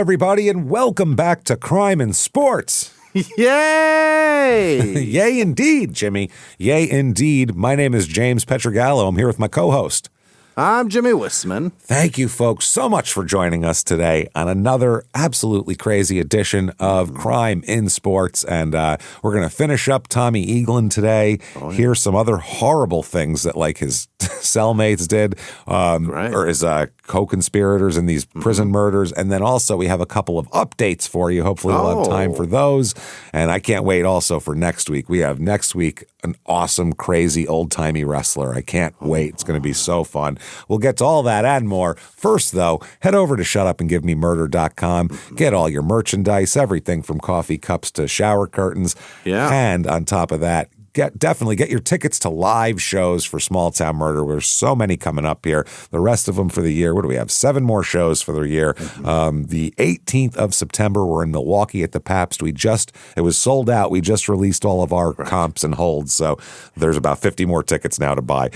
everybody, and welcome back to Crime in Sports. Yay! Yay, indeed, Jimmy. Yay, indeed. My name is James Pietragallo. I'm here with my co-host. I'm Jimmie Whisman. Thank you, folks, so much for joining us today on another absolutely crazy edition of Crime in Sports. And we're going to finish up Tommy Eaglin today, hear some other horrible things that, like, his cellmates did, or his co-conspirators in these prison murders. And then also we have a couple of updates for you. Hopefully we'll have time for those. And I can't wait also for next week. We have next week an awesome, crazy, old-timey wrestler. I can't wait. It's going to be so fun. We'll get to all that and more. First, though, head over to shutupandgivememurder.com. Get all your merchandise, everything from coffee cups to shower curtains. Yeah. And on top of that, definitely get your tickets to live shows for Small Town Murder. There's so many coming up here. The rest of them for the year. What do we have? 7 more shows for the year. The 18th of September, we're in Milwaukee at the Pabst. It was sold out. We just released all of our comps and holds. So there's about 50 more tickets now to buy,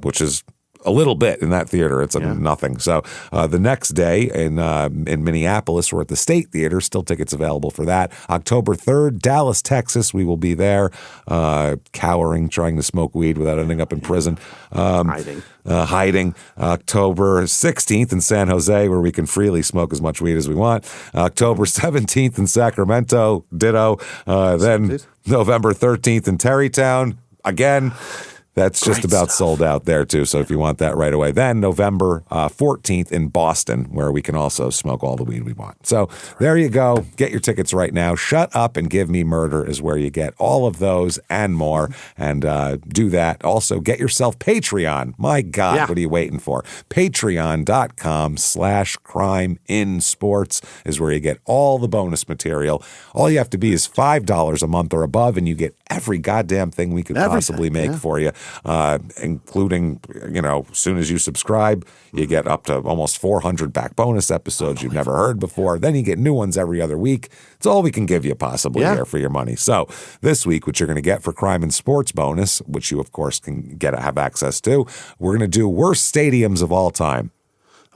which is a little bit in that theater. It's nothing. So the next day in Minneapolis, we're at the State Theater. Still tickets available for that. October 3rd, Dallas, Texas. We will be there, cowering, trying to smoke weed without ending up in prison. Hiding. October 16th in San Jose, where we can freely smoke as much weed as we want. October 17th in Sacramento, ditto. Then November 13th in Terrytown, again. That's just about sold out there, too, so if you want that right away. Then November 14th in Boston, where we can also smoke all the weed we want. So there you go. Get your tickets right now. Shut Up and Give Me Murder is where you get all of those and more, and do that. Also, get yourself Patreon. My God, what are you waiting for? Patreon.com/crimeinsports is where you get all the bonus material. All you have to be is $5 a month or above, and you get every goddamn thing we could possibly make for you. Including, as soon as you subscribe, you get up to almost 400 back bonus episodes you've never heard before. Then you get new ones every other week. It's all we can give you possibly here for your money. So this week, what you're going to get for Crime and Sports bonus, which you, of course, can have access to, we're going to do worst stadiums of all time.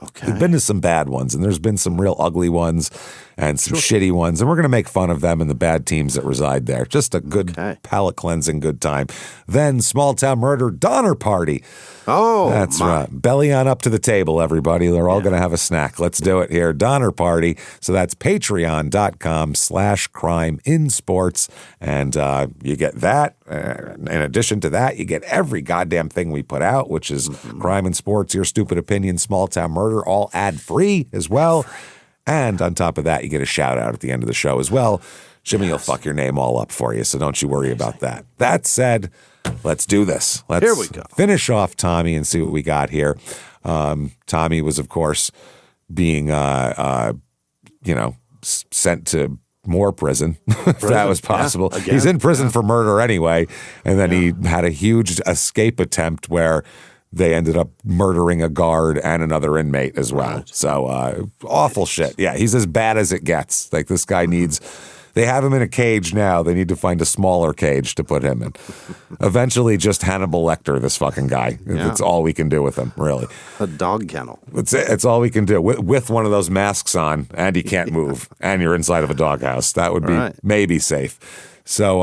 Okay. We've been to some bad ones, and there's been some real ugly ones and some shitty ones, and we're going to make fun of them and the bad teams that reside there. Just a good palate-cleansing good time. Then Small Town Murder Donner Party. Oh, that's right. Belly on up to the table, everybody. They're all going to have a snack. Let's do it here. Donner Party. So that's patreon.com/crimeinsports, and you get that. In addition to that, you get every goddamn thing we put out, which is Crime and Sports, Your Stupid Opinion, Small Town Murder, all ad-free as well. And on top of that, you get a shout-out at the end of the show as well. Jimmy will fuck your name all up for you, so don't you worry about that. That said, let's do this. Here we go. Finish off Tommy and see what we got here. Tommy was, of course, being, sent to more prison, if that was possible. Yeah, he's in prison for murder anyway, and then he had a huge escape attempt where they ended up murdering a guard and another inmate as well. Right. So awful shit. Yeah, he's as bad as it gets. Like, this guy needs... They have him in a cage now. They need to find a smaller cage to put him in. Eventually, just Hannibal Lecter, this fucking guy. Yeah. That's all we can do with him, really. A dog kennel. That's it. It's all we can do. With one of those masks on, and you can't move, and you're inside of a doghouse. That would be maybe safe. So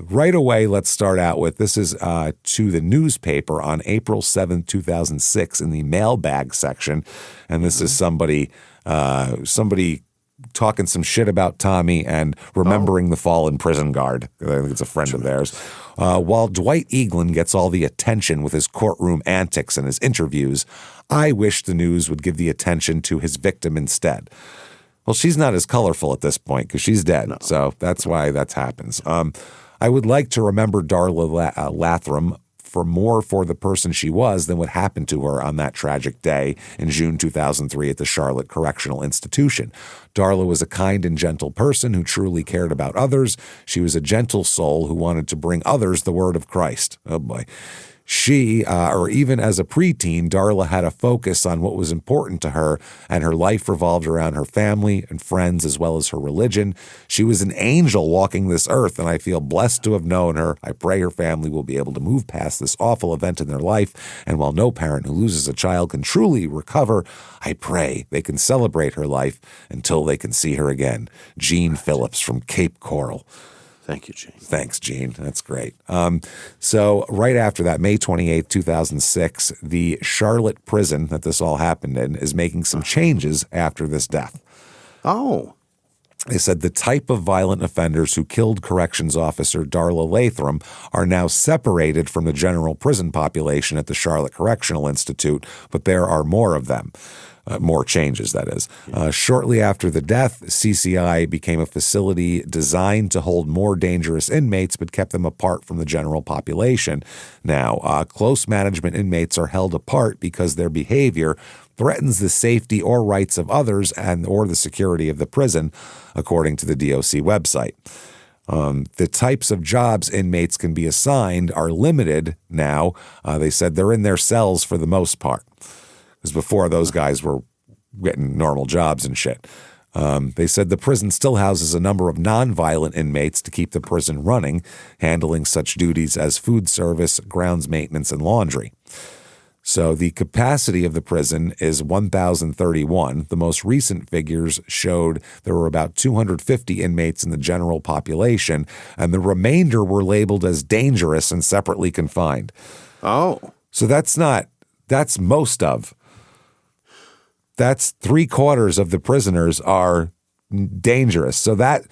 right away, let's start out with, this is to the newspaper on April 7th, 2006 in the mailbag section. And this is somebody talking some shit about Tommy and remembering the fallen prison guard. I think it's a friend of theirs. While Dwight Eaglin gets all the attention with his courtroom antics and his interviews, I wish the news would give the attention to his victim instead. Well, she's not as colorful at this point because she's dead, so that's why that happens. I would like to remember Darla Lathram for the person she was than what happened to her on that tragic day in June 2003 at the Charlotte Correctional Institution. Darla was a kind and gentle person who truly cared about others. She was a gentle soul who wanted to bring others the word of Christ. Oh, boy. She, or even as a preteen, Darla had a focus on what was important to her, and her life revolved around her family and friends as well as her religion. She was an angel walking this earth, and I feel blessed to have known her. I pray her family will be able to move past this awful event in their life, and while no parent who loses a child can truly recover, I pray they can celebrate her life until they can see her again. Gene Phillips from Cape Coral. Thank you, Gene. Thanks, Gene. That's great. So right after that, May 28th, 2006, the Charlotte prison that this all happened in is making some changes after this death. Oh. They said the type of violent offenders who killed corrections officer Darla Lathram are now separated from the general prison population at the Charlotte Correctional Institute, but there are more of them. More changes, that is. Shortly after the death, CCI became a facility designed to hold more dangerous inmates but kept them apart from the general population. Now, close management inmates are held apart because their behavior threatens the safety or rights of others or the security of the prison, according to the DOC website. The types of jobs inmates can be assigned are limited now. They said they're in their cells for the most part. Because before, those guys were getting normal jobs and shit. They said the prison still houses a number of nonviolent inmates to keep the prison running, handling such duties as food service, grounds maintenance, and laundry. So the capacity of the prison is 1,031. The most recent figures showed there were about 250 inmates in the general population, and the remainder were labeled as dangerous and separately confined. Oh. So that's most of. That's 3/4 of the prisoners are dangerous. So that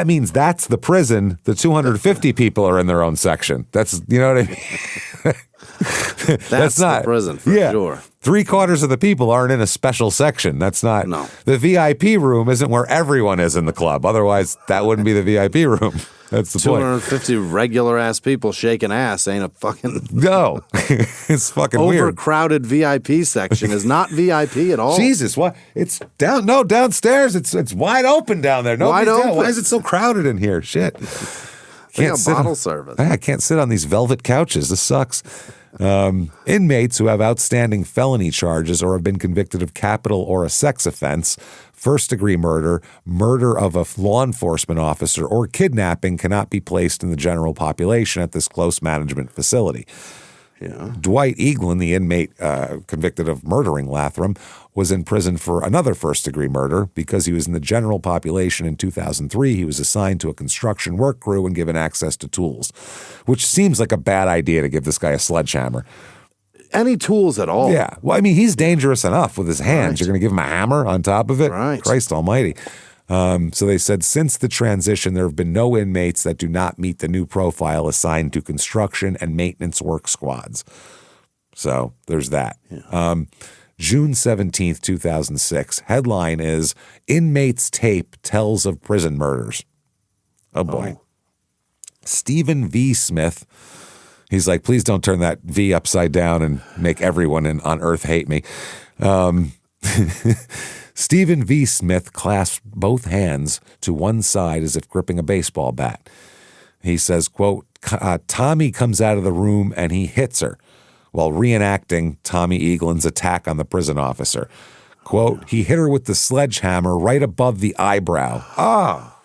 means that's the prison. The 250 people are in their own section. That's, you know what I mean? That's not the prison for sure. 3/4 of the people aren't in a special section. That's not. No. The VIP room isn't where everyone is in the club. Otherwise, that wouldn't be the VIP room. That's the 250 regular ass people shaking ass ain't a fucking no. It's fucking weird. Overcrowded VIP section is not VIP at all. Jesus, what? It's downstairs. It's wide open down there. Wide open. Why is it so crowded in here? Shit. Can't sit bottle service. I can't sit on these velvet couches. This sucks. Inmates who have outstanding felony charges or have been convicted of capital or a sex offense, first-degree murder, murder of a law enforcement officer, or kidnapping cannot be placed in the general population at this close management facility. Yeah. Dwight Eaglin, the inmate convicted of murdering Lathram, was in prison for another first-degree murder because he was in the general population in 2003. He was assigned to a construction work crew and given access to tools, which seems like a bad idea to give this guy a sledgehammer. Any tools at all. Yeah. Well, I mean, he's dangerous enough with his hands. Right. You're going to give him a hammer on top of it? Right. Christ almighty. So they said since the transition, there have been no inmates that do not meet the new profile assigned to construction and maintenance work squads. So there's that. Yeah. June 17th, 2006. Headline is Inmates Tape Tells of Prison Murders. Oh, boy. Stephen V. Smith. He's like, please don't turn that V upside down and make everyone on earth hate me. Stephen V. Smith clasped both hands to one side as if gripping a baseball bat. He says, quote, Tommy comes out of the room and he hits her while reenacting Tommy Eaglin's attack on the prison officer. Quote, he hit her with the sledgehammer right above the eyebrow. Ah,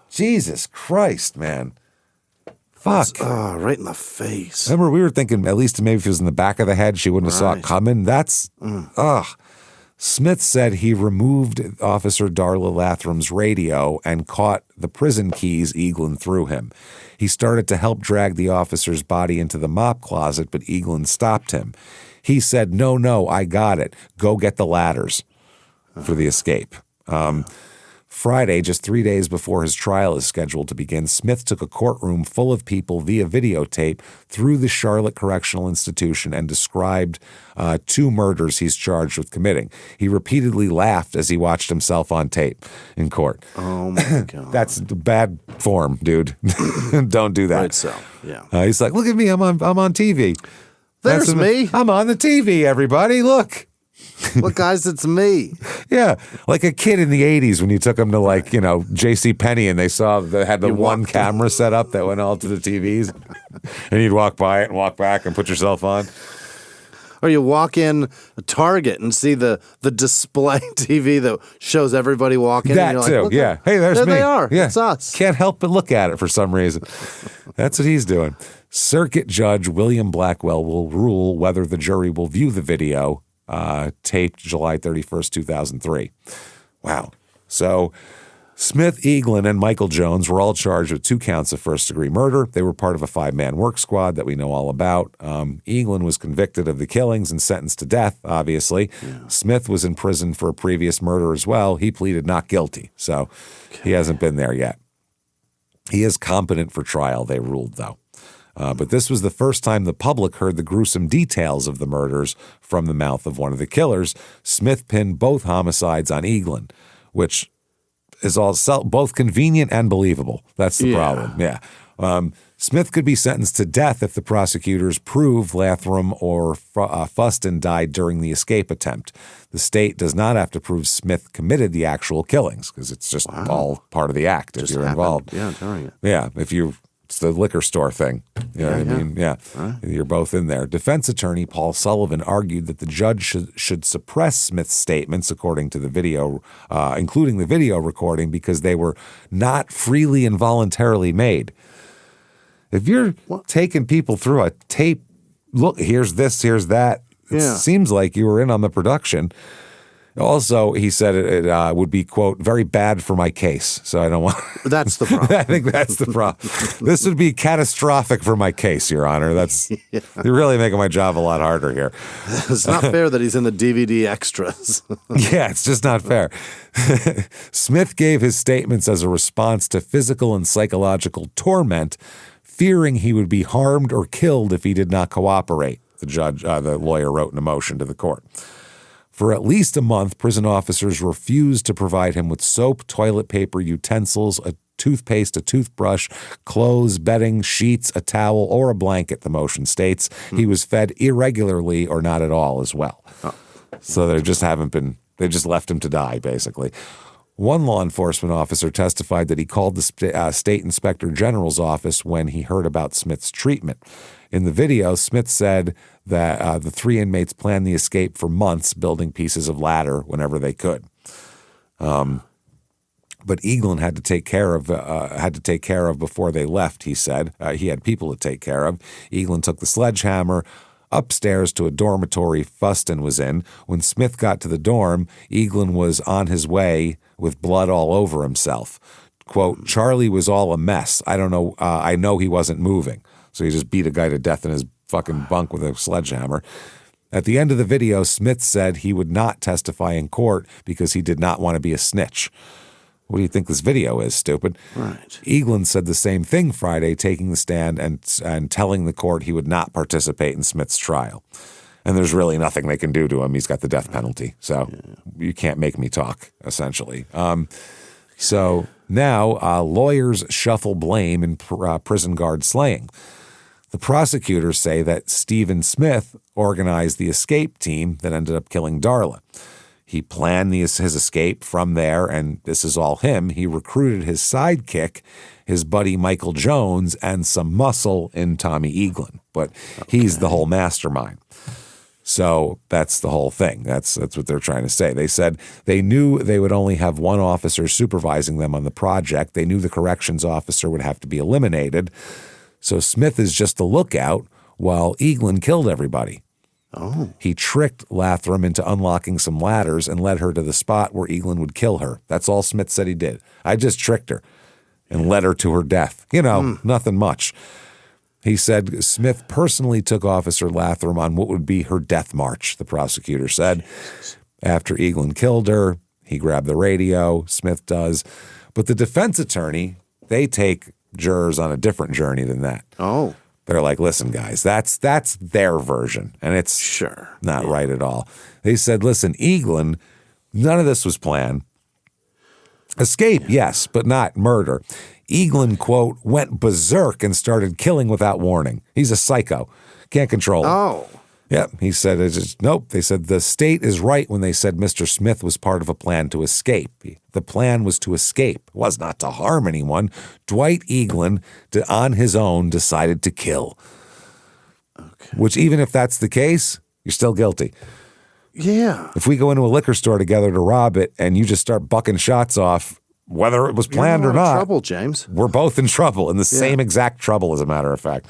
Jesus Christ, man. Fuck. Right in the face. Remember, we were thinking at least maybe if it was in the back of the head, she wouldn't have saw it coming. That's, Smith said he removed Officer Darla Lathram's radio and caught the prison keys Eaglin threw him. He started to help drag the officer's body into the mop closet, but Eaglin stopped him. He said, no, I got it. Go get the ladders for the escape. Friday, just 3 days before his trial is scheduled to begin, Smith took a courtroom full of people via videotape through the Charlotte Correctional Institution and described 2 murders he's charged with committing. He repeatedly laughed as he watched himself on tape in court. Oh, my God. That's bad form, dude. Don't do that. Right, so, yeah. He's like, look at me, I'm on TV. There's me. I'm on the TV, everybody, look. Look, guys, it's me. Yeah, like a kid in the 80s when you took them to J.C. Penney and they saw they had the one camera set up that went all to the TVs, and you'd walk by it and walk back and put yourself on. Or you walk in a Target and see the display TV that shows everybody walking. That and too, you're like, yeah. Hey, there's there me. They are. Yeah. It's us. Can't help but look at it for some reason. That's what he's doing. Circuit Judge William Blackwell will rule whether the jury will view the video taped July 31st, 2003. Wow. So Smith, Eaglin, and Michael Jones were all charged with 2 counts of first-degree murder. They were part of a 5-man work squad that we know all about. Eaglin was convicted of the killings and sentenced to death, obviously. Yeah. Smith was in prison for a previous murder as well. He pleaded not guilty, so he hasn't been there yet. He is competent for trial, they ruled, though. But this was the first time the public heard the gruesome details of the murders from the mouth of one of the killers. Smith pinned both homicides on Eaglin, which is all both convenient and believable. That's the problem. Yeah. Smith could be sentenced to death if the prosecutors prove Latham or Fuston died during the escape attempt. The state does not have to prove Smith committed the actual killings because it's just all part of the act if you're involved. Yeah, during it. Yeah, it's the liquor store thing. You know what I mean? Yeah. Right. You're both in there. Defense attorney Paul Sullivan argued that the judge should suppress Smith's statements according to the video, including the video recording, because they were not freely and voluntarily made. If you're taking people through a tape, look, here's this, here's that, it seems like you were in on the production. Also, he said it would be, quote, very bad for my case. So I don't want... That's the problem. I think that's the problem. This would be catastrophic for my case, Your Honor. You're really making my job a lot harder here. It's not fair that he's in the DVD extras. Yeah, it's just not fair. Smith gave his statements as a response to physical and psychological torment, fearing he would be harmed or killed if he did not cooperate, the lawyer wrote in a motion to the court. For at least a month, prison officers refused to provide him with soap, toilet paper, utensils, a toothpaste, a toothbrush, clothes, bedding, sheets, a towel, or a blanket, the motion states. He was fed irregularly or not at all as well. So they just left him to die, basically. One law enforcement officer testified that he called the state inspector general's office when he heard about Smith's treatment. In the video, Smith said that the 3 inmates planned the escape for months, building pieces of ladder whenever they could. But Eaglin had to take care of before they left. He said he had people to take care of. Eaglin took the sledgehammer upstairs to a dormitory Fuston was in. When Smith got to the dorm, Eaglin was on his way with blood all over himself. Quote, Charlie was all a mess. I don't know. I know he wasn't moving. So he just beat a guy to death in his fucking bunk with a sledgehammer. At the end of the video, Smith said he would not testify in court because he did not want to be a snitch. What do you think this video is, stupid? Right. Eaglin said the same thing Friday, taking the stand and telling the court he would not participate in Smith's trial. And there's really nothing they can do to him. He's got the death penalty. So you can't make me talk, essentially. So now lawyers shuffle blame in prison guard slaying. The prosecutors say that Stephen Smith organized the escape team that ended up killing Darla. He planned his escape from there, and this is all him. He recruited his sidekick, his buddy Michael Jones, and some muscle in Tommy Eaglin. But he's the whole mastermind. So that's the whole thing. That's what they're trying to say. They said they knew they would only have one officer supervising them on the project. They knew the corrections officer would have to be eliminated. So Smith is just the lookout while Eaglin killed everybody. Oh. He tricked Latham into unlocking some ladders and led her to the spot where Eaglin would kill her. That's all Smith said he did. I just tricked her and led her to her death. Nothing much. He said Smith personally took Officer Latham on what would be her death march, the prosecutor said. After Eaglin killed her, he grabbed the radio, Smith does. But the defense attorney, they take jurors on a different journey than that. Oh. They're like, listen, guys, that's their version, and it's not right at all. They said, listen, Eaglin, none of this was planned. Escape, yes, but not murder. Eaglin, quote, went berserk and started killing without warning. He's a psycho. Can't control him. Oh. Yeah, he said, nope. They said the state is right when they said Mr. Smith was part of a plan to escape. The plan was to escape, was not to harm anyone. Dwight Eaglin, on his own, decided to kill. Okay. Which, even if that's the case, you're still guilty. Yeah. If we go into a liquor store together to rob it and you just start bucking shots off, whether it was planned or not, trouble, James. We're both in trouble, in the same exact trouble, as a matter of fact.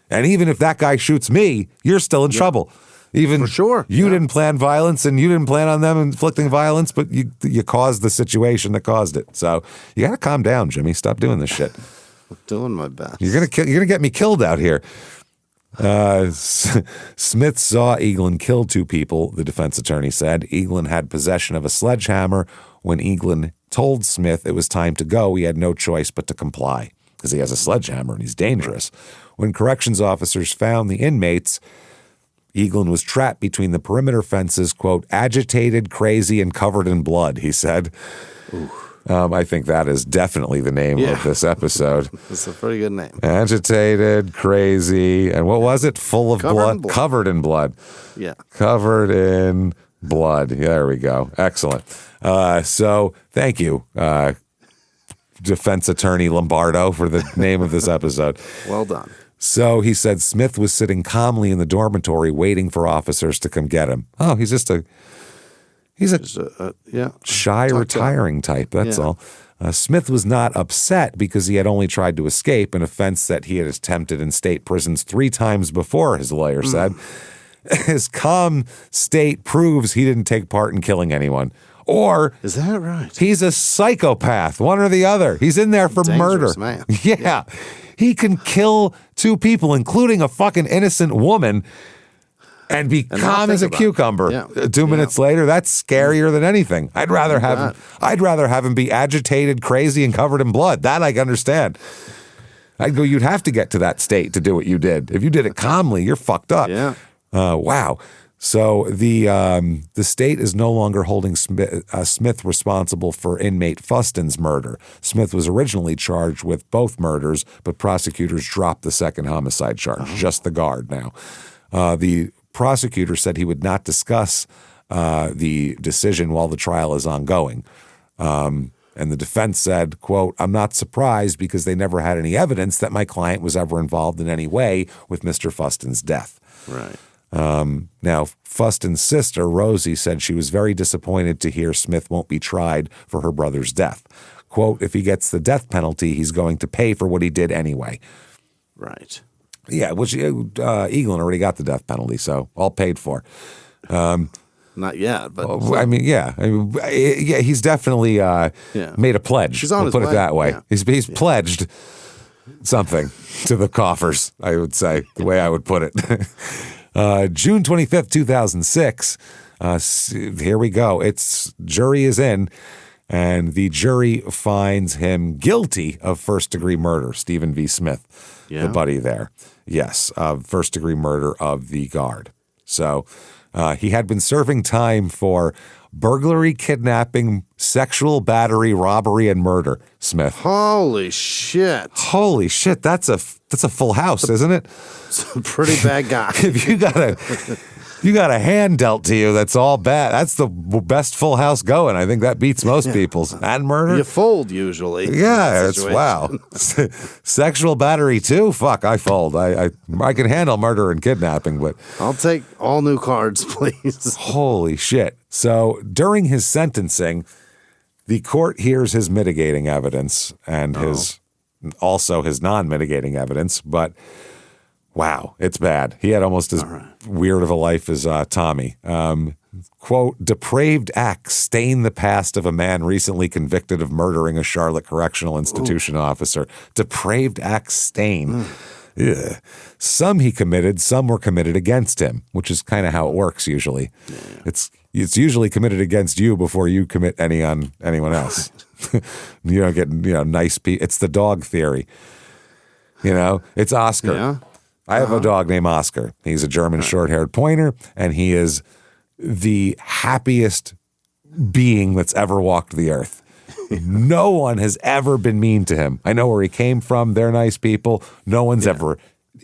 And even if that guy shoots me, you're still in trouble. Even for sure. You didn't plan violence, and you didn't plan on them inflicting violence, but you caused the situation that caused it. So you got to calm down, Jimmie. Stop doing this shit. I'm doing my best. You're gonna get me killed out here. Smith saw Eaglin kill 2 people, the defense attorney said. Eaglin had possession of a sledgehammer. When Eaglin told Smith it was time to go, he had no choice but to comply because he has a sledgehammer and he's dangerous. When corrections officers found the inmates, Eaglin was trapped between the perimeter fences, quote, agitated, crazy, and covered in blood, he said. I think that is definitely the name of this episode. That's a pretty good name. Agitated, crazy, and what was it? Full of blood? Covered in blood. Yeah. Covered in blood. There we go. Excellent. So thank you, defense attorney Lombardo, for the name of this episode. Well done. So he said Smith was sitting calmly in the dormitory waiting for officers to come get him. Oh, he's a shy, retiring type, that's all. Smith was not upset because he had only tried to escape, an offense that he had attempted in state prisons 3 times before, his lawyer said. His calm state proves he didn't take part in killing anyone. Or is that right? He's a psychopath, one or the other. He's in there for murder. Man. Yeah. He can kill 2 people, including a fucking innocent woman, and be calm as a cucumber. 2 minutes later, that's scarier than anything. I'd rather have him be agitated, crazy, and covered in blood. That I can understand. I'd go, you'd have to get to that state to do what you did. If you did it calmly, you're fucked up. Yeah. Wow. So the state is no longer holding Smith responsible for inmate Fuston's murder. Smith was originally charged with both murders, but prosecutors dropped the second homicide charge, just the guard now. The prosecutor said he would not discuss the decision while the trial is ongoing. And the defense said, quote, I'm not surprised because they never had any evidence that my client was ever involved in any way with Mr. Fuston's death. Right. Now, Fuston's sister, Rosie, said she was very disappointed to hear Smith won't be tried for her brother's death. Quote, if he gets the death penalty, he's going to pay for what he did anyway. Right. Yeah, which Eaglin already got the death penalty, so all paid for. Not yet, but he's definitely made a pledge. He's on we'll his put way. it that way. Yeah. He's pledged something to the coffers, I would say, the way I would put it. June 25th, 2006. Here we go. Jury is in, and the jury finds him guilty of first-degree murder, Stephen V. Smith, the buddy there. Yes, first-degree murder of the guard. So he had been serving time for burglary, kidnapping, sexual battery, robbery, and murder, Smith. Holy shit. Holy shit, that's a full house, isn't it? It's a pretty bad guy. If you got a hand dealt to you that's all bad, that's the best full house going. I think that beats most people's. And murder? You fold usually. Yeah, it's wow. Sexual battery too? Fuck, I fold. I can handle murder and kidnapping, but I'll take all new cards, please. Holy shit. So during his sentencing, the court hears his mitigating evidence and also his non-mitigating evidence, but wow, it's bad. He had almost as weird of a life as Tommy. Quote, depraved acts stain the past of a man recently convicted of murdering a Charlotte Correctional Institution officer. Depraved acts stain. Ugh. Some he committed, some were committed against him, which is kind of how it works usually. Yeah. It's usually committed against you before you commit any on anyone else. You don't get nice people. It's the dog theory. It's Oscar. Yeah. I have a dog named Oscar. He's a German short-haired pointer, and he is the happiest being that's ever walked the earth. No one has ever been mean to him. I know where he came from. They're nice people. No one's ever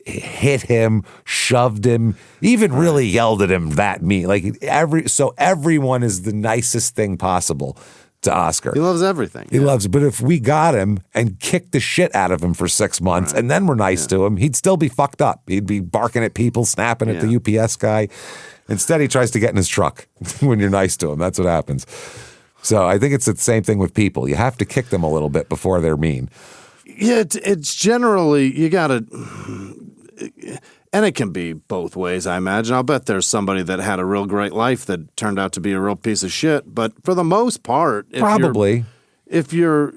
hit him, shoved him, even really yelled at him that mean. Like everyone is the nicest thing possible to Oscar. He loves everything. He loves it. But if we got him and kicked the shit out of him for 6 months and then we're nice to him, he'd still be fucked up. He'd be barking at people, snapping at the UPS guy. Instead, he tries to get in his truck when you're nice to him. That's what happens. So I think it's the same thing with people. You have to kick them a little bit before they're mean. Yeah, it's generally, you got to, and it can be both ways, I imagine. I'll bet there's somebody that had a real great life that turned out to be a real piece of shit. But for the most part, if you're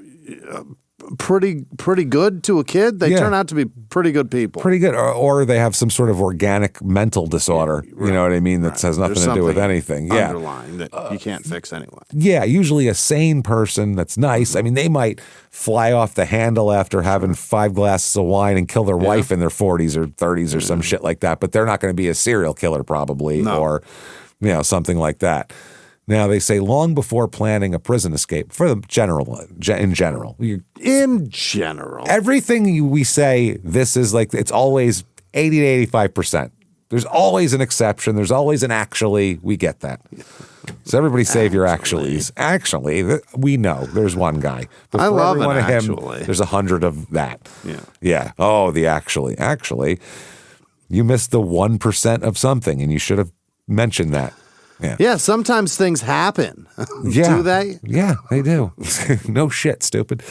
pretty good to a kid, they turn out to be pretty good people. Pretty good. Or they have some sort of organic mental disorder, you know what I mean, that has nothing to do with anything. Underlying that you can't fix anyway. Yeah, usually a sane person that's nice. I mean, they might fly off the handle after having 5 glasses of wine and kill their wife in their 40s or 30s or some shit like that, but they're not going to be a serial killer probably or, something like that. Now, they say long before planning a prison escape, in general, everything we say, this is like, it's always 80 to 85%. There's always an exception. There's always an actually. We get that. So everybody save your actuallys. Actually, we know there's one guy. But I love every one an of him, actually. there's 100 of that. Yeah. Oh, the actually. Actually, you missed the 1% of something, and you should have mentioned that. Yeah, sometimes things happen. Do they? Yeah, they do. No shit, stupid.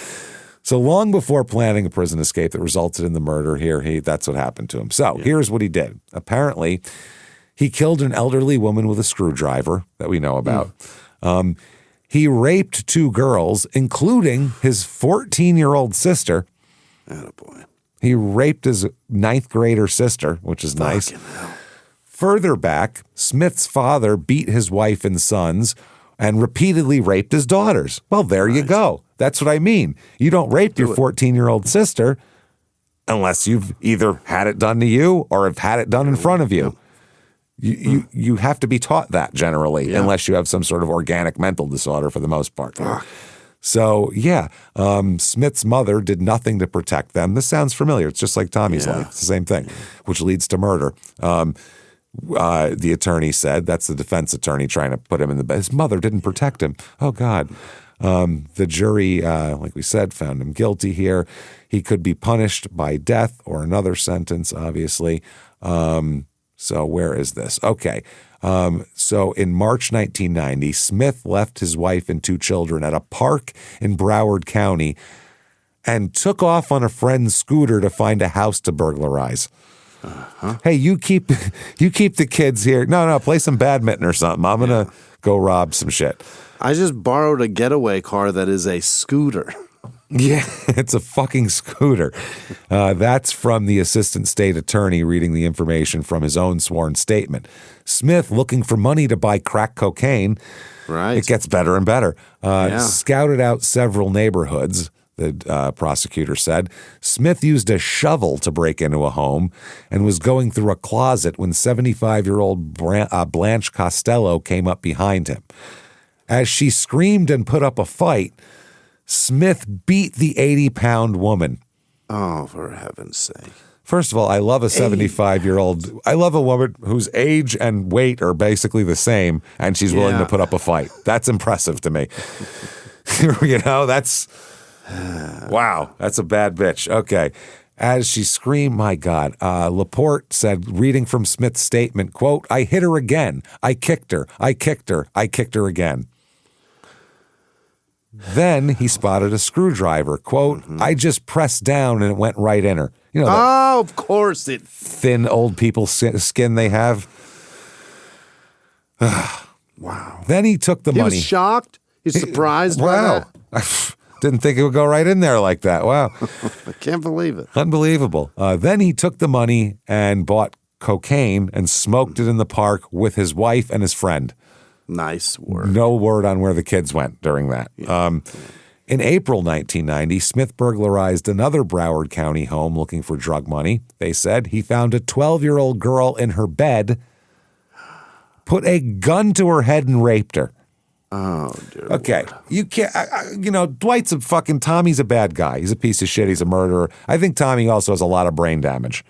So long before planning a prison escape that resulted in the murder here, that's what happened to him. So here's what he did. Apparently, he killed an elderly woman with a screwdriver that we know about. He raped 2 girls, including his 14-year-old sister. Attaboy. He raped his 9th grader sister, which is nice. Hell. Further back, Smith's father beat his wife and sons and repeatedly raped his daughters. Well, there you go. That's what I mean. You don't rape your 14-year-old sister unless you've either had it done to you or have had it done in front of you. You have to be taught that generally, unless you have some sort of organic mental disorder for the most part. So, Smith's mother did nothing to protect them. This sounds familiar. It's just like Tommy's life. It's the same thing, which leads to murder. The attorney said, that's the defense attorney trying to put him in the bed. His mother didn't protect him. Oh, God. The jury, like we said, found him guilty here. He could be punished by death or another sentence, obviously. So where is this? Okay. So in March 1990, Smith left his wife and 2 children at a park in Broward County and took off on a friend's scooter to find a house to burglarize. Hey, you keep the kids here. No, play some badminton or something. I'm going to go rob some shit. I just borrowed a getaway car that is a scooter. Yeah, it's a fucking scooter. That's from the assistant state attorney reading the information from his own sworn statement. Smith, looking for money to buy crack cocaine. Right. It gets better and better. Scouted out several neighborhoods. The prosecutor said. Smith used a shovel to break into a home and was going through a closet when 75-year-old Blanche Costello came up behind him. As she screamed and put up a fight, Smith beat the 80-pound woman. Oh, for heaven's sake. First of all, I love a 75-year-old. I love a woman whose age and weight are basically the same, and she's willing to put up a fight. That's impressive to me. That's... Wow, that's a bad bitch. Okay. As she screamed, my God, Laporte said, reading from Smith's statement, quote, I hit her again. I kicked her. I kicked her. I kicked her again. Then he spotted a screwdriver, quote, I just pressed down and it went right in her. Of course it. Thin old people's skin they have. Wow. Then he took the money. He was shocked? He's surprised by that? Didn't think it would go right in there like that. Wow. I can't believe it. Unbelievable. Then he took the money and bought cocaine and smoked it in the park with his wife and his friend. Nice word. No word on where the kids went during that. In April 1990, Smith burglarized another Broward County home looking for drug money. They said he found a 12-year-old girl in her bed, put a gun to her head and raped her. Oh, dear Okay. Lord. You can't, Dwight's Tommy's a bad guy. He's a piece of shit. He's a murderer. I think Tommy also has a lot of brain damage.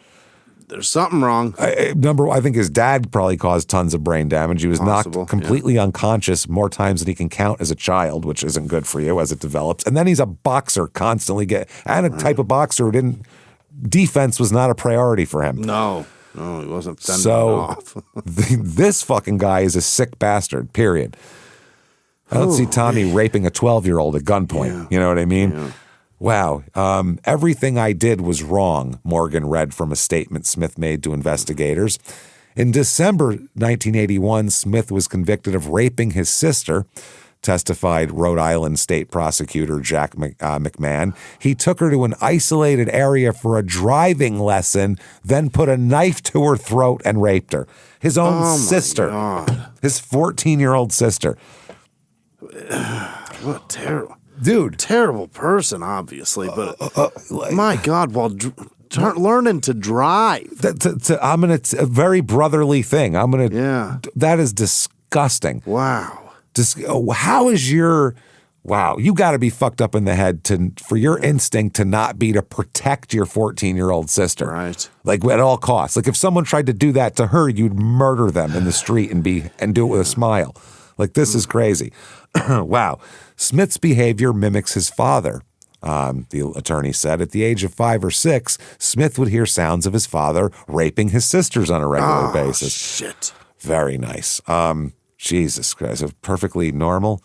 there's something wrong. I think his dad probably caused tons of brain damage. He was Possible, knocked completely unconscious more times than he can count as a child, which isn't good for you as it develops. And then he's a boxer constantly and a type of boxer who defense was not a priority for him. No, he wasn't fending off. This fucking guy is a sick bastard, period. I don't see Tommy raping a 12-year-old at gunpoint. Yeah. You know what I mean? Yeah. Wow. Everything I did was wrong, Morgan read from a statement Smith made to investigators. In December 1981, Smith was convicted of raping his sister, testified Rhode Island State Prosecutor Jack McMahon. He took her to an isolated area for a driving lesson, then put a knife to her throat and raped her. His own sister. God. His 14-year-old sister. What terrible. Dude. Terrible person, obviously, but my God, while learning to drive. It's a very brotherly thing. That is disgusting. Wow. How is you got to be fucked up in the head for your instinct to not be to protect your 14-year-old sister. Right. Like at all costs. Like if someone tried to do that to her, you'd murder them in the street and do it with a smile. Like this is crazy. Wow. Smith's behavior mimics his father. The attorney said at the age of 5 or 6, Smith would hear sounds of his father raping his sisters on a regular basis. Shit. Very nice. Jesus Christ. Perfectly normal.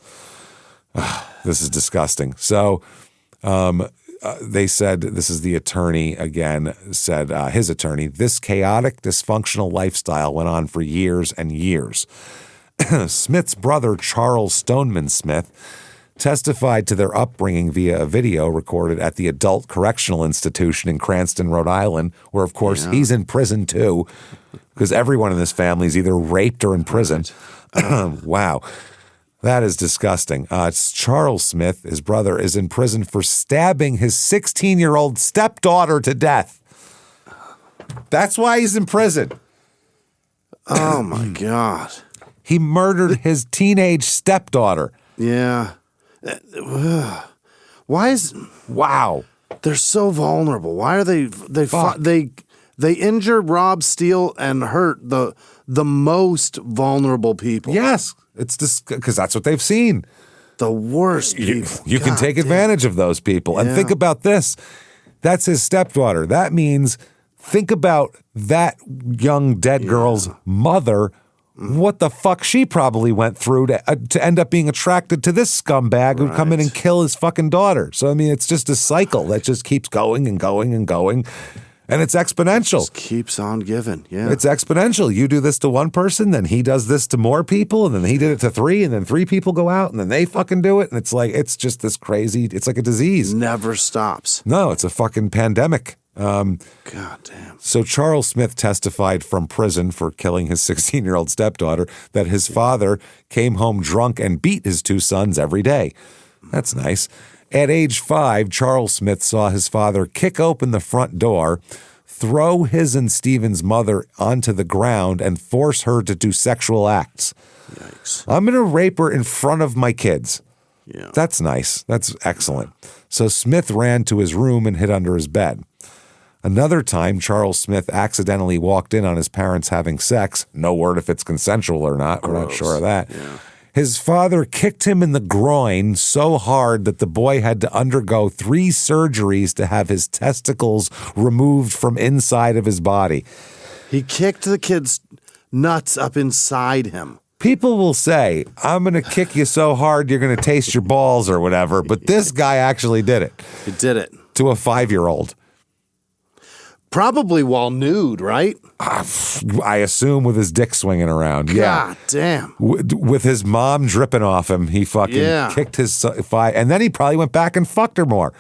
This is disgusting. So they said, this is the attorney again, said his attorney, this chaotic, dysfunctional lifestyle went on for years and years. Smith's brother, Charles Stoneman Smith, testified to their upbringing via a video recorded at the Adult Correctional Institution in Cranston, Rhode Island, where, of course, he's in prison too, because everyone in this family is either raped or in prison. Wow. That is disgusting. It's Charles Smith, his brother, is in prison for stabbing his 16-year-old stepdaughter to death. That's why he's in prison. Oh, my God. He murdered his teenage stepdaughter. Yeah. Why is... Wow. They're so vulnerable. Why are they injure, rob, steal, and hurt the most vulnerable people? Yes. It's just because that's what they've seen. The worst people. You can take advantage of those people. And think about this. That's his stepdaughter. That means think about that young dead girl's mother. What the fuck she probably went through to end up being attracted to this scumbag who'd come in and kill his fucking daughter. So, I mean, it's just a cycle that just keeps going and going and going. And it's exponential. Just keeps on giving, yeah. It's exponential. You do this to one person, then he does this to more people, and then he did it to 3, and then 3 people go out, and then they fucking do it. And it's like, it's just this crazy, it's like a disease. Never stops. No, it's a fucking pandemic. God damn. So Charles Smith testified from prison for killing his 16-year-old stepdaughter that his father came home drunk and beat his 2 sons every day. That's nice. At age 5, Charles Smith saw his father kick open the front door, throw his and Stephen's mother onto the ground, and force her to do sexual acts. Yikes. I'm going to rape her in front of my kids. Yeah. That's nice. That's excellent. So Smith ran to his room and hid under his bed. Another time, Charles Smith accidentally walked in on his parents having sex. No word if it's consensual or not. We're not sure of that. Yeah. His father kicked him in the groin so hard that the boy had to undergo 3 surgeries to have his testicles removed from inside of his body. He kicked the kid's nuts up inside him. People will say, I'm going to kick you so hard you're going to taste your balls or whatever, but this guy actually did it. He did it. To a 5-year-old. Probably while nude, right? I assume with his dick swinging around. God damn. With his mom dripping off him, he fucking kicked his and then he probably went back and fucked her more.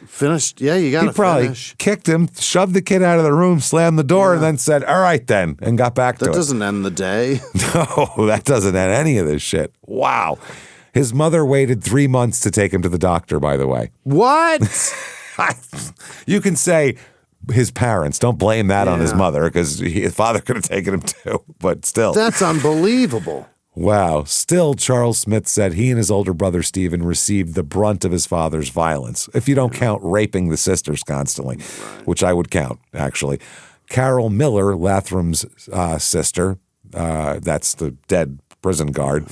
Finished. Yeah, you got to finish. Kicked him, shoved the kid out of the room, slammed the door, and then said, all right then, and got back to it. That doesn't end the day. No, that doesn't end any of this shit. Wow. His mother waited 3 months to take him to the doctor, by the way. What? You can say his parents. Don't blame that on his mother because his father could have taken him too, but still. That's unbelievable. Wow. Still, Charles Smith said he and his older brother Stephen received the brunt of his father's violence, if you don't count raping the sisters constantly, which I would count, actually. Carol Miller, Lathrum's sister, that's the dead prison guard,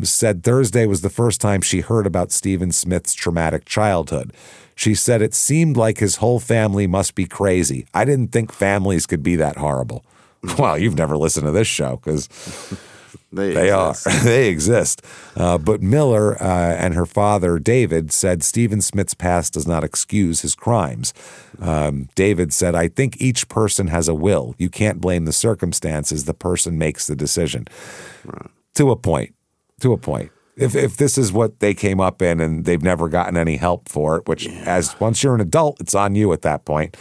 said Thursday was the first time she heard about Stephen Smith's traumatic childhood. She said it seemed like his whole family must be crazy. I didn't think families could be that horrible. Well, you've never listened to this show because they are. They exist. But Miller and her father, David, said Stephen Smith's past does not excuse his crimes. David said, I think each person has a will. You can't blame the circumstances. The person makes the decision. Right. To a point. If this is what they came up in and they've never gotten any help for it, which as once you're an adult, it's on you at that point.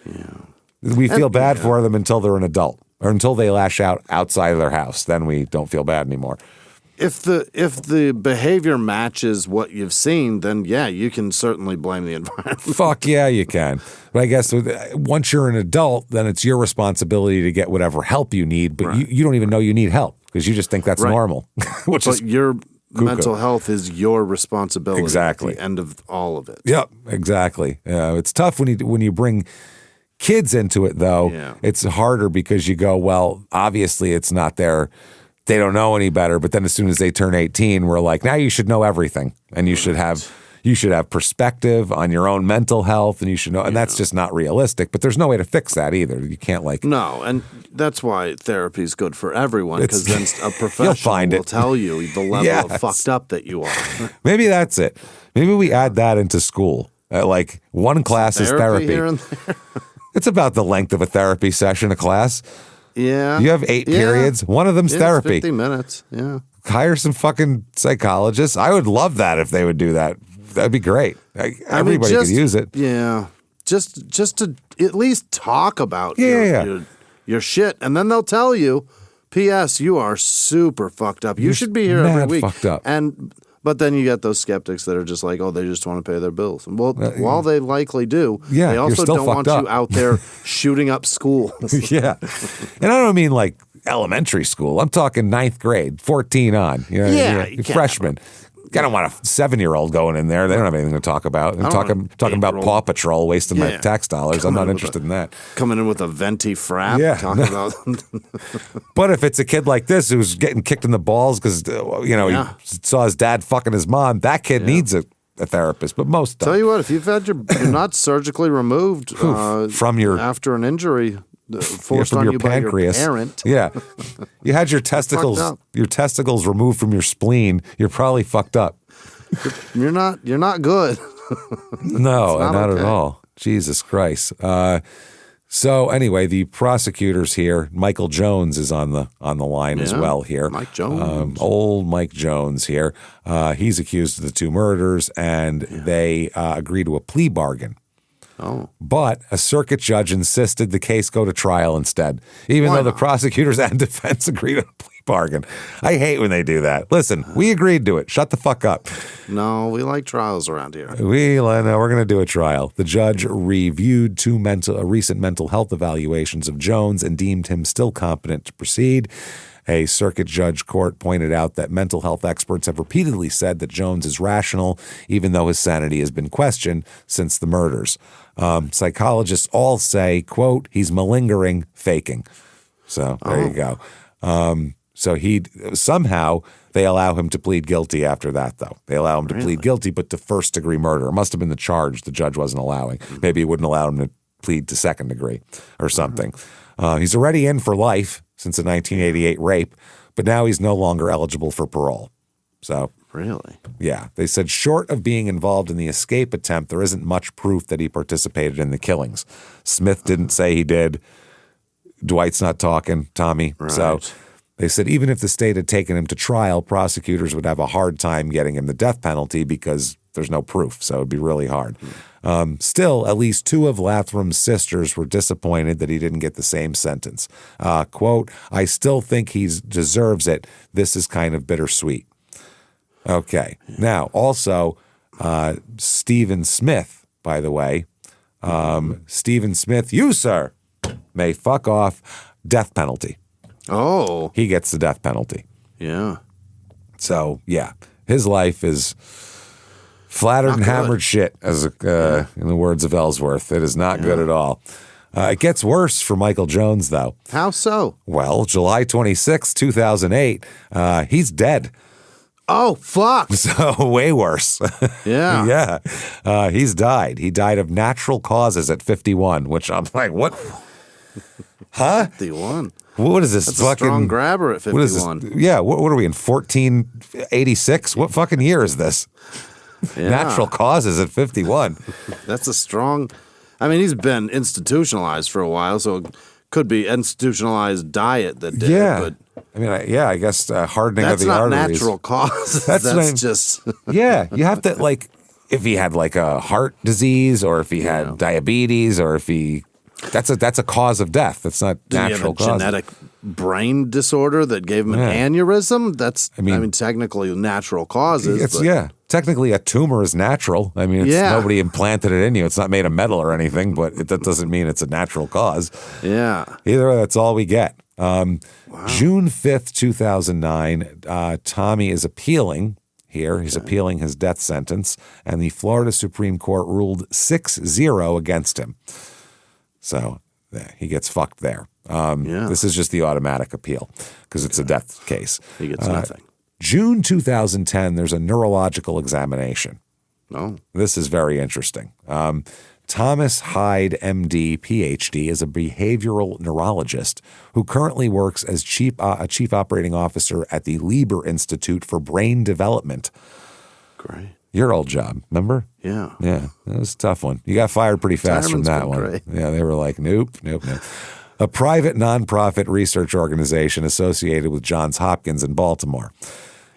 Yeah. We feel bad for them until they're an adult or until they lash out outside of their house. Then we don't feel bad anymore. If the behavior matches what you've seen, then yeah, you can certainly blame the environment. Fuck yeah, you can. But I guess once you're an adult, then it's your responsibility to get whatever help you need. But you don't even know you need help because you just think that's normal. Which is your mental health is your responsibility. Exactly. At the end of all of it. Yep, exactly. It's tough when you bring kids into it, though. Yeah. It's harder because you go, well, obviously it's not their. They don't know any better. But then as soon as they turn 18, we're like, now you should know everything, and you should have perspective on your own mental health, and you should know. And that's just not realistic. But there's no way to fix that either. You can't no, and that's why therapy is good for everyone because then a professional will tell you the level of fucked up that you are. Maybe that's it. Maybe we add that into school. Like one class is therapy. Here and there. It's about the length of a therapy session, a class. Yeah. You have 8 periods. One of them's therapy. 50 minutes. Yeah. Hire some fucking psychologists. I would love that if they would do that. That'd be great. Everybody could use it. Yeah. Just to at least talk about your shit. And then they'll tell you, P.S., you are super fucked up. You should be here every week. Fucked up. But then you get those skeptics that are just like, oh, they just want to pay their bills. Well, while they likely do, they also don't want you out there shooting up schools. Yeah. And I don't mean like elementary school. I'm talking 9th grade, 14 on. Freshman. I don't want a 7-year-old going in there. They don't have anything to talk about. I'm talking about Paw Patrol, wasting my tax dollars. I'm not interested in that. Coming in with a venti frap. Yeah. Talking about. But if it's a kid like this who's getting kicked in the balls because he saw his dad fucking his mom, that kid needs a therapist. But most don't. Tell you what, if you've had your nuts surgically removed from your after an injury. Forced from on your you pancreas. By your parent. Yeah. You had your testicles removed from your spleen. You're probably fucked up. You're not good. No, not at all. Jesus Christ. So anyway, the prosecutors here, Michael Jones is on the line as well here. Mike Jones. Old Mike Jones here. He's accused of the 2 murders, and they agree to a plea bargain. Oh. But a circuit judge insisted the case go to trial instead, even though the prosecutors and defense agreed on a plea bargain. I hate when they do that. Listen, we agreed to it. Shut the fuck up. No, we like trials around here. We're going to do a trial. The judge reviewed 2 recent mental health evaluations of Jones and deemed him still competent to proceed. A circuit judge court pointed out that mental health experts have repeatedly said that Jones is rational, even though his sanity has been questioned since the murders. Psychologists all say, quote, he's malingering, faking. So there you go. So somehow they allow him to plead guilty after that, though. They allow him to plead guilty, but to first-degree murder. It must have been the charge the judge wasn't allowing. Maybe he wouldn't allow him to plead to second degree or something. He's already in for life since a 1988 rape, but now he's no longer eligible for parole. So really? Yeah. They said short of being involved in the escape attempt, there isn't much proof that he participated in the killings. Smith didn't say he did. Dwight's not talking, Tommy. Right. So they said even if the state had taken him to trial, prosecutors would have a hard time getting him the death penalty because there's no proof, so it'd be really hard. Still, at least 2 of Lathrum's sisters were disappointed that he didn't get the same sentence. Quote, I still think he deserves it. This is kind of bittersweet. Okay. Now, also, Stephen Smith, by the way, Stephen Smith, you, sir, may fuck off. Death penalty. Oh. He gets the death penalty. Yeah. So, yeah, his life is flattered and hammered shit, as in the words of Ellsworth. It is not good at all. It gets worse for Michael Jones, though. How so? Well, July 26, 2008, he's dead. Oh, fuck. So way worse. Yeah. Yeah. He's died. He died of natural causes at 51, which I'm like, what? Huh? 51. What is this? That's a strong grabber at 51. What is this? Yeah. What are we in 1486? What fucking year is this? Yeah. Natural causes at 51. That's a strong. I mean, he's been institutionalized for a while, so it could be institutionalized diet that did Yeah. it. But I mean, I guess hardening of that's the not arteries. natural cause. That's That's just. Yeah. You have to, like, if he had like a heart disease or if he had diabetes or if he. That's a cause of death. That's not Did he natural have a cause. genetic brain disorder that gave him an aneurysm? That's, I mean, technically natural causes. It's technically a tumor is natural. I mean, nobody implanted it in you. It's not made of metal or anything, but that doesn't mean it's a natural cause. Yeah. Either way, that's all we get. June 5th, 2009, Tommy is appealing here. He's appealing his death sentence, and the Florida Supreme Court ruled 6-0 against him. So he gets fucked there. This is just the automatic appeal because it's a death case. He gets nothing. June 2010, there's a neurological examination. Oh. This is very interesting. Thomas Hyde, MD, PhD, is a behavioral neurologist who currently works as a chief operating officer at the Lieber Institute for Brain Development. Great. Your old job, remember? Yeah. Yeah, that was a tough one. You got fired pretty fast from that one. Great. Yeah, they were like, nope. A private nonprofit research organization associated with Johns Hopkins in Baltimore.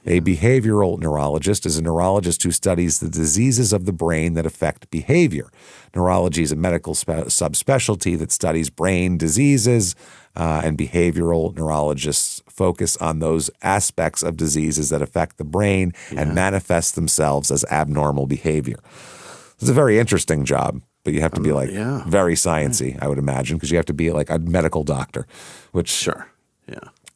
A behavioral neurologist is a neurologist who studies the diseases of the brain that affect behavior. Neurology is a medical subspecialty that studies brain diseases, and behavioral neurologists focus on those aspects of diseases that affect the brain and manifest themselves as abnormal behavior. It's a very interesting job, but you have to be very sciencey, I would imagine, because you have to be like a medical doctor, which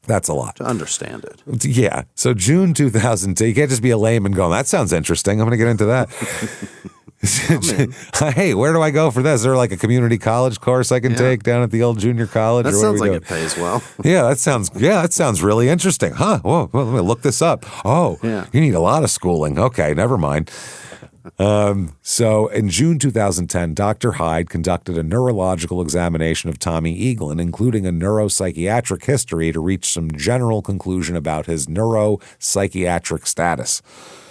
that's a lot. To understand it. Yeah. So June 2002, you can't just be a layman going, that sounds interesting. I'm going to get into that. Hey, where do I go for this? Is there like a community college course I can take down at the old junior college? That or sounds what like it pays well. that sounds really interesting. Huh? Whoa, well, let me look this up. Oh, you need a lot of schooling. Okay, never mind. So in June 2010, Dr. Hyde conducted a neurological examination of Tommy Eaglin, including a neuropsychiatric history to reach some general conclusion about his neuropsychiatric status.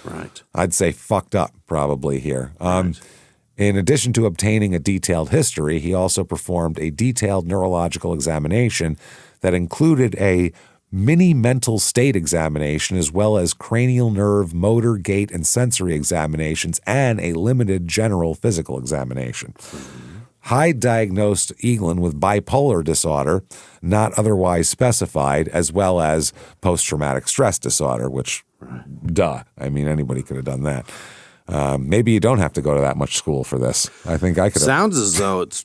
Right. I'd say fucked up probably here. In addition to obtaining a detailed history, he also performed a detailed neurological examination that included a mini mental state examination as well as cranial nerve, motor, gait, and sensory examinations and a limited general physical examination. Hyde diagnosed Eaglin with bipolar disorder, not otherwise specified, as well as post-traumatic stress disorder, which, duh, I mean, anybody could have done that. Maybe you don't have to go to that much school for this. I think I could. Sounds as though it's.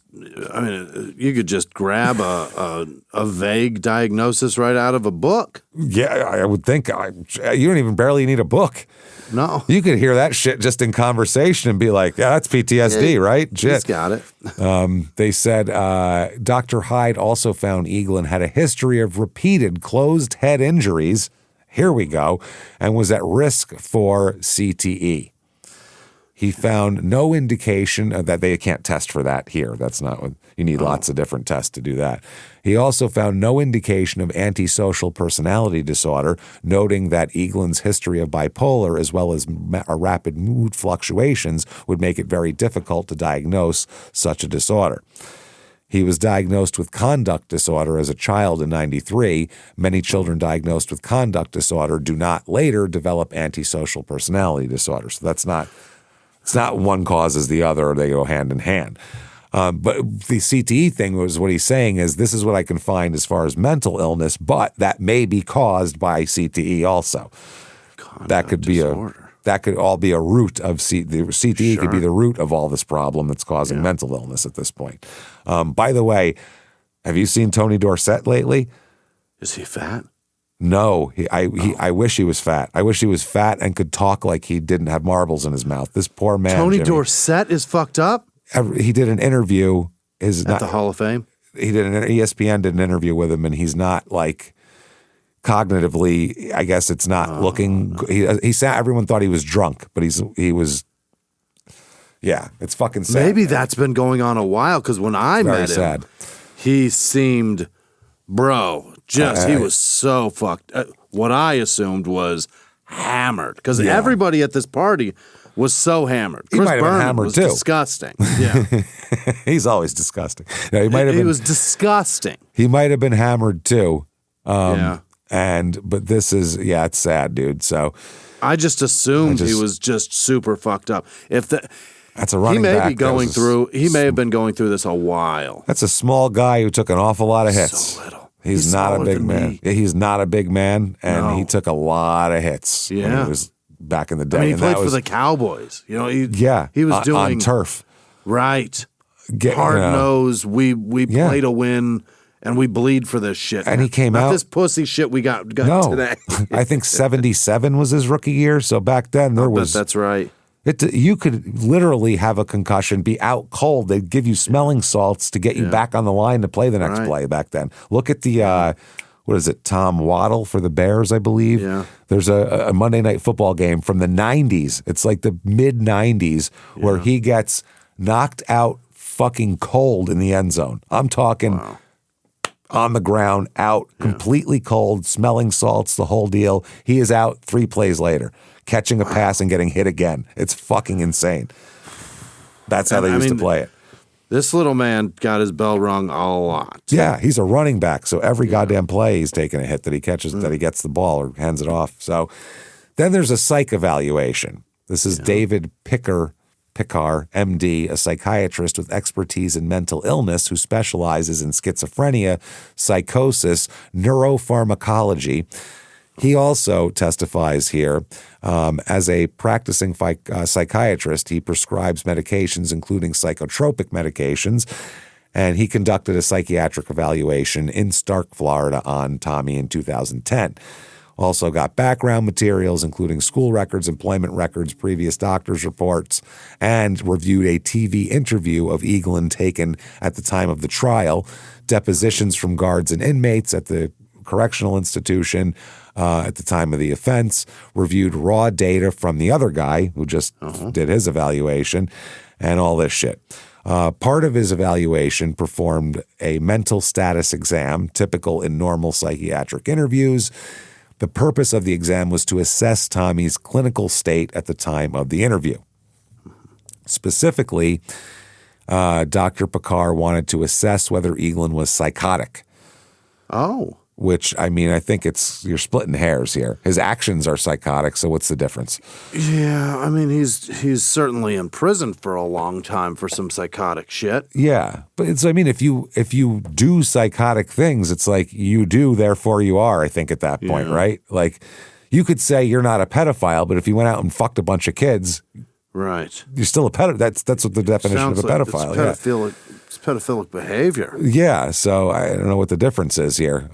I mean, you could just grab a vague diagnosis right out of a book. Yeah, I would think. You don't even barely need a book. No, you could hear that shit just in conversation and be like, "Yeah, that's PTSD, right?" Shit. He's got it. They said Dr. Hyde also found Eaglin had a history of repeated closed head injuries. Here we go, and was at risk for CTE. He found no indication that they can't test for that here. That's not what you need. Lots of different tests to do that. He also found no indication of antisocial personality disorder, noting that Eaglin's history of bipolar as well as rapid mood fluctuations would make it very difficult to diagnose such a disorder. He was diagnosed with conduct disorder as a child in 1993. Many children diagnosed with conduct disorder do not later develop antisocial personality disorder. So it's not one causes the other, or they go hand in hand. But the CTE thing was what he's saying is this is what I can find as far as mental illness, but that may be caused by CTE also. That could be that could all be a root of the CTE could be the root of all this problem that's causing mental illness at this point. By the way, have you seen Tony Dorsett lately? Is he fat? No, I wish he was fat. I wish he was fat and could talk like he didn't have marbles in his mouth. This poor man. Tony Jimmie, Dorsett is fucked up? he did an interview at the Hall of Fame. ESPN did an interview with him, and he's not like cognitively. I guess it's not looking. No. He said everyone thought he was drunk, but he was. Yeah, it's fucking sad. Maybe that's been going on a while because when I met him, he seemed, he was so fucked. What I assumed was hammered because everybody at this party was so hammered. He might have been hammered was too. Disgusting. Yeah, he's always disgusting. Yeah, he was disgusting. He might have been hammered too. But this is it's sad, dude. So I just assumed he was just super fucked up. That's a running back. He may have been going through this a while. That's a small guy who took an awful lot of hits. So little. He's not a big man. He's not a big man, and he took a lot of hits when he was back in the day. I mean, he played for the Cowboys. You know, he was doing on turf. Right. Hard nose. We play to win, and we bleed for this shit. And he came out. This pussy shit we got today. I think 77 was his rookie year. So back then that's right. You could literally have a concussion, be out cold. They'd give you smelling salts to get you back on the line to play the next play back then. Look at the, what is it, Tom Waddle for the Bears, I believe. Yeah. There's a Monday Night Football game from the 90s. It's like the mid-90s where he gets knocked out fucking cold in the end zone. I'm talking on the ground, out, completely cold, smelling salts, the whole deal. He is out 3 plays later, catching a pass and getting hit again. It's fucking insane. That's how they used to play it. This little man got his bell rung a lot. Yeah, he's a running back, so every goddamn play he's taking a hit that he catches, that he gets the ball or hands it off. So then there's a psych evaluation. This is David Pickar, MD, a psychiatrist with expertise in mental illness who specializes in schizophrenia, psychosis, neuropharmacology. He also testifies here as a practicing psychiatrist. He prescribes medications, including psychotropic medications, and he conducted a psychiatric evaluation in Stark, Florida on Tommy in 2010. Also got background materials, including school records, employment records, previous doctor's reports, and reviewed a TV interview of Eaglin taken at the time of the trial, depositions from guards and inmates at the correctional institution at the time of the offense, reviewed raw data from the other guy who just did his evaluation, and all this shit. Part of his evaluation performed a mental status exam, typical in normal psychiatric interviews. The purpose of the exam was to assess Tommy's clinical state at the time of the interview. Specifically, Dr. Pickar wanted to assess whether Eaglin was psychotic. Oh. Which, I mean, I think you're splitting hairs here. His actions are psychotic, so what's the difference? Yeah, I mean, he's certainly in prison for a long time for some psychotic shit. Yeah, but if you do psychotic things, it's like you do, therefore you are, I think, at that point, right? Like, you could say you're not a pedophile, but if you went out and fucked a bunch of kids, right, you're still a pedophile. That's what the definition of a pedophile. It's pedophilic behavior. Yeah, so I don't know what the difference is here.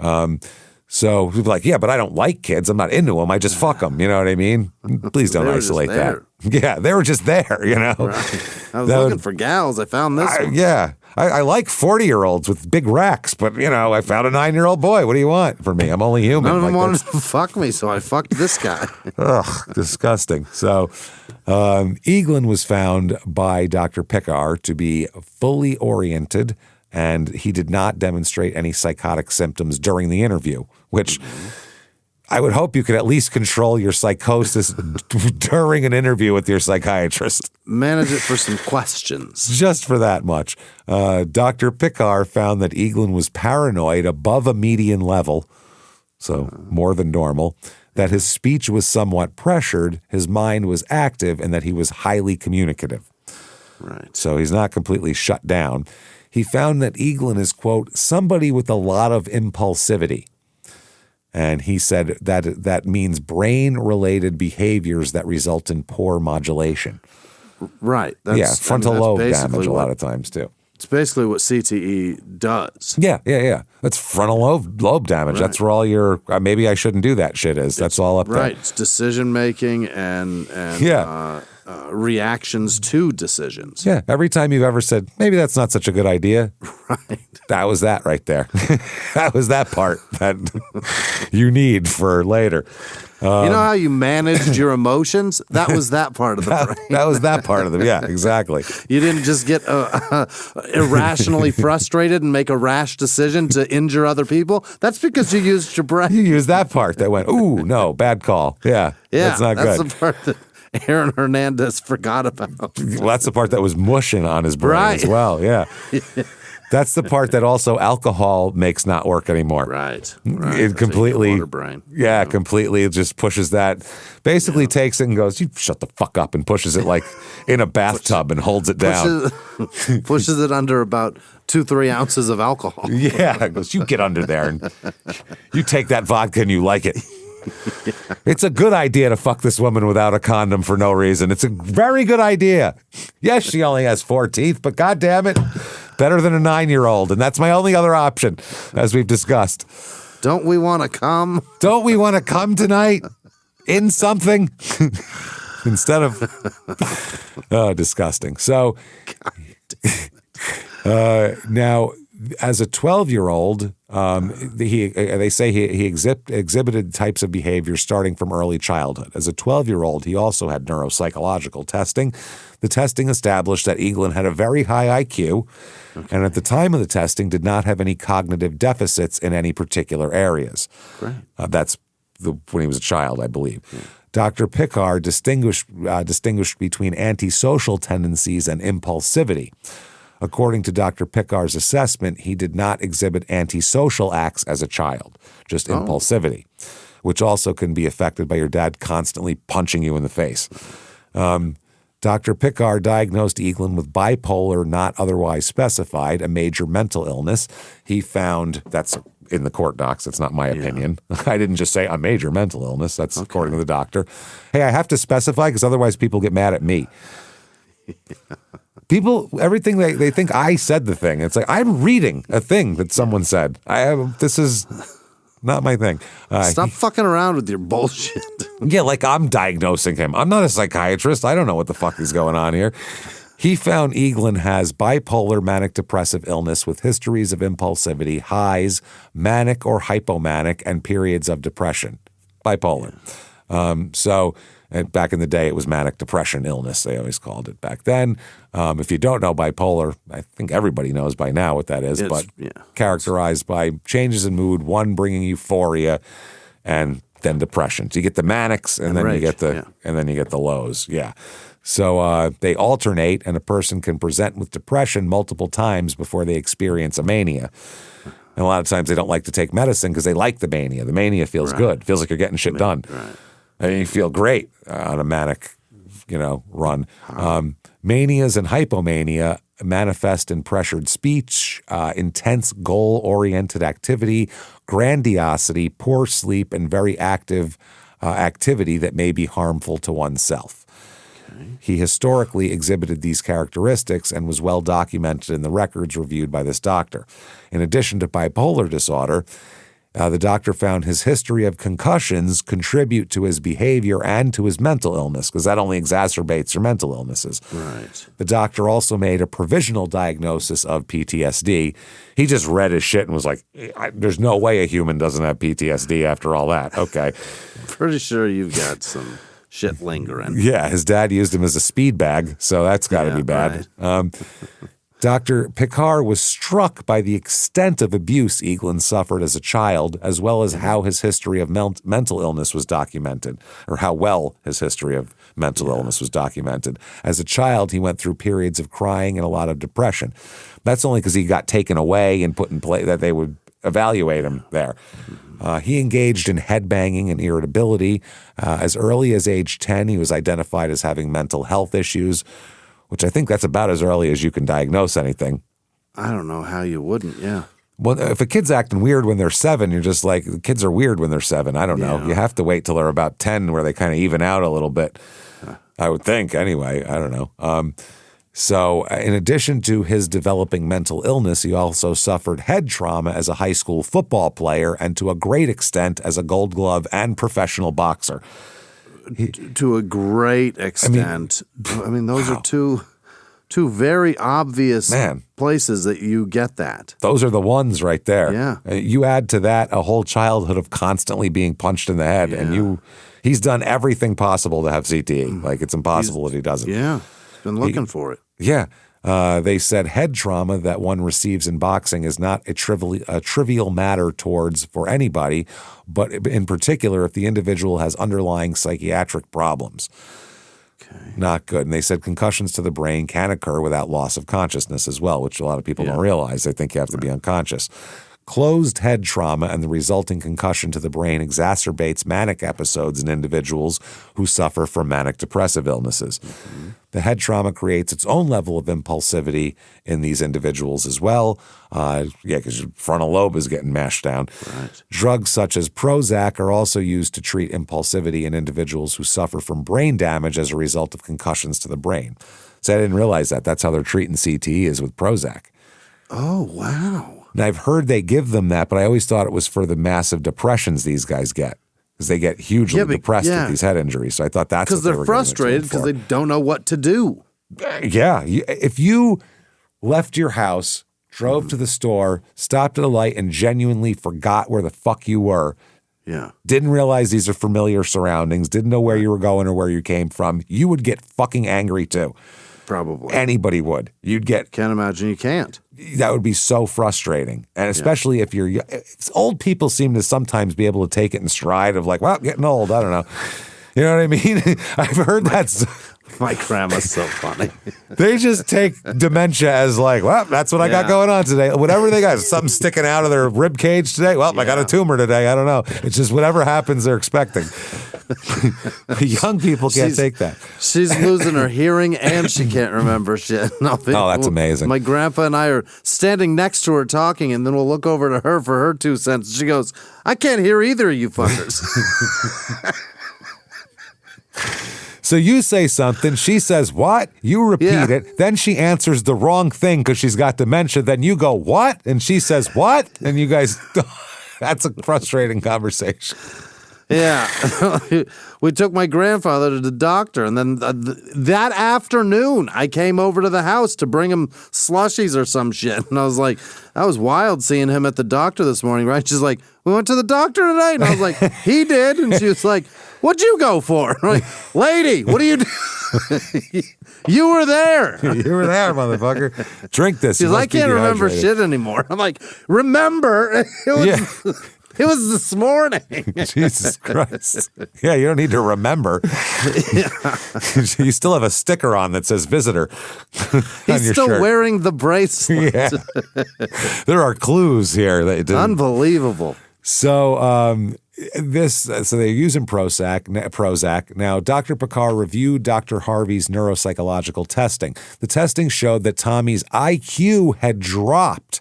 So people are like, yeah, but I don't like kids. I'm not into them. I just fuck them. You know what I mean? Please don't isolate that. Yeah, they were just there, you know. Right. I was looking for gals. I found this one. Yeah, I like 40-year-olds with big racks, but, you know, I found a 9-year-old boy. What do you want from me? I'm only human. None of them wanted to fuck me, so I fucked this guy. Ugh, disgusting. So Eaglin was found by Dr. Pickar to be fully oriented, and he did not demonstrate any psychotic symptoms during the interview, which I would hope you could at least control your psychosis during an interview with your psychiatrist. Manage it for some questions. Just for that much. Dr. Pickar found that Eaglin was paranoid above a median level, so more than normal, that his speech was somewhat pressured, his mind was active, and that he was highly communicative. Right. So he's not completely shut down. He found that Eaglin is, quote, somebody with a lot of impulsivity. And he said that means brain-related behaviors that result in poor modulation. Right. Frontal lobe damage a lot of times, too. It's basically what CTE does. Yeah. That's frontal lobe damage. Right. That's where all your maybe I shouldn't do that shit is. That's all up there. Right. It's decision-making and reactions to decisions. Yeah, every time you've ever said, maybe that's not such a good idea, Right. that was that right there. That was that part that you need for later. You know how you managed your emotions? That was that part of the brain. That was that part of them. Yeah, exactly. You didn't just get irrationally frustrated and make a rash decision to injure other people. That's because you used your brain. You used that part that went, ooh, no, bad call. Yeah, that's not good. That's the part that Aaron Hernandez forgot about. Well, that's the part that was mushing on his brain Right. as well. Yeah. That's the part that also alcohol makes not work anymore. Right. It completely, water brain. yeah, completely. It just pushes that, basically takes it and goes, you shut the fuck up, and pushes it like in a bathtub and holds it down. Pushes it under about 2-3 ounces of alcohol. Yeah, it goes, you get under there and you take that vodka and you like it. It's a good idea to fuck this woman without a condom for no reason. It's a very good idea. Yes, she only has 4 teeth, but God damn it, better than a 9-year-old. And that's my only other option, as we've discussed. Don't we want to come? Don't we want to come tonight in something? Instead of disgusting. So now, as a 12-year-old, they say he exhibited types of behavior starting from early childhood. As a 12-year-old, he also had neuropsychological testing. The testing established that Eaglin had a very high IQ, and at the time of the testing did not have any cognitive deficits in any particular areas. Great. That's when he was a child, I believe. Yeah. Dr. Picard distinguished between antisocial tendencies and impulsivity. According to Dr. Picard's assessment, he did not exhibit antisocial acts as a child, just impulsivity, which also can be affected by your dad constantly punching you in the face. Dr. Picard diagnosed Eaglin with bipolar, not otherwise specified, a major mental illness. He found, that's in the court docs, it's not my opinion. I didn't just say a major mental illness. That's according to the doctor. Hey, I have to specify because otherwise people get mad at me. People, everything they think I said the thing. It's like, I'm reading a thing that someone said. This is not my thing. Stop fucking around with your bullshit. Yeah, like I'm diagnosing him. I'm not a psychiatrist. I don't know what the fuck is going on here. He found Eaglin has bipolar manic depressive illness with histories of impulsivity, highs, manic or hypomanic, and periods of depression. Bipolar. And back in the day, it was manic depression illness. They always called it back then. If you don't know bipolar, I think everybody knows by now what that is, but characterized by changes in mood, one bringing euphoria, and then depression. So you get the manics, and then you get the lows. Yeah. So they alternate, and a person can present with depression multiple times before they experience a mania. And a lot of times they don't like to take medicine because they like the mania. The mania feels good. Feels like you're getting shit done. Right. And you feel great on a manic, run. Manias and hypomania manifest in pressured speech, intense goal-oriented activity, grandiosity, poor sleep, and very active activity that may be harmful to oneself. He historically exhibited these characteristics and was well documented in the records reviewed by this doctor. In addition to bipolar disorder, the doctor found his history of concussions contribute to his behavior and to his mental illness, because that only exacerbates your mental illnesses. Right. The doctor also made a provisional diagnosis of PTSD. He just read his shit and was like, there's no way a human doesn't have PTSD after all that. Okay. Pretty sure you've got some shit lingering. Yeah, his dad used him as a speed bag, so that's got to be bad. Right. Dr. Picard was struck by the extent of abuse Eaglin suffered as a child, as well as how his history of mental illness was documented, or how well his history of mental illness was documented. As a child, he went through periods of crying and a lot of depression. That's only because he got taken away and put in place that they would evaluate him there. He engaged in headbanging and irritability. As early as age 10, he was identified as having mental health issues, which I think that's about as early as you can diagnose anything. I don't know how you wouldn't, yeah. Well, if a kid's acting weird when they're 7, you're just like, the kids are weird when they're 7. I don't know. You have to wait till they're about 10 where they kind of even out a little bit, I would think, anyway. I don't know. So in addition to his developing mental illness, he also suffered head trauma as a high school football player and to a great extent as a Gold Glove and professional boxer. to a great extent. I mean those are two very obvious places that you get that. Those are the ones right there. Yeah. You add to that a whole childhood of constantly being punched in the head, and he's done everything possible to have CTE. Like, it's impossible that he doesn't. Yeah, he's been looking for it. Yeah. They said head trauma that one receives in boxing is not a trivial matter for anybody, but in particular if the individual has underlying psychiatric problems. Okay. Not good. And they said concussions to the brain can occur without loss of consciousness as well, which a lot of people don't realize. They think you have to be unconscious. Closed head trauma and the resulting concussion to the brain exacerbates manic episodes in individuals who suffer from manic depressive illnesses. Mm-hmm. The head trauma creates its own level of impulsivity in these individuals as well. Because your frontal lobe is getting mashed down. Right. Drugs such as Prozac are also used to treat impulsivity in individuals who suffer from brain damage as a result of concussions to the brain. So I didn't realize that. That's how they're treating CTE is with Prozac. Oh, wow. And I've heard they give them that, but I always thought it was for the massive depressions these guys get. Because they get hugely depressed with these head injuries. So I thought that's what they were because they're frustrated because they don't know what to do. Yeah. If you left your house, drove to the store, stopped at a light, and genuinely forgot where the fuck you were, didn't realize these are familiar surroundings, didn't know where you were going or where you came from, you would get fucking angry too. Probably. Anybody would. You'd get... Can't imagine you can't. That would be so frustrating. And especially if you're... Old people seem to sometimes be able to take it in stride of like, well, getting old, I don't know. You know what I mean? I've heard that... My grandma's so funny. They just take dementia as like, well, that's what I got going on today. Whatever they got, something sticking out of their rib cage today. Well, I got a tumor today. I don't know. It's just whatever happens, they're expecting. Young people can't take that. She's losing her hearing and she can't remember shit. That's amazing. My grandpa and I are standing next to her talking, and then we'll look over to her for her 2 cents. She goes, I can't hear either of you fuckers. So you say something, she says, what? You repeat it. Then she answers the wrong thing because she's got dementia. Then you go, what? And she says, what? And you guys, that's a frustrating conversation. Yeah. We took my grandfather to the doctor, and then that afternoon, I came over to the house to bring him slushies or some shit. And I was like, that was wild seeing him at the doctor this morning, right? She's like, we went to the doctor tonight. And I was like, he did. And she was like, what'd you go for? I'm like, lady, what do you do? You were there. You were there, motherfucker. Drink this. She's like, I can't remember shit anymore. I'm like, remember? It was this morning. Jesus Christ. Yeah, you don't need to remember. You still have a sticker on that says visitor. He's still wearing the bracelet. There are clues here. Unbelievable. So they're using Prozac. Now, Dr. Picard reviewed Dr. Harvey's neuropsychological testing. The testing showed that Tommy's IQ had dropped.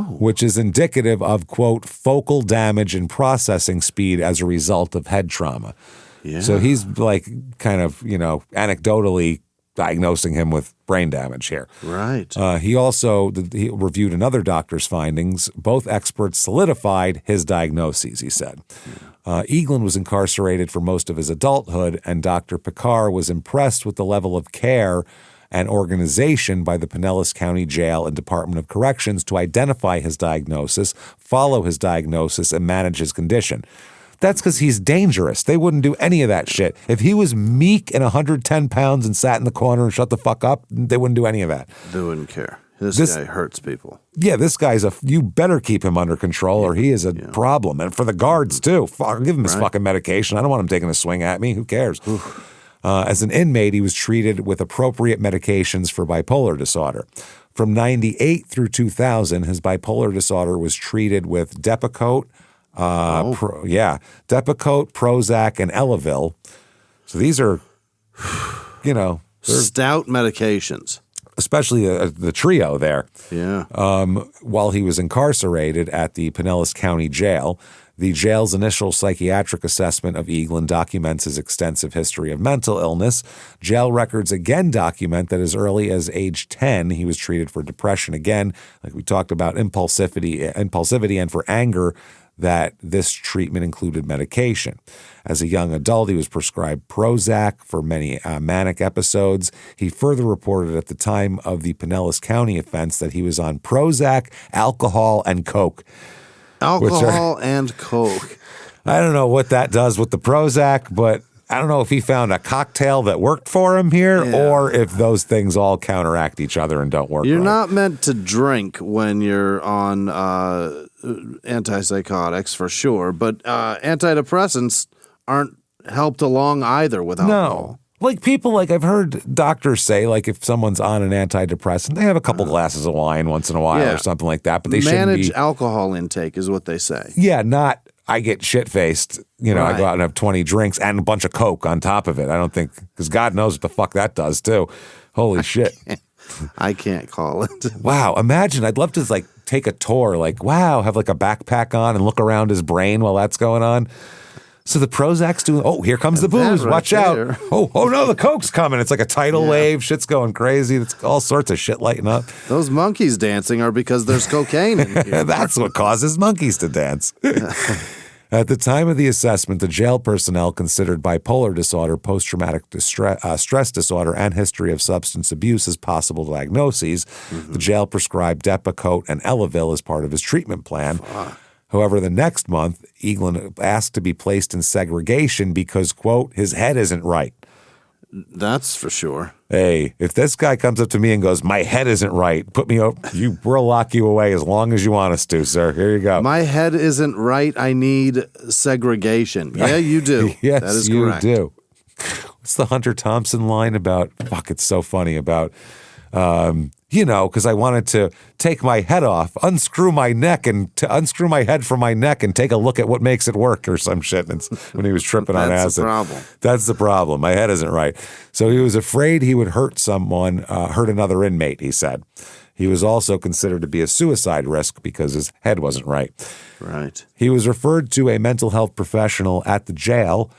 Which is indicative of, quote, focal damage and processing speed as a result of head trauma. Yeah. So he's like kind of, anecdotally diagnosing him with brain damage here. Right. He reviewed another doctor's findings. Both experts solidified his diagnoses, he said. Eaglin was incarcerated for most of his adulthood, and Dr. Picard was impressed with the level of care and organization by the Pinellas County Jail and Department of Corrections to identify his diagnosis, follow his diagnosis, and manage his condition. That's because he's dangerous. They wouldn't do any of that shit. If he was meek and 110 pounds and sat in the corner and shut the fuck up, they wouldn't do any of that. They wouldn't care. This guy hurts people. Yeah, this guy's you better keep him under control or he is a problem. And for the guards, too. Give him his fucking medication. I don't want him taking a swing at me. Who cares? As an inmate, he was treated with appropriate medications for bipolar disorder. From 98 through 2000, his bipolar disorder was treated with Depakote, Depakote, Prozac, and Elavil. So these are, stout medications. Especially the trio there. Yeah. While he was incarcerated at the Pinellas County Jail, the jail's initial psychiatric assessment of Eaglin documents his extensive history of mental illness. Jail records again document that as early as age 10, he was treated for depression again, like we talked about, impulsivity and for anger that this treatment included medication. As a young adult, he was prescribed Prozac for many manic episodes. He further reported at the time of the Pinellas County offense that he was on Prozac, alcohol, and coke. Alcohol and coke. I don't know what that does with the Prozac, but I don't know if he found a cocktail that worked for him here or if those things all counteract each other and don't work. You're right. not meant to drink when you're on antipsychotics for sure, but antidepressants aren't helped along either with alcohol. No. Like people, like I've heard doctors say, like if someone's on an antidepressant, they have a couple glasses of wine once in a while or something like that, but they shouldn't manage be. alcohol intake is what they say. Yeah, not I get shit-faced, I go out and have 20 drinks and a bunch of Coke on top of it. I don't think, because God knows what the fuck that does too. Holy shit. I can't call it. Wow, imagine, I'd love to like take a tour, like wow, have like a backpack on and look around his brain while that's going on. So the Prozac's doing, oh, here comes the booze, watch out. Oh no, the Coke's coming. It's like a tidal wave, shit's going crazy. It's all sorts of shit lighting up. Those monkeys dancing are because there's cocaine in here. That's what causes monkeys to dance. At the time of the assessment, the jail personnel considered bipolar disorder, post-traumatic stress disorder, and history of substance abuse as possible diagnoses. The jail prescribed Depakote and Elavil as part of his treatment plan. However, the next month, Eaglin asked to be placed in segregation because, quote, his head isn't right. That's for sure. Hey, if this guy comes up to me and goes, my head isn't right, put me up, we'll lock you away as long as you want us to, sir. Here you go. My head isn't right. I need segregation. Yeah, you do. Yes, that is you correct. do. What's the Hunter Thompson line about? Fuck, it's so funny about, because I wanted to take my head off, unscrew my neck and to unscrew my head from my neck and take a look at what makes it work or some shit. And when he was tripping on acid. That's the problem. That's the problem. My head isn't right. So he was afraid he would hurt someone, hurt another inmate, he said. He was also considered to be a suicide risk because his head wasn't right. Right. He was referred to a mental health professional at the jail,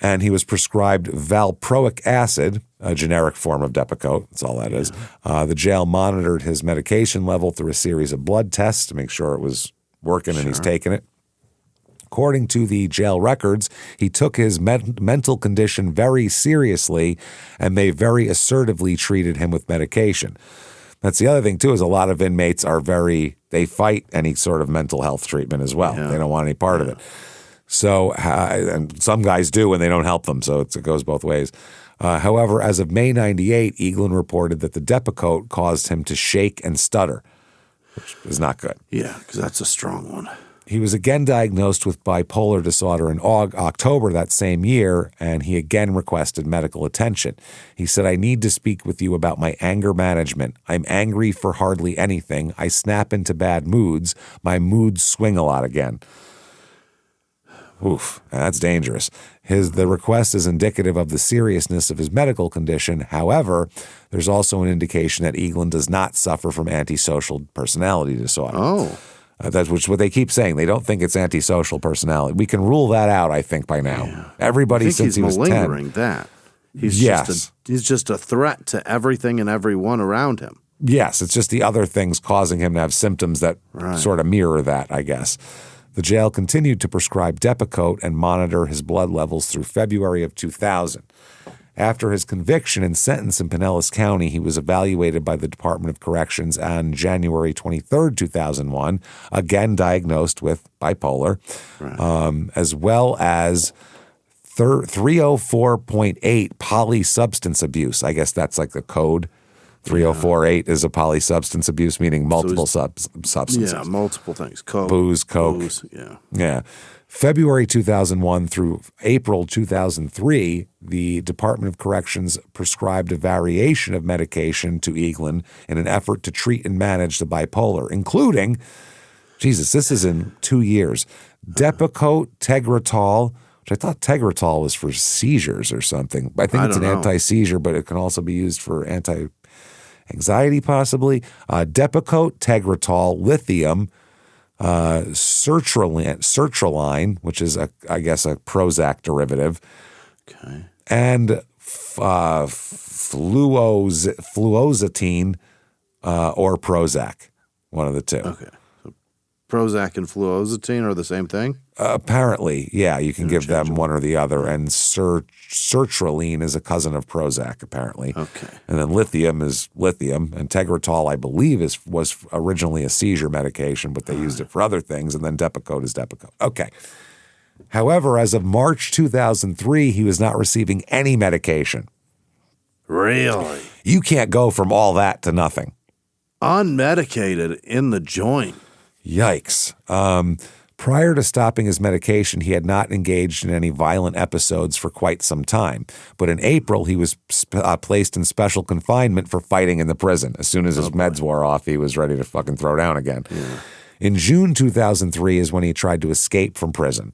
and he was prescribed valproic acid, a generic form of Depakote. That's all that is. The jail monitored his medication level through a series of blood tests to make sure it was working and he's taking it. According to the jail records, he took his mental condition very seriously, and they very assertively treated him with medication. That's the other thing, too, is a lot of inmates are they fight any sort of mental health treatment as well. They don't want any part of it. So, and some guys do and they don't help them, so it goes both ways. However, as of May 98, Eaglin reported that the Depakote caused him to shake and stutter, which is not good. Yeah, because that's a strong one. He was again diagnosed with bipolar disorder in October that same year, and he again requested medical attention. He said, I need to speak with you about my anger management. I'm angry for hardly anything. I snap into bad moods. My moods swing a lot again. Oof, that's dangerous. The request is indicative of the seriousness of his medical condition. However, there's also an indication that Eaglin does not suffer from antisocial personality disorder. Oh. That's what they keep saying. They don't think it's antisocial personality. We can rule that out, I think, by now. Yeah. Everybody since he was 10. He's malingering that. He's just a threat to everything and everyone around him. Yes, it's just the other things causing him to have symptoms that sort of mirror that, I guess. The jail continued to prescribe Depakote and monitor his blood levels through February of 2000. After his conviction and sentence in Pinellas County, he was evaluated by the Department of Corrections on January 23rd, 2001, again diagnosed with bipolar, as well as 304.8 polysubstance abuse. I guess that's like the code. 3048 is a polysubstance abuse, meaning multiple substances. Yeah, multiple things. Coke. Booze, coke. Booze, yeah. February 2001 through April 2003, the Department of Corrections prescribed a variation of medication to Eaglin in an effort to treat and manage the bipolar, including, Jesus, this is in 2 years, Depakote, Tegretol, which I thought Tegretol was for seizures or something. I think it's an anti-seizure, but it can also be used for anxiety possibly. Depakote, Tegretol, lithium, sertraline, which is I guess a Prozac derivative, and fluoxetine or Prozac, one of the two. Okay, so Prozac and fluoxetine are the same thing? Apparently, yeah, you can give them one or the other. And sertraline is a cousin of Prozac, apparently. Okay. And then lithium is lithium. And Tegretol, I believe, was originally a seizure medication, but they used it for other things. And then Depakote is Depakote. Okay. However, as of March 2003, he was not receiving any medication. Really? You can't go from all that to nothing. Unmedicated in the joint. Yikes. Prior to stopping his medication, he had not engaged in any violent episodes for quite some time. But in April, he was placed in special confinement for fighting in the prison. As soon as his meds wore off, he was ready to fucking throw down again. Yeah. In June 2003 is when he tried to escape from prison.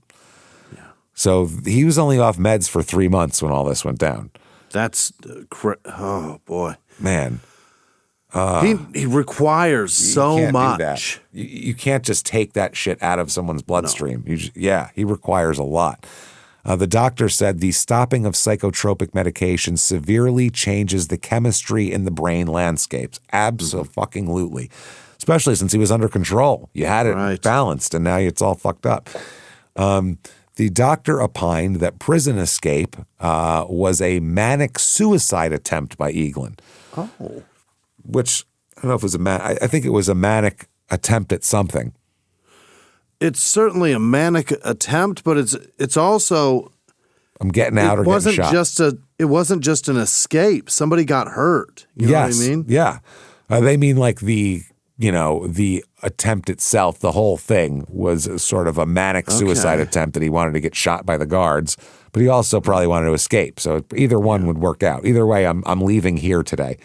Yeah. So he was only off meds for 3 months when all this went down. That's, oh boy. Man. He requires so much. You can't just take that shit out of someone's bloodstream. No. He requires a lot. The doctor said the stopping of psychotropic medication severely changes the chemistry in the brain landscapes. Abso-fucking-lutely. Especially since he was under control. You had it balanced, and now it's all fucked up. The doctor opined that prison escape was a manic suicide attempt by Eaglin. Oh. Which, I don't know if it was I think it was a manic attempt at something. It's certainly a manic attempt, but it's also I'm getting out or getting shot. It wasn't just an escape. Somebody got hurt. You know what I mean? Yeah. They mean like the attempt itself, the whole thing was sort of a manic suicide attempt that he wanted to get shot by the guards, but he also probably wanted to escape. So either one would work out. Either way, I'm leaving here today.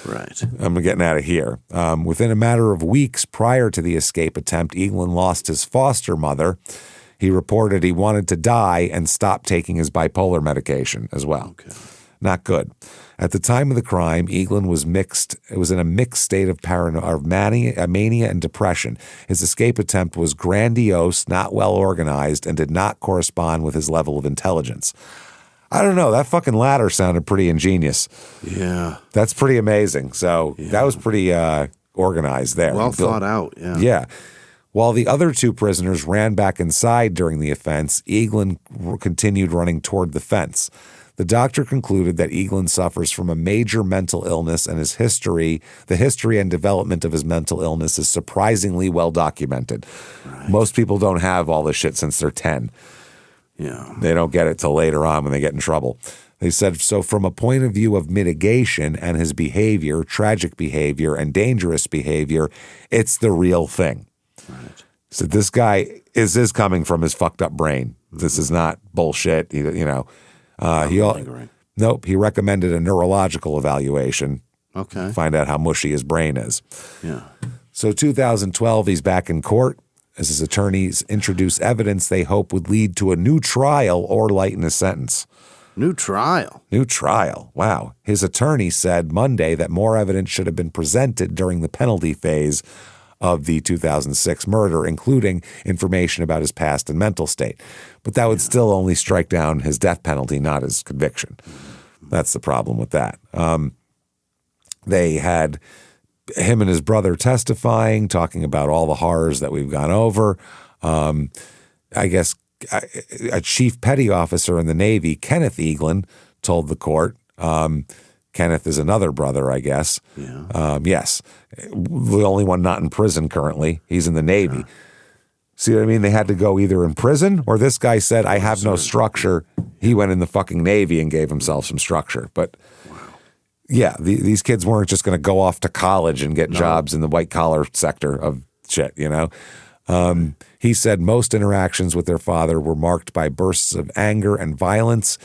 Right. I'm getting out of here. Within a matter of weeks prior to the escape attempt, Eaglin lost his foster mother. He reported he wanted to die and stopped taking his bipolar medication as well. Okay. Not good. At the time of the crime, Eaglin was in a mixed state of mania and depression. His escape attempt was grandiose, not well organized, and did not correspond with his level of intelligence. I don't know. That fucking ladder sounded pretty ingenious. Yeah. That's pretty amazing. So that was pretty organized there. Well thought out, yeah. Yeah. While the other two prisoners ran back inside during the offense, Eaglin continued running toward the fence. The doctor concluded that Eaglin suffers from a major mental illness, and the history and development of his mental illness is surprisingly well documented. Right. Most people don't have all this shit since they're 10. Yeah. They don't get it till later on when they get in trouble. They said, so from a point of view of mitigation and his behavior, tragic behavior and dangerous behavior, it's the real thing. Right. So this guy is coming from his fucked up brain. This is not bullshit. He recommended a neurological evaluation. Okay. Find out how mushy his brain is. Yeah. So 2012, he's back in court as his attorneys introduce evidence they hope would lead to a new trial or lighten his sentence. New trial? New trial. Wow. His attorney said Monday that more evidence should have been presented during the penalty phase of the 2006 murder, including information about his past and mental state. But that would still only strike down his death penalty, not his conviction. That's the problem with that. They had him and his brother testifying, talking about all the horrors that we've gone over. I guess a chief petty officer in the Navy, Kenneth Eaglin, told the court, Kenneth is another brother, I guess. Yeah. Yes. The only one not in prison currently. He's in the Navy. Sure. See what I mean? They had to go either in prison or this guy said, I have no structure. He went in the fucking Navy and gave himself some structure. But yeah, these kids weren't just going to go off to college and get jobs in the white collar sector of shit, you know? He said most interactions with their father were marked by bursts of anger and violence.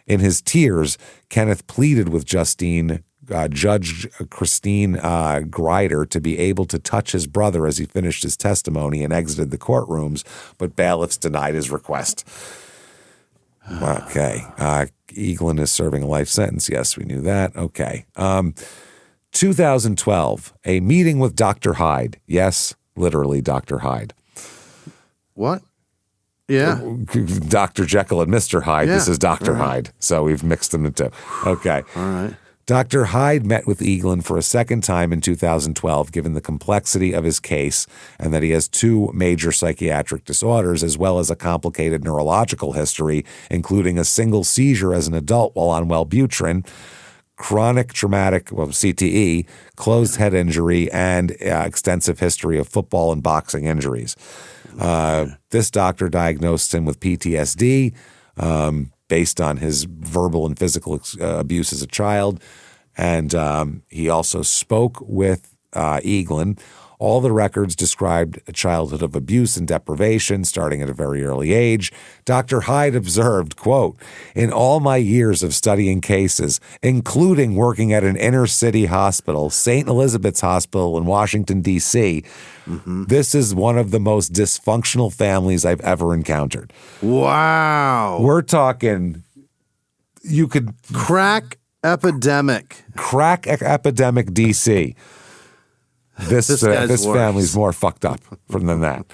In his tears, Kenneth pleaded with Judge Christine Grider to be able to touch his brother as he finished his testimony and exited the courtrooms, but bailiffs denied his request. Okay. Eaglin is serving a life sentence. Yes, we knew that. Okay. 2012, a meeting with Dr. Hyde. Yes, literally Dr. Hyde. What? Yeah. Dr. Jekyll and Mr. Hyde. Yeah, this is Dr. Hyde. So we've mixed them into. Okay. All right. Dr. Hyde met with Eaglin for a second time in 2012, given the complexity of his case and that he has 2 major psychiatric disorders, as well as a complicated neurological history, including a single seizure as an adult while on Wellbutrin, chronic traumatic, CTE, closed head injury, and extensive history of football and boxing injuries. This doctor diagnosed him with PTSD, based on his verbal and physical abuse as a child. And he also spoke with Eaglin. All the records described a childhood of abuse and deprivation starting at a very early age. Dr. Hyde observed, quote, "In all my years of studying cases, including working at an inner city hospital, St. Elizabeth's Hospital in Washington, D.C., this is one of the most dysfunctional families I've ever encountered." Wow. We're talking, you could Crack epidemic. crack epidemic D.C. This family's more fucked up than that.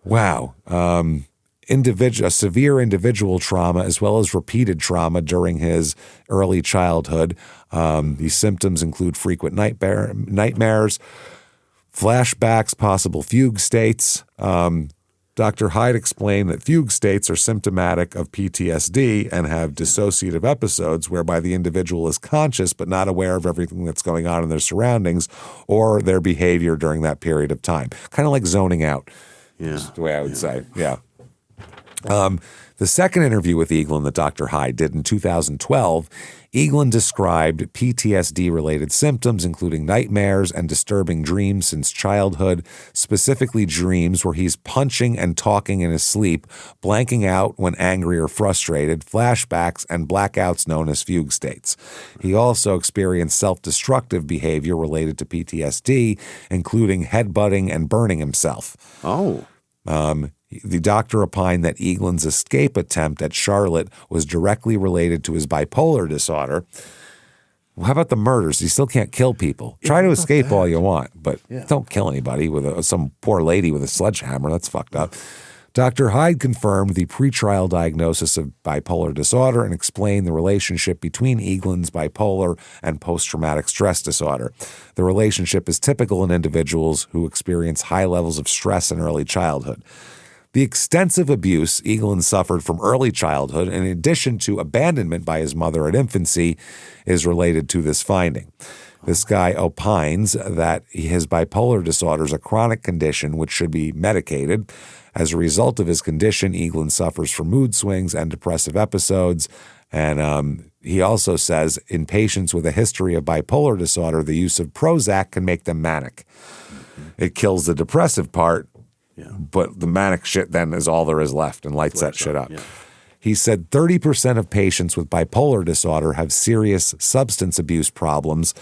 Wow. Severe individual trauma as well as repeated trauma during his early childhood. These symptoms include frequent nightmares, flashbacks, possible fugue states. Dr. Hyde explained that fugue states are symptomatic of PTSD and have dissociative episodes whereby the individual is conscious but not aware of everything that's going on in their surroundings or their behavior during that period of time. Kind of like zoning out, is the way I would say. Yeah. The second interview with Eaglin that Dr. Hyde did in 2012, Eaglin described PTSD-related symptoms, including nightmares and disturbing dreams since childhood, specifically dreams where he's punching and talking in his sleep, blanking out when angry or frustrated, flashbacks, and blackouts known as fugue states. He also experienced self-destructive behavior related to PTSD, including headbutting and burning himself. Oh. The doctor opined that Eaglin's escape attempt at Charlotte was directly related to his bipolar disorder. Well, how about the murders? You still can't kill people. Try to escape all you want, but don't kill anybody with some poor lady with a sledgehammer. That's fucked up. Dr. Hyde confirmed the pretrial diagnosis of bipolar disorder and explained the relationship between Eaglin's bipolar and post-traumatic stress disorder. The relationship is typical in individuals who experience high levels of stress in early childhood. The extensive abuse Eaglin suffered from early childhood, in addition to abandonment by his mother at infancy, is related to this finding. This guy opines that his bipolar disorder is a chronic condition which should be medicated. As a result of his condition, Eaglin suffers from mood swings and depressive episodes. And he also says in patients with a history of bipolar disorder, the use of Prozac can make them manic. It kills the depressive part, but the manic shit then is all there is left and lights that shit up. Yeah. He said 30% of patients with bipolar disorder have serious substance abuse problems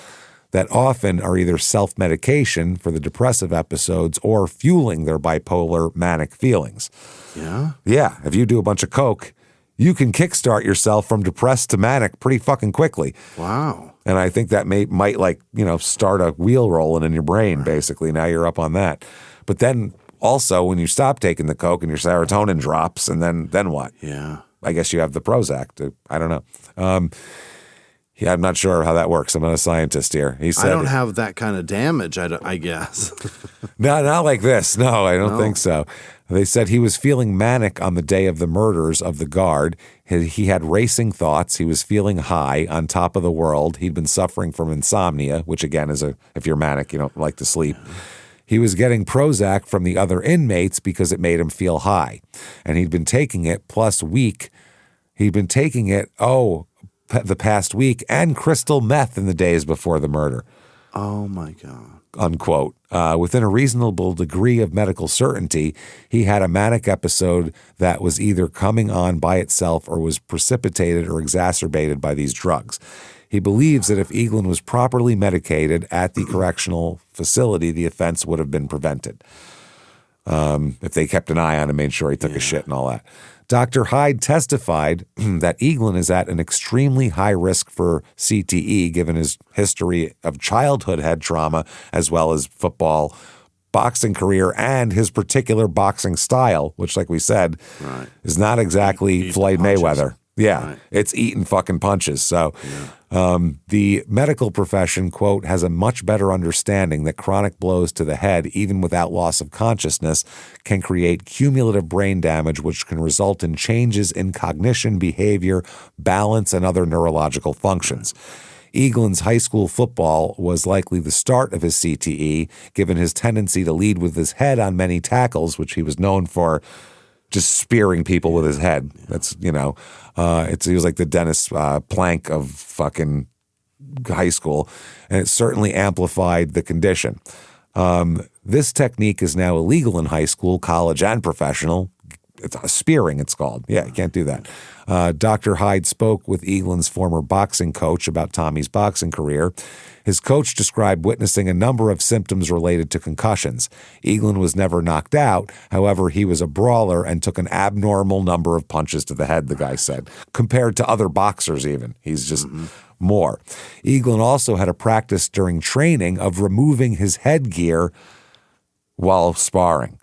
that often are either self-medication for the depressive episodes or fueling their bipolar manic feelings. Yeah? Yeah. If you do a bunch of coke, you can kickstart yourself from depressed to manic pretty fucking quickly. Wow. And I think that might start a wheel rolling in your brain, basically. Now you're up on that. But then also when you stop taking the coke and your serotonin drops, and then what? Yeah. I guess you have the Prozac. I don't know. Yeah, I'm not sure how that works. I'm not a scientist here. He said, I don't have that kind of damage, I guess. No, not like this. No, I don't think so. They said he was feeling manic on the day of the murders of the guard. He had racing thoughts. He was feeling high, on top of the world. He'd been suffering from insomnia, which again is if you're manic, you don't like to sleep. He was getting Prozac from the other inmates because it made him feel high. And he'd been taking it plus week. He'd been taking it, the past week, and crystal meth in the days before the murder. Oh, my God. Unquote. Within a reasonable degree of medical certainty, he had a manic episode that was either coming on by itself or was precipitated or exacerbated by these drugs. He believes that if Eaglin was properly medicated at the correctional facility, the offense would have been prevented. If they kept an eye on him, made sure he took a shit and all that. Dr. Hyde testified that Eaglin is at an extremely high risk for CTE given his history of childhood head trauma as well as football, boxing career, and his particular boxing style, which, like we said, is not exactly Floyd Mayweather. Yeah, it's eating fucking punches. So The medical profession, quote, has a much better understanding that chronic blows to the head, even without loss of consciousness, can create cumulative brain damage, which can result in changes in cognition, behavior, balance, and other neurological functions. Eaglin's high school football was likely the start of his CTE, given his tendency to lead with his head on many tackles, which he was known for just spearing people with his head. That's, he was like the Dennis Plank of fucking high school, and it certainly amplified the condition. This technique is now illegal in high school, college, and professional. It's spearing, it's called. Yeah, you can't do that. Dr. Hyde spoke with Eaglin's former boxing coach about Tommy's boxing career. His coach described witnessing a number of symptoms related to concussions. Eaglin was never knocked out. However, he was a brawler and took an abnormal number of punches to the head, the guy said, compared to other boxers even. He's just more. Eaglin also had a practice during training of removing his headgear while sparring.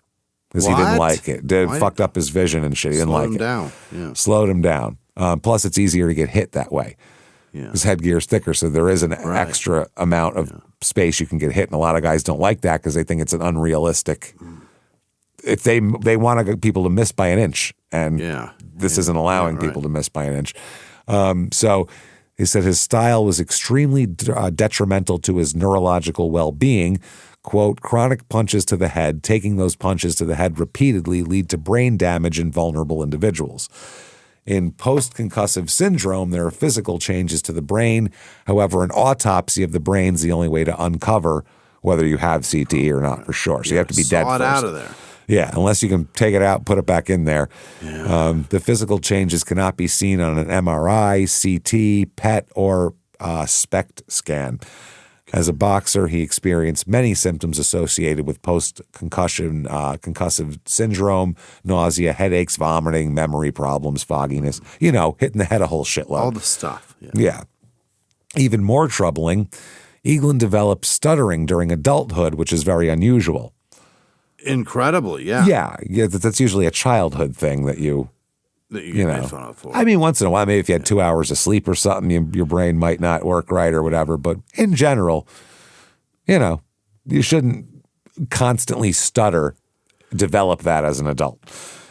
Because he didn't like it. It fucked up his vision and shit. He didn't like it. Slowed him down. Yeah. Slowed him down. Plus, it's easier to get hit that way. Yeah. His headgear is thicker, so there is an extra amount of space you can get hit. And a lot of guys don't like that because they think it's an unrealistic. If they want people to miss by an inch, and this isn't allowing people to miss by an inch. So he said his style was extremely detrimental to his neurological well-being. Quote, chronic punches to the head, taking those punches to the head repeatedly lead to brain damage in vulnerable individuals. In post-concussive syndrome, there are physical changes to the brain. However, an autopsy of the brain is the only way to uncover whether you have CTE or not, for sure. So you have to be dead first. Saw it out of there. Yeah, unless you can take it out, put it back in there. Yeah. The physical changes cannot be seen on an MRI, CT, PET, or SPECT scan. As a boxer, he experienced many symptoms associated with post-concussion, concussive syndrome, nausea, headaches, vomiting, memory problems, fogginess, hitting the head a whole shitload. All the stuff. Yeah. Even more troubling, Eaglin developed stuttering during adulthood, which is very unusual. Incredibly, yeah. Yeah, that's usually a childhood thing that you get made fun of for. I mean, once in a while, maybe if you had 2 hours of sleep or something, your brain might not work right or whatever. But in general, you shouldn't constantly stutter, develop that as an adult.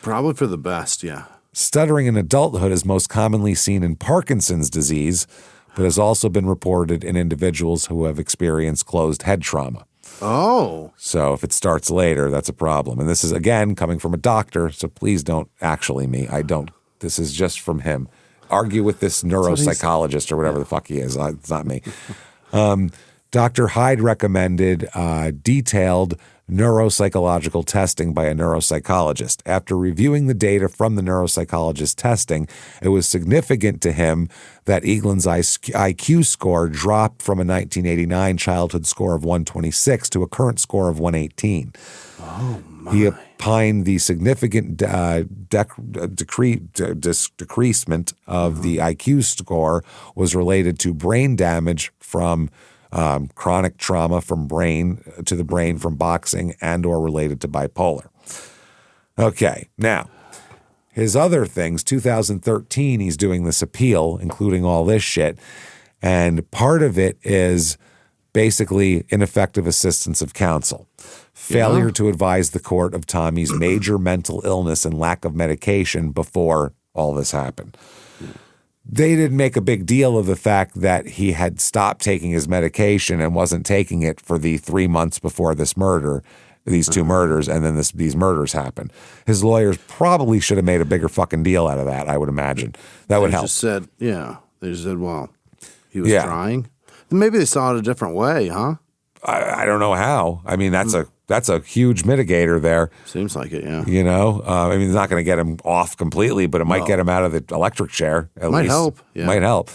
Probably for the best, yeah. Stuttering in adulthood is most commonly seen in Parkinson's disease, but has also been reported in individuals who have experienced closed head trauma. Oh. So if it starts later, that's a problem. And this is, again, coming from a doctor, so please don't actually me. I don't. This is just from him. Argue with this neuropsychologist or whatever the fuck he is. It's not me. Dr. Hyde recommended detailed neuropsychological testing by a neuropsychologist. After reviewing the data from the neuropsychologist testing, it was significant to him that Eaglin's IQ score dropped from a 1989 childhood score of 126 to a current score of 118. Oh, my. He opined the significant decreasement of the IQ score was related to brain damage from chronic trauma from the brain from boxing and or related to bipolar. Okay, now, his other things, 2013, he's doing this appeal, including all this shit, and part of it is basically ineffective assistance of counsel. Failure to advise the court of Tommy's major mental illness and lack of medication before all this happened. They didn't make a big deal of the fact that he had stopped taking his medication and wasn't taking it for the 3 months before this murder, these two murders, and then these murders happened. His lawyers probably should have made a bigger fucking deal out of that, I would imagine. That would help. They just said, well, he was trying. Maybe they saw it a different way, huh? I don't know how. I mean, that's a huge mitigator there. Seems like it, yeah. I mean, it's not going to get him off completely, but it might get him out of the electric chair. Might help. Yeah. Might help.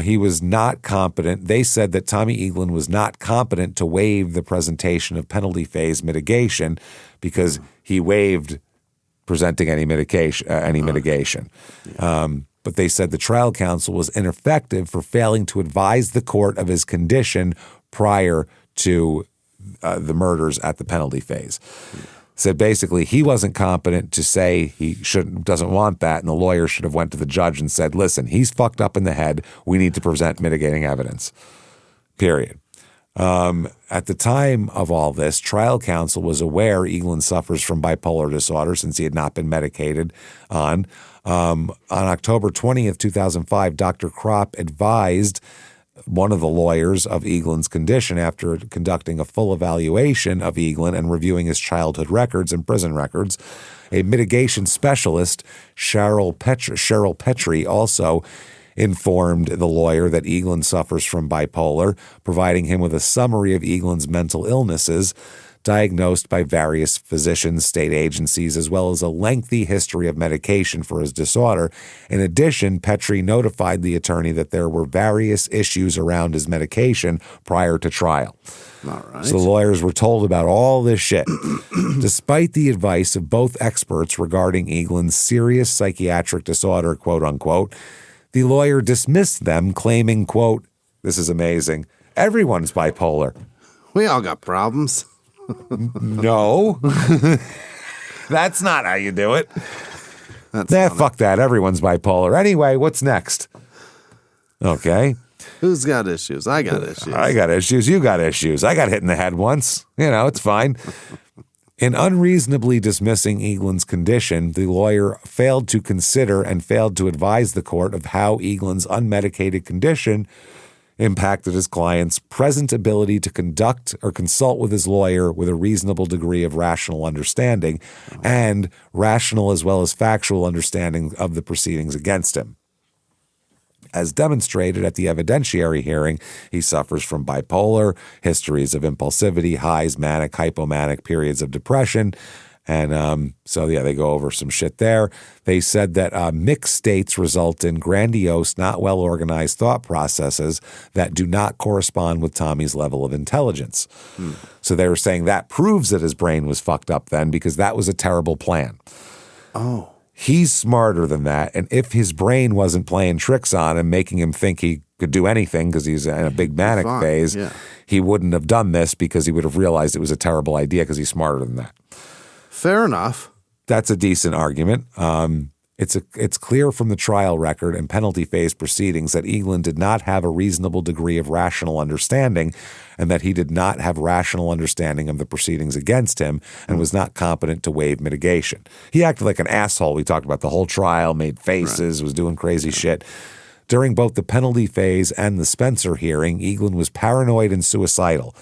He was not competent. They said that Tommy Eaglin was not competent to waive the presentation of penalty phase mitigation because he waived presenting any mitigation. But they said the trial counsel was ineffective for failing to advise the court of his condition prior to the murders at the penalty phase. Said basically he wasn't competent to say he doesn't want that, and the lawyer should have went to the judge and said, listen, he's fucked up in the head. We need to present mitigating evidence, period. At the time of all this, trial counsel was aware Eaglin suffers from bipolar disorder since he had not been medicated on. On October 20th, 2005, Dr. Kropp advised one of the lawyers of Eaglin's condition after conducting a full evaluation of Eaglin and reviewing his childhood records and prison records. A mitigation specialist, Cheryl Petrie, also informed the lawyer that Eaglin suffers from bipolar, providing him with a summary of Eaglin's mental illnesses diagnosed by various physicians, state agencies, as well as a lengthy history of medication for his disorder. In addition, Petrie notified the attorney that there were various issues around his medication prior to trial. All right. So the lawyers were told about all this shit. Despite the advice of both experts regarding Eaglin's serious psychiatric disorder, quote unquote, the lawyer dismissed them, claiming, quote, this is amazing, everyone's bipolar. We all got problems. No. That's not how you do it. Fuck that. Everyone's bipolar. Anyway, what's next? Okay. Who's got issues? I got issues. I got issues. You got issues. I got hit in the head once. It's fine. In unreasonably dismissing Eaglin's condition, the lawyer failed to consider and failed to advise the court of how Eaglin's unmedicated condition impacted his client's present ability to conduct or consult with his lawyer with a reasonable degree of rational understanding and rational as well as factual understanding of the proceedings against him. As demonstrated at the evidentiary hearing, he suffers from bipolar, histories of impulsivity, highs, manic, hypomanic, periods of depression. And they go over some shit there. They said that mixed states result in grandiose, not well-organized thought processes that do not correspond with Tommy's level of intelligence. So they were saying that proves that his brain was fucked up then because that was a terrible plan. Oh. He's smarter than that. And if his brain wasn't playing tricks on him, making him think he could do anything because he's in a big manic phase, he wouldn't have done this because he would have realized it was a terrible idea because he's smarter than that. Fair enough. That's a decent argument. It's clear from the trial record and penalty phase proceedings that Eaglin did not have a reasonable degree of rational understanding and that he did not have rational understanding of the proceedings against him and was not competent to waive mitigation. He acted like an asshole. We talked about the whole trial, made faces, was doing crazy shit. During both the penalty phase and the Spencer hearing, Eaglin was paranoid and suicidal.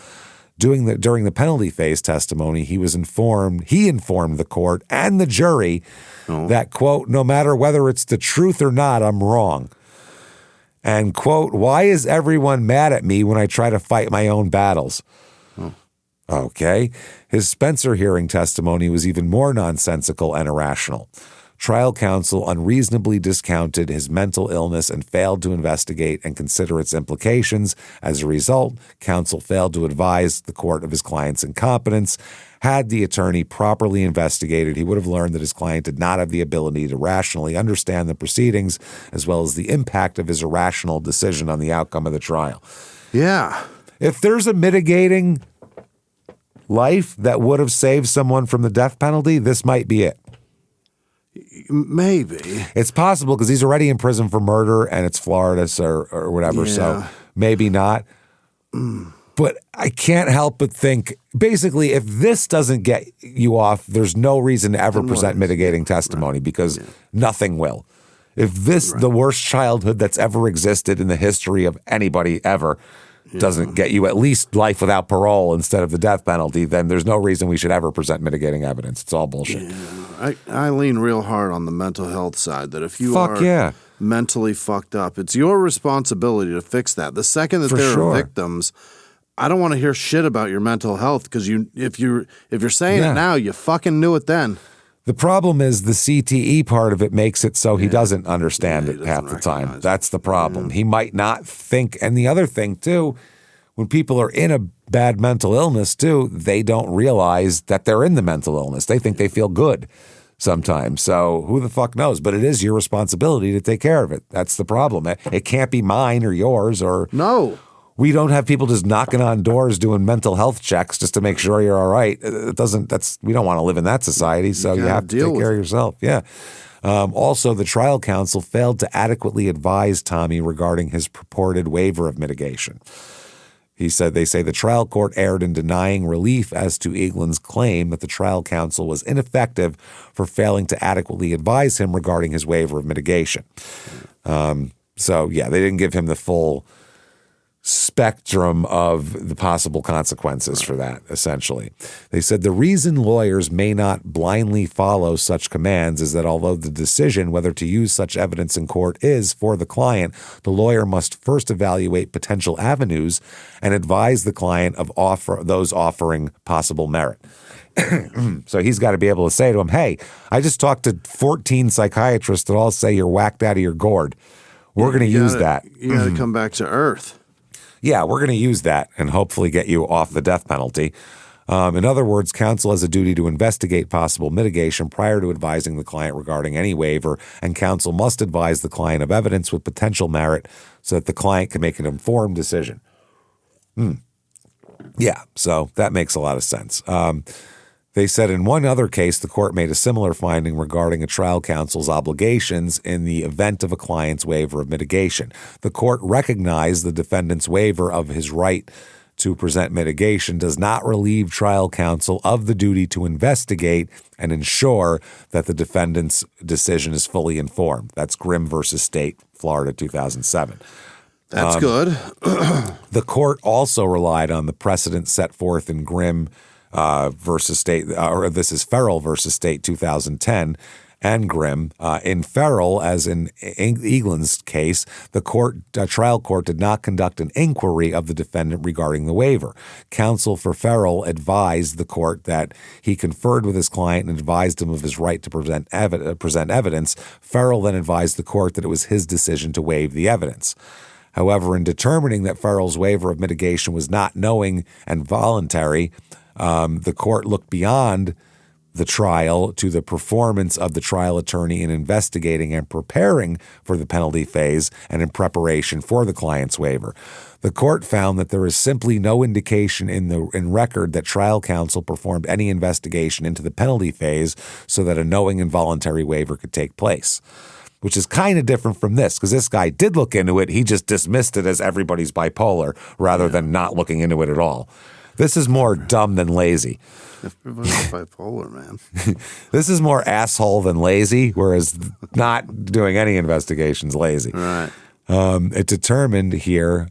During the penalty phase testimony, he informed the court and the jury that, quote, no matter whether it's the truth or not, I'm wrong. And, quote, why is everyone mad at me when I try to fight my own battles? Okay. His Spencer hearing testimony was even more nonsensical and irrational. Trial counsel unreasonably discounted his mental illness and failed to investigate and consider its implications. As a result, counsel failed to advise the court of his client's incompetence. Had the attorney properly investigated, he would have learned that his client did not have the ability to rationally understand the proceedings as well as the impact of his irrational decision on the outcome of the trial. Yeah. If there's a mitigating life that would have saved someone from the death penalty, this might be it. Maybe. It's possible because he's already in prison for murder and it's Florida or whatever, so maybe not. But I can't help but think, basically, if this doesn't get you off, there's no reason to ever present mitigating testimony because nothing will. If this, the worst childhood that's ever existed in the history of anybody ever, doesn't get you at least life without parole instead of the death penalty, then there's no reason we should ever present mitigating evidence. It's all bullshit. Yeah. I lean real hard on the mental health side that if you are mentally fucked up, it's your responsibility to fix that. The second that there are victims, I don't want to hear shit about your mental health because if you're saying it now, you fucking knew it then. The problem is the CTE part of it makes it so he doesn't understand it half the time. That's the problem. He might not think. And the other thing, too, when people are in a bad mental illness, too, they don't realize that they're in the mental illness. They think they feel good sometimes. So who the fuck knows? But it is your responsibility to take care of it. That's the problem. It can't be mine or yours or We don't have people just knocking on doors doing mental health checks just to make sure you're all right. We don't want to live in that society, so you have to take care of yourself. Yeah. Also, the trial counsel failed to adequately advise Tommy regarding his purported waiver of mitigation. They say the trial court erred in denying relief as to Eaglin's claim that the trial counsel was ineffective for failing to adequately advise him regarding his waiver of mitigation. They didn't give him the full spectrum of the possible consequences for that, essentially. They said the reason lawyers may not blindly follow such commands is that although the decision whether to use such evidence in court is for the client, the lawyer must first evaluate potential avenues and advise the client of those offering possible merit. So he's got to be able to say to him, hey, I just talked to 14 psychiatrists that all say you're whacked out of your gourd. We're going to use that. You got to come back to earth. Yeah, we're going to use that and hopefully get you off the death penalty. In other words, counsel has a duty to investigate possible mitigation prior to advising the client regarding any waiver, and counsel must advise the client of evidence with potential merit so that the client can make an informed decision. Yeah, so that makes a lot of sense. They said in one other case, the court made a similar finding regarding a trial counsel's obligations in the event of a client's waiver of mitigation. The court recognized the defendant's waiver of his right to present mitigation does not relieve trial counsel of the duty to investigate and ensure that the defendant's decision is fully informed. That's Grimm versus State, Florida, 2007. That's good. The court also relied on the precedent set forth in Grimm versus State, or this is Farrell versus State 2010, and Grimm. In Farrell, as in Eaglin's case, the trial court did not conduct an inquiry of the defendant regarding the waiver. Counsel for Farrell advised the court that he conferred with his client and advised him of his right to present evidence. Farrell then advised the court that it was his decision to waive the evidence. However, in determining that Farrell's waiver of mitigation was not knowing and voluntary, the court looked beyond the trial to the performance of the trial attorney in investigating and preparing for the penalty phase and in preparation for the client's waiver. The court found that there is simply no indication in record that trial counsel performed any investigation into the penalty phase so that a knowing and voluntary waiver could take place, which is kind of different from this because this guy did look into it. He just dismissed it as everybody's bipolar rather than not looking into it at all. This is more dumb than lazy. Everybody's bipolar, man. This is more asshole than lazy, whereas not doing any investigations lazy. Right. It determined here,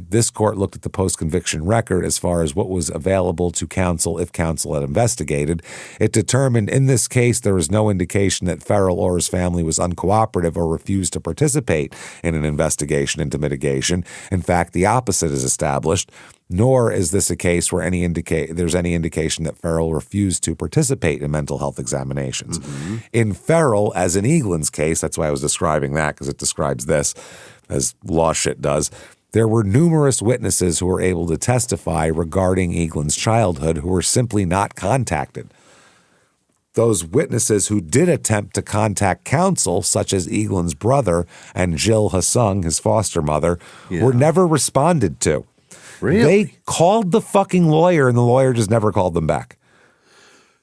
this court looked at the post-conviction record as far as what was available to counsel if counsel had investigated. It determined in this case there was no indication that Farrell or his family was uncooperative or refused to participate in an investigation into mitigation. In fact, the opposite is established. Nor is this a case where there's any indication that Farrell refused to participate in mental health examinations. Mm-hmm. In Farrell, as in Eaglin's case, that's why I was describing that because it describes this, as law shit does, there were numerous witnesses who were able to testify regarding Eaglin's childhood who were simply not contacted. Those witnesses who did attempt to contact counsel, such as Eaglin's brother and Jill Hassung, his foster mother, were never responded to. Really? They called the fucking lawyer and the lawyer just never called them back.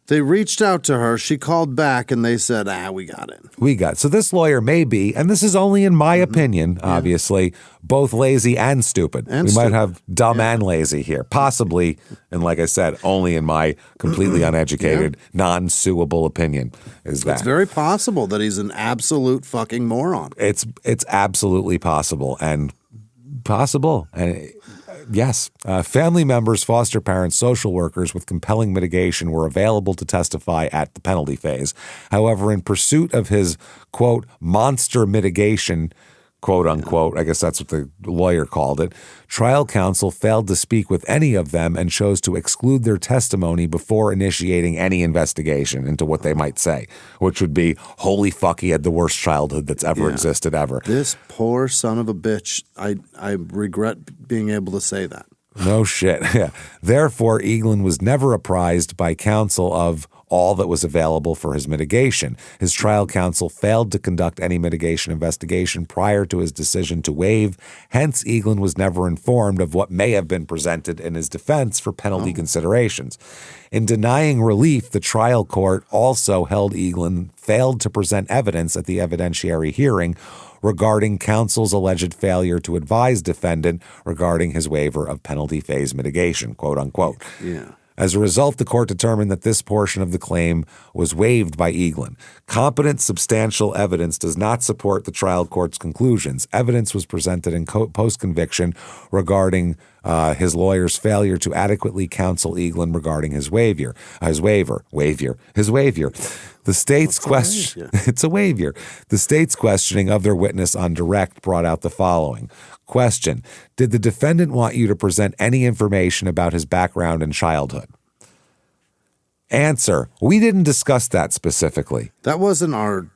They reached out to her. She called back and they said, we got it. So this lawyer may be, and this is only in my opinion, obviously, both lazy and stupid. Might have dumb and lazy here, possibly, and like I said, only in my completely uneducated, non-suable opinion is that. It's very possible that he's an absolute fucking moron. It's absolutely possible and possible. And yes. Family members, foster parents, social workers with compelling mitigation were available to testify at the penalty phase. However, in pursuit of his, quote, monster mitigation, quote unquote, I guess that's what the lawyer called it, trial counsel failed to speak with any of them and chose to exclude their testimony before initiating any investigation into what they might say, which would be, holy fuck, he had the worst childhood that's ever existed ever. This poor son of a bitch, I regret being able to say that. No shit. Yeah. Therefore, Eaglin was never apprised by counsel of all that was available for his mitigation. His trial counsel failed to conduct any mitigation investigation prior to his decision to waive. Hence, Eaglin was never informed of what may have been presented in his defense for penalty considerations. In denying relief, the trial court also held Eaglin failed to present evidence at the evidentiary hearing regarding counsel's alleged failure to advise defendant regarding his waiver of penalty phase mitigation, quote unquote. Yeah. As a result, the court determined that this portion of the claim was waived by Eaglin. Competent, substantial evidence does not support the trial court's conclusions. Evidence was presented in post-conviction regarding his lawyer's failure to adequately counsel Eaglin regarding his waiver. The state's question, it's a waiver. The state's questioning of their witness on direct brought out the following. Question: did the defendant want you to present any information about his background and childhood? Answer: we didn't discuss that specifically. That wasn't our.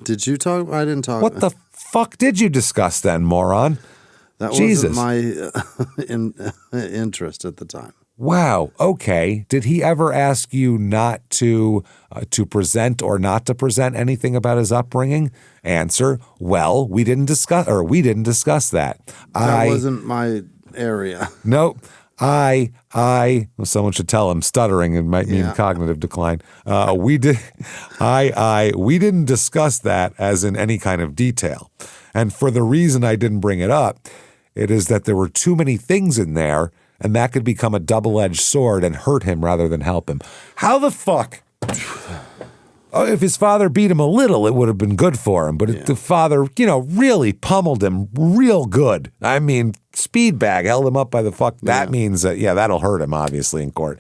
Did you talk? I didn't talk. What the fuck did you discuss then, moron? That Jesus. wasn't my interest at the time. Wow. Okay. Did he ever ask you not to present or not to present anything about his upbringing? Answer: well, we didn't discuss that. That wasn't my area. Nope. Well, someone should tell him stuttering. It might mean cognitive decline. We didn't discuss that as in any kind of detail. And for the reason I didn't bring it up, it is that there were too many things in there, and that could become a double-edged sword and hurt him rather than help him. How the fuck? Oh, if his father beat him a little, it would have been good for him. But if the father, really pummeled him real good. I mean, speed bag, held him up by the fuck. That means that, that'll hurt him, obviously, in court.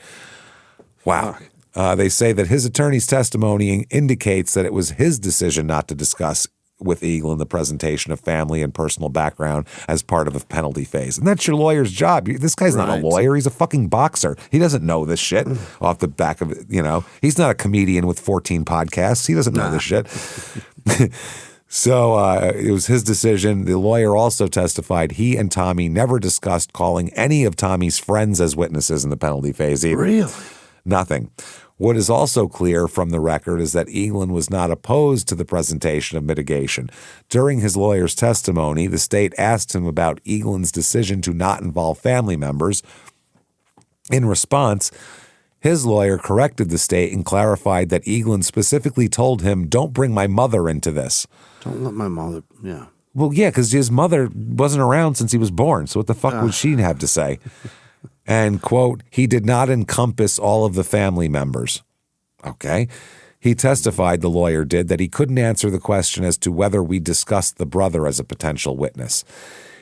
Wow. They say that his attorney's testimony indicates that it was his decision not to discuss with Eaglin the presentation of family and personal background as part of a penalty phase. And that's your lawyer's job. This guy's not a lawyer. He's a fucking boxer. He doesn't know this shit off the back of it. He's not a comedian with 14 podcasts. He doesn't know this shit. So it was his decision. The lawyer also testified he and Tommy never discussed calling any of Tommy's friends as witnesses in the penalty phase either. Really? Nothing. What is also clear from the record is that Eaglin was not opposed to the presentation of mitigation. During his lawyer's testimony, the state asked him about Eaglin's decision to not involve family members. In response, his lawyer corrected the state and clarified that Eaglin specifically told him, "Don't bring my mother into this." Don't let my mother, Well, yeah, because his mother wasn't around since he was born, so what the fuck would she have to say? And, quote, he did not encompass all of the family members. Okay. He testified, the lawyer did, that he couldn't answer the question as to whether we discussed the brother as a potential witness.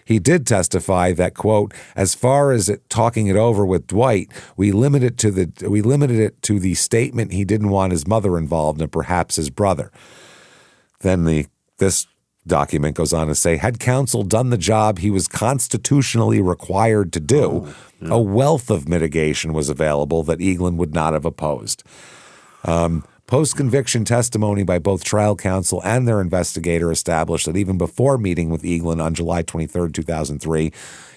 He did testify that, quote, as far as talking it over with Dwight, we limited it to the statement he didn't want his mother involved and perhaps his brother. Then this document goes on to say, had counsel done the job he was constitutionally required to do, a wealth of mitigation was available that Eaglin would not have opposed. Post-conviction testimony by both trial counsel and their investigator established that even before meeting with Eaglin on July 23, 2003,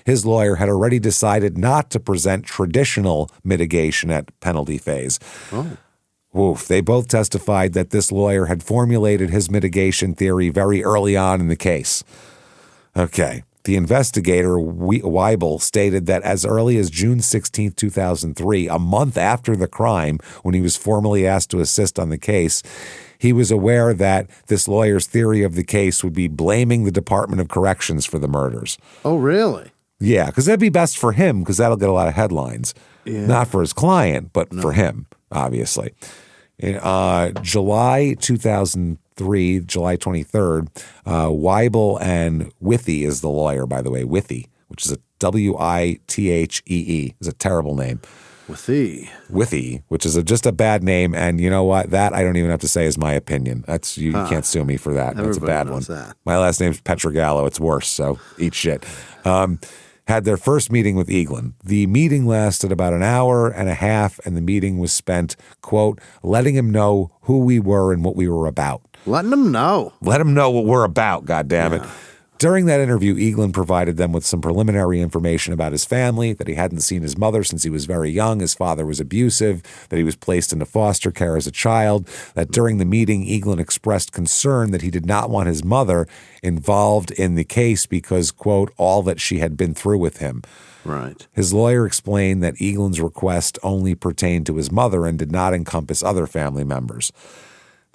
his lawyer had already decided not to present traditional mitigation at penalty phase. Woof. They both testified that this lawyer had formulated his mitigation theory very early on in the case. Okay. The investigator, Weibel, stated that as early as June 16, 2003, a month after the crime, when he was formally asked to assist on the case, he was aware that this lawyer's theory of the case would be blaming the Department of Corrections for the murders. Oh, really? Yeah, because that'd be best for him because that'll get a lot of headlines. Yeah. Not for his client, but for him, obviously. In July 2003, July 23rd, Weibel and Withee is the lawyer, by the way, Withee, which is a Withee. It's a terrible name. Withee, which is just a bad name. And you know what? That I don't even have to say is my opinion. That's you can't sue me for that. That's a bad one. My last name's Pietragallo. It's worse, so eat shit. Had their first meeting with Eaglin. The meeting lasted about an hour and a half, and the meeting was spent, quote, letting him know who we were and what we were about. Letting him know. Let him know what we're about, goddammit. During that interview, Eaglin provided them with some preliminary information about his family, that he hadn't seen his mother since he was very young, his father was abusive, that he was placed into foster care as a child, that during the meeting, Eaglin expressed concern that he did not want his mother involved in the case because, quote, all that she had been through with him. Right. His lawyer explained that Eaglin's request only pertained to his mother and did not encompass other family members.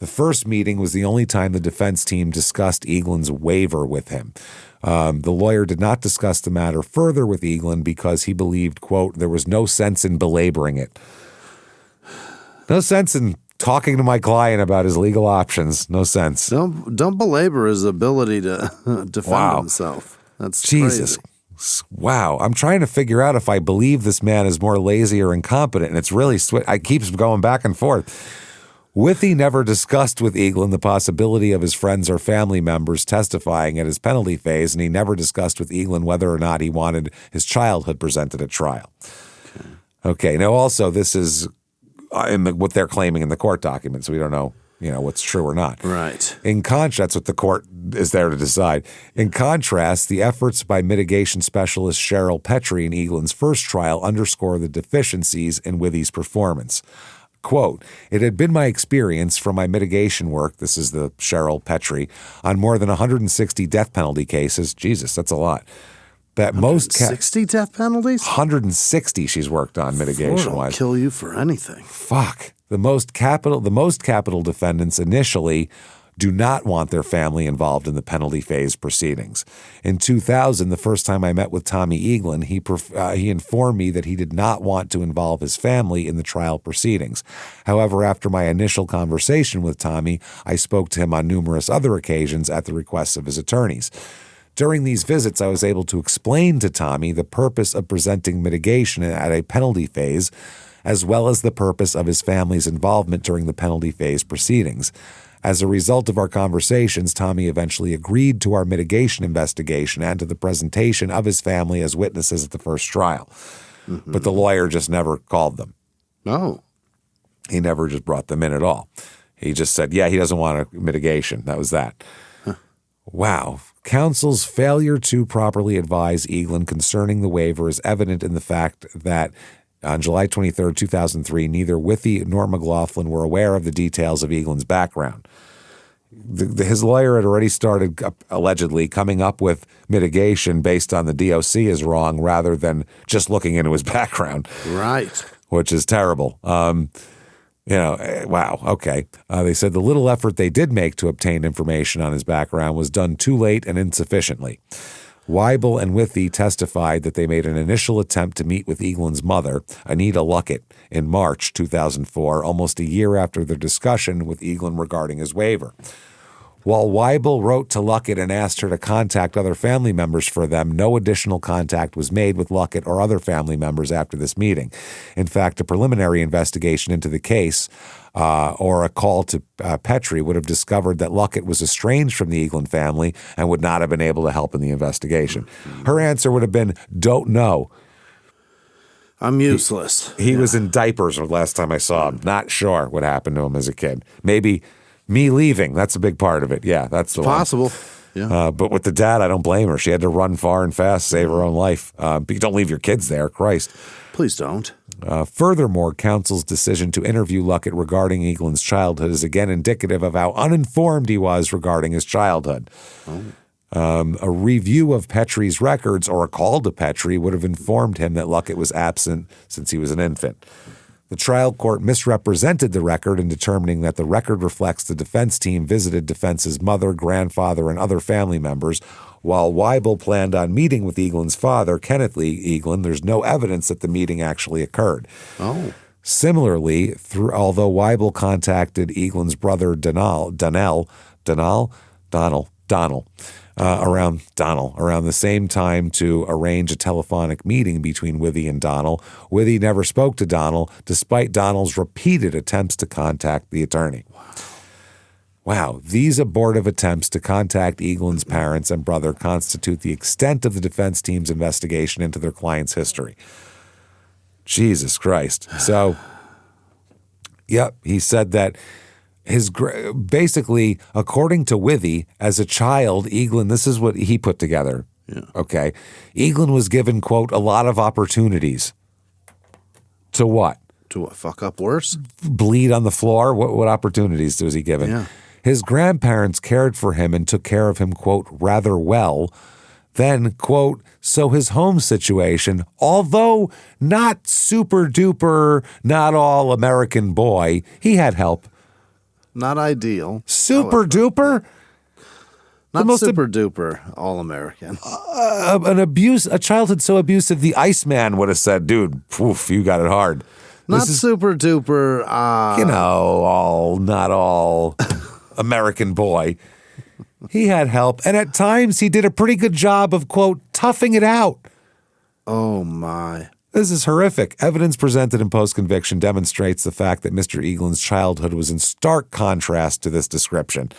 The first meeting was the only time the defense team discussed Eaglin's waiver with him. The lawyer did not discuss the matter further with Eaglin because he believed, quote, there was no sense in belaboring it. No sense in talking to my client about his legal options. No sense. Don't belabor his ability to defend himself. That's Jesus. Crazy. Wow. I'm trying to figure out if I believe this man is more lazy or incompetent, and it's really I keeps going back and forth. Withy never discussed with Eaglin the possibility of his friends or family members testifying at his penalty phase, and he never discussed with Eaglin whether or not he wanted his childhood presented at trial. Okay. Now, also, this is what they're claiming in the court documents, so we don't know, what's true or not. Right. In contrast, that's what the court is there to decide. In contrast, the efforts by mitigation specialist Cheryl Petrie in Eaglin's first trial underscore the deficiencies in Withy's performance. Quote, it had been my experience from my mitigation work, this is the Cheryl Petrie, on more than 160 death penalty cases. Jesus, that's a lot. That most 60 death penalties? 160 she's worked on mitigation-wise. Kill you for anything. Fuck. The most capital defendants initially do not want their family involved in the penalty phase proceedings. In 2000, the first time I met with Tommy Eaglin, he informed me that he did not want to involve his family in the trial proceedings. However, after my initial conversation with Tommy, I spoke to him on numerous other occasions at the request of his attorneys. During these visits, I was able to explain to Tommy the purpose of presenting mitigation at a penalty phase, as well as the purpose of his family's involvement during the penalty phase proceedings. As a result of our conversations, Tommy eventually agreed to our mitigation investigation and to the presentation of his family as witnesses at the first trial. Mm-hmm. But the lawyer just never called them. No. He never just brought them in at all. He just said, yeah, he doesn't want a mitigation. That was that. Huh. Wow. Counsel's failure to properly advise Eaglin concerning the waiver is evident in the fact that on July 23, 2003, neither Withy nor McLaughlin were aware of the details of Eaglin's background. His lawyer had already started, allegedly, coming up with mitigation based on the DOC is wrong rather than just looking into his background. Right. Which is terrible. Wow, okay. They said the little effort they did make to obtain information on his background was done too late and insufficiently. Weibel and Withy testified that they made an initial attempt to meet with Eaglin's mother, Anita Luckett, in March 2004, almost a year after their discussion with Eaglin regarding his waiver. While Weibel wrote to Luckett and asked her to contact other family members for them, no additional contact was made with Luckett or other family members after this meeting. In fact, a preliminary investigation into the case or a call to Petrie would have discovered that Luckett was estranged from the Eaglin family and would not have been able to help in the investigation. Her answer would have been, don't know. I'm useless. He was in diapers the last time I saw him. Not sure what happened to him as a kid. Maybe me leaving. That's a big part of it. Yeah, that's the possible. One. Yeah. But with the dad, I don't blame her. She had to run far and fast, save her own life. But you don't leave your kids there. Christ. Please don't. Furthermore, counsel's decision to interview Luckett regarding Eaglin's childhood is again indicative of how uninformed he was regarding his childhood. Oh. A review of Petrie's records or a call to Petrie would have informed him that Luckett was absent since he was an infant. The trial court misrepresented the record in determining that the record reflects the defense team visited defense's mother, grandfather, and other family members. While Weibel planned on meeting with Eaglin's father, Kenneth Lee Eaglin, there's no evidence that the meeting actually occurred. Oh. Similarly, although Weibel contacted Eaglin's brother Donald around the same time to arrange a telephonic meeting between Withy and Donald, Withy never spoke to Donald, despite Donald's repeated attempts to contact the attorney. Wow. These abortive attempts to contact Eaglin's parents and brother constitute the extent of the defense team's investigation into their client's history. Jesus Christ. So, yep, he said that basically, according to Withy, as a child, Eaglin, this is what he put together. Yeah. Okay. Eaglin was given, quote, a lot of opportunities. To what? To what? Fuck up worse? Bleed on the floor? What opportunities was he given? Yeah. His grandparents cared for him and took care of him, quote, rather well. Then, quote, so his home situation, although not super duper, not all American boy, he had help. Not ideal. Super duper? Not super duper all American. A childhood so abusive, the Iceman would have said, dude, poof, you got it hard. Not super duper. Not all American boy. He had help, and at times he did a pretty good job of, quote, toughing it out. Oh, my. This is horrific. Evidence presented in post-conviction demonstrates the fact that Mr. Eaglin's childhood was in stark contrast to this description.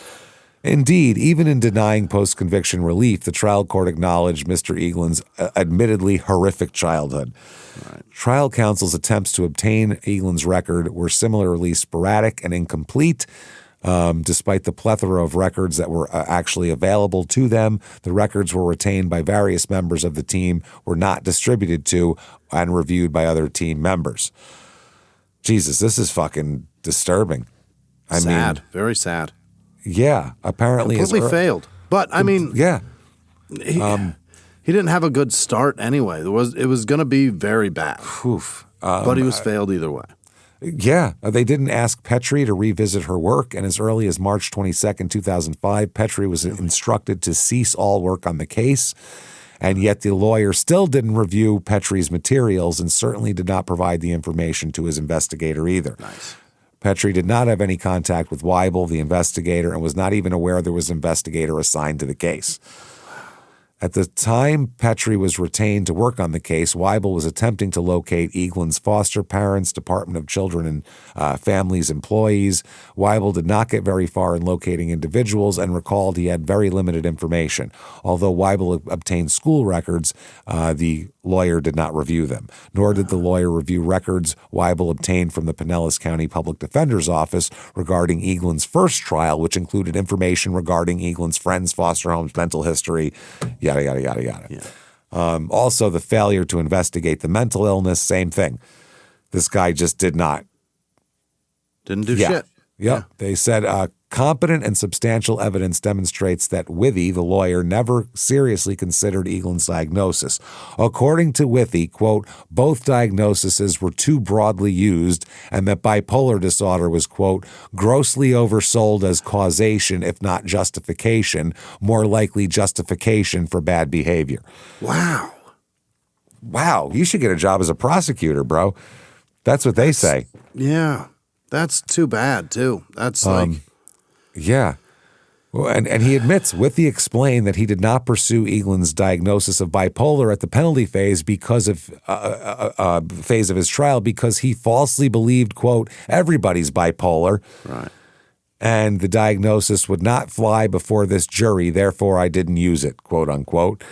Indeed, even in denying post-conviction relief, the trial court acknowledged Mr. Eaglin's admittedly horrific childhood. Right. Trial counsel's attempts to obtain Eaglin's record were similarly sporadic and incomplete. Despite the plethora of records that were actually available to them, the records were retained by various members of the team, were not distributed to and reviewed by other team members. Jesus, this is fucking disturbing. Sad. Very sad. Yeah, apparently completely failed. But I mean, yeah, he didn't have a good start anyway. It was going to be very bad. But he was failed either way. Yeah, they didn't ask Petrie to revisit her work, and as early as March 22nd, 2005, Petrie was instructed to cease all work on the case, and yet the lawyer still didn't review Petrie's materials and certainly did not provide the information to his investigator either. Nice. Petrie did not have any contact with Weibel, the investigator, and was not even aware there was an investigator assigned to the case. At the time Petrie was retained to work on the case, Weibel was attempting to locate Eaglin's foster parents, Department of Children and Families employees. Weibel did not get very far in locating individuals and recalled he had very limited information. Although Weibel obtained school records, the lawyer did not review them, nor did the lawyer review records Weibel obtained from the Pinellas County Public Defender's Office regarding Eaglin's first trial, which included information regarding Eaglin's friends, foster homes, mental history, yada, yada, yada, yada. Yeah. Also, the failure to investigate the mental illness, same thing. This guy just didn't do shit. Yep. Yeah. They said competent and substantial evidence demonstrates that Withy, the lawyer, never seriously considered Eaglin's diagnosis. According to Withy, quote, both diagnoses were too broadly used and that bipolar disorder was, quote, grossly oversold as causation, if not justification, more likely justification for bad behavior. Wow. Wow. You should get a job as a prosecutor, bro. That's what they say. Yeah. That's too bad, too. That's Yeah. Well, and he admits, Withy explained that he did not pursue Eaglin's diagnosis of bipolar at the penalty phase because of phase of his trial because he falsely believed, quote, everybody's bipolar. Right. And the diagnosis would not fly before this jury, therefore I didn't use it, quote unquote.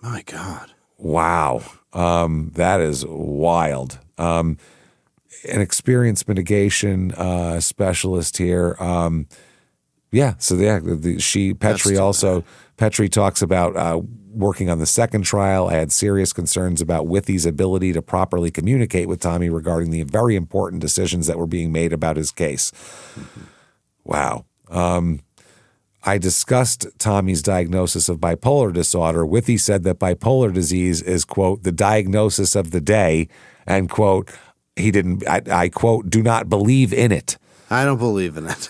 My God. Wow. That is wild. An experienced mitigation specialist here. Petrie talks about working on the second trial. I had serious concerns about Withy's ability to properly communicate with Tommy regarding the very important decisions that were being made about his case. Mm-hmm. Wow. I discussed Tommy's diagnosis of bipolar disorder. Withy said that bipolar disease is, quote, the diagnosis of the day, and, quote, I quote, do not believe in it. I don't believe in it.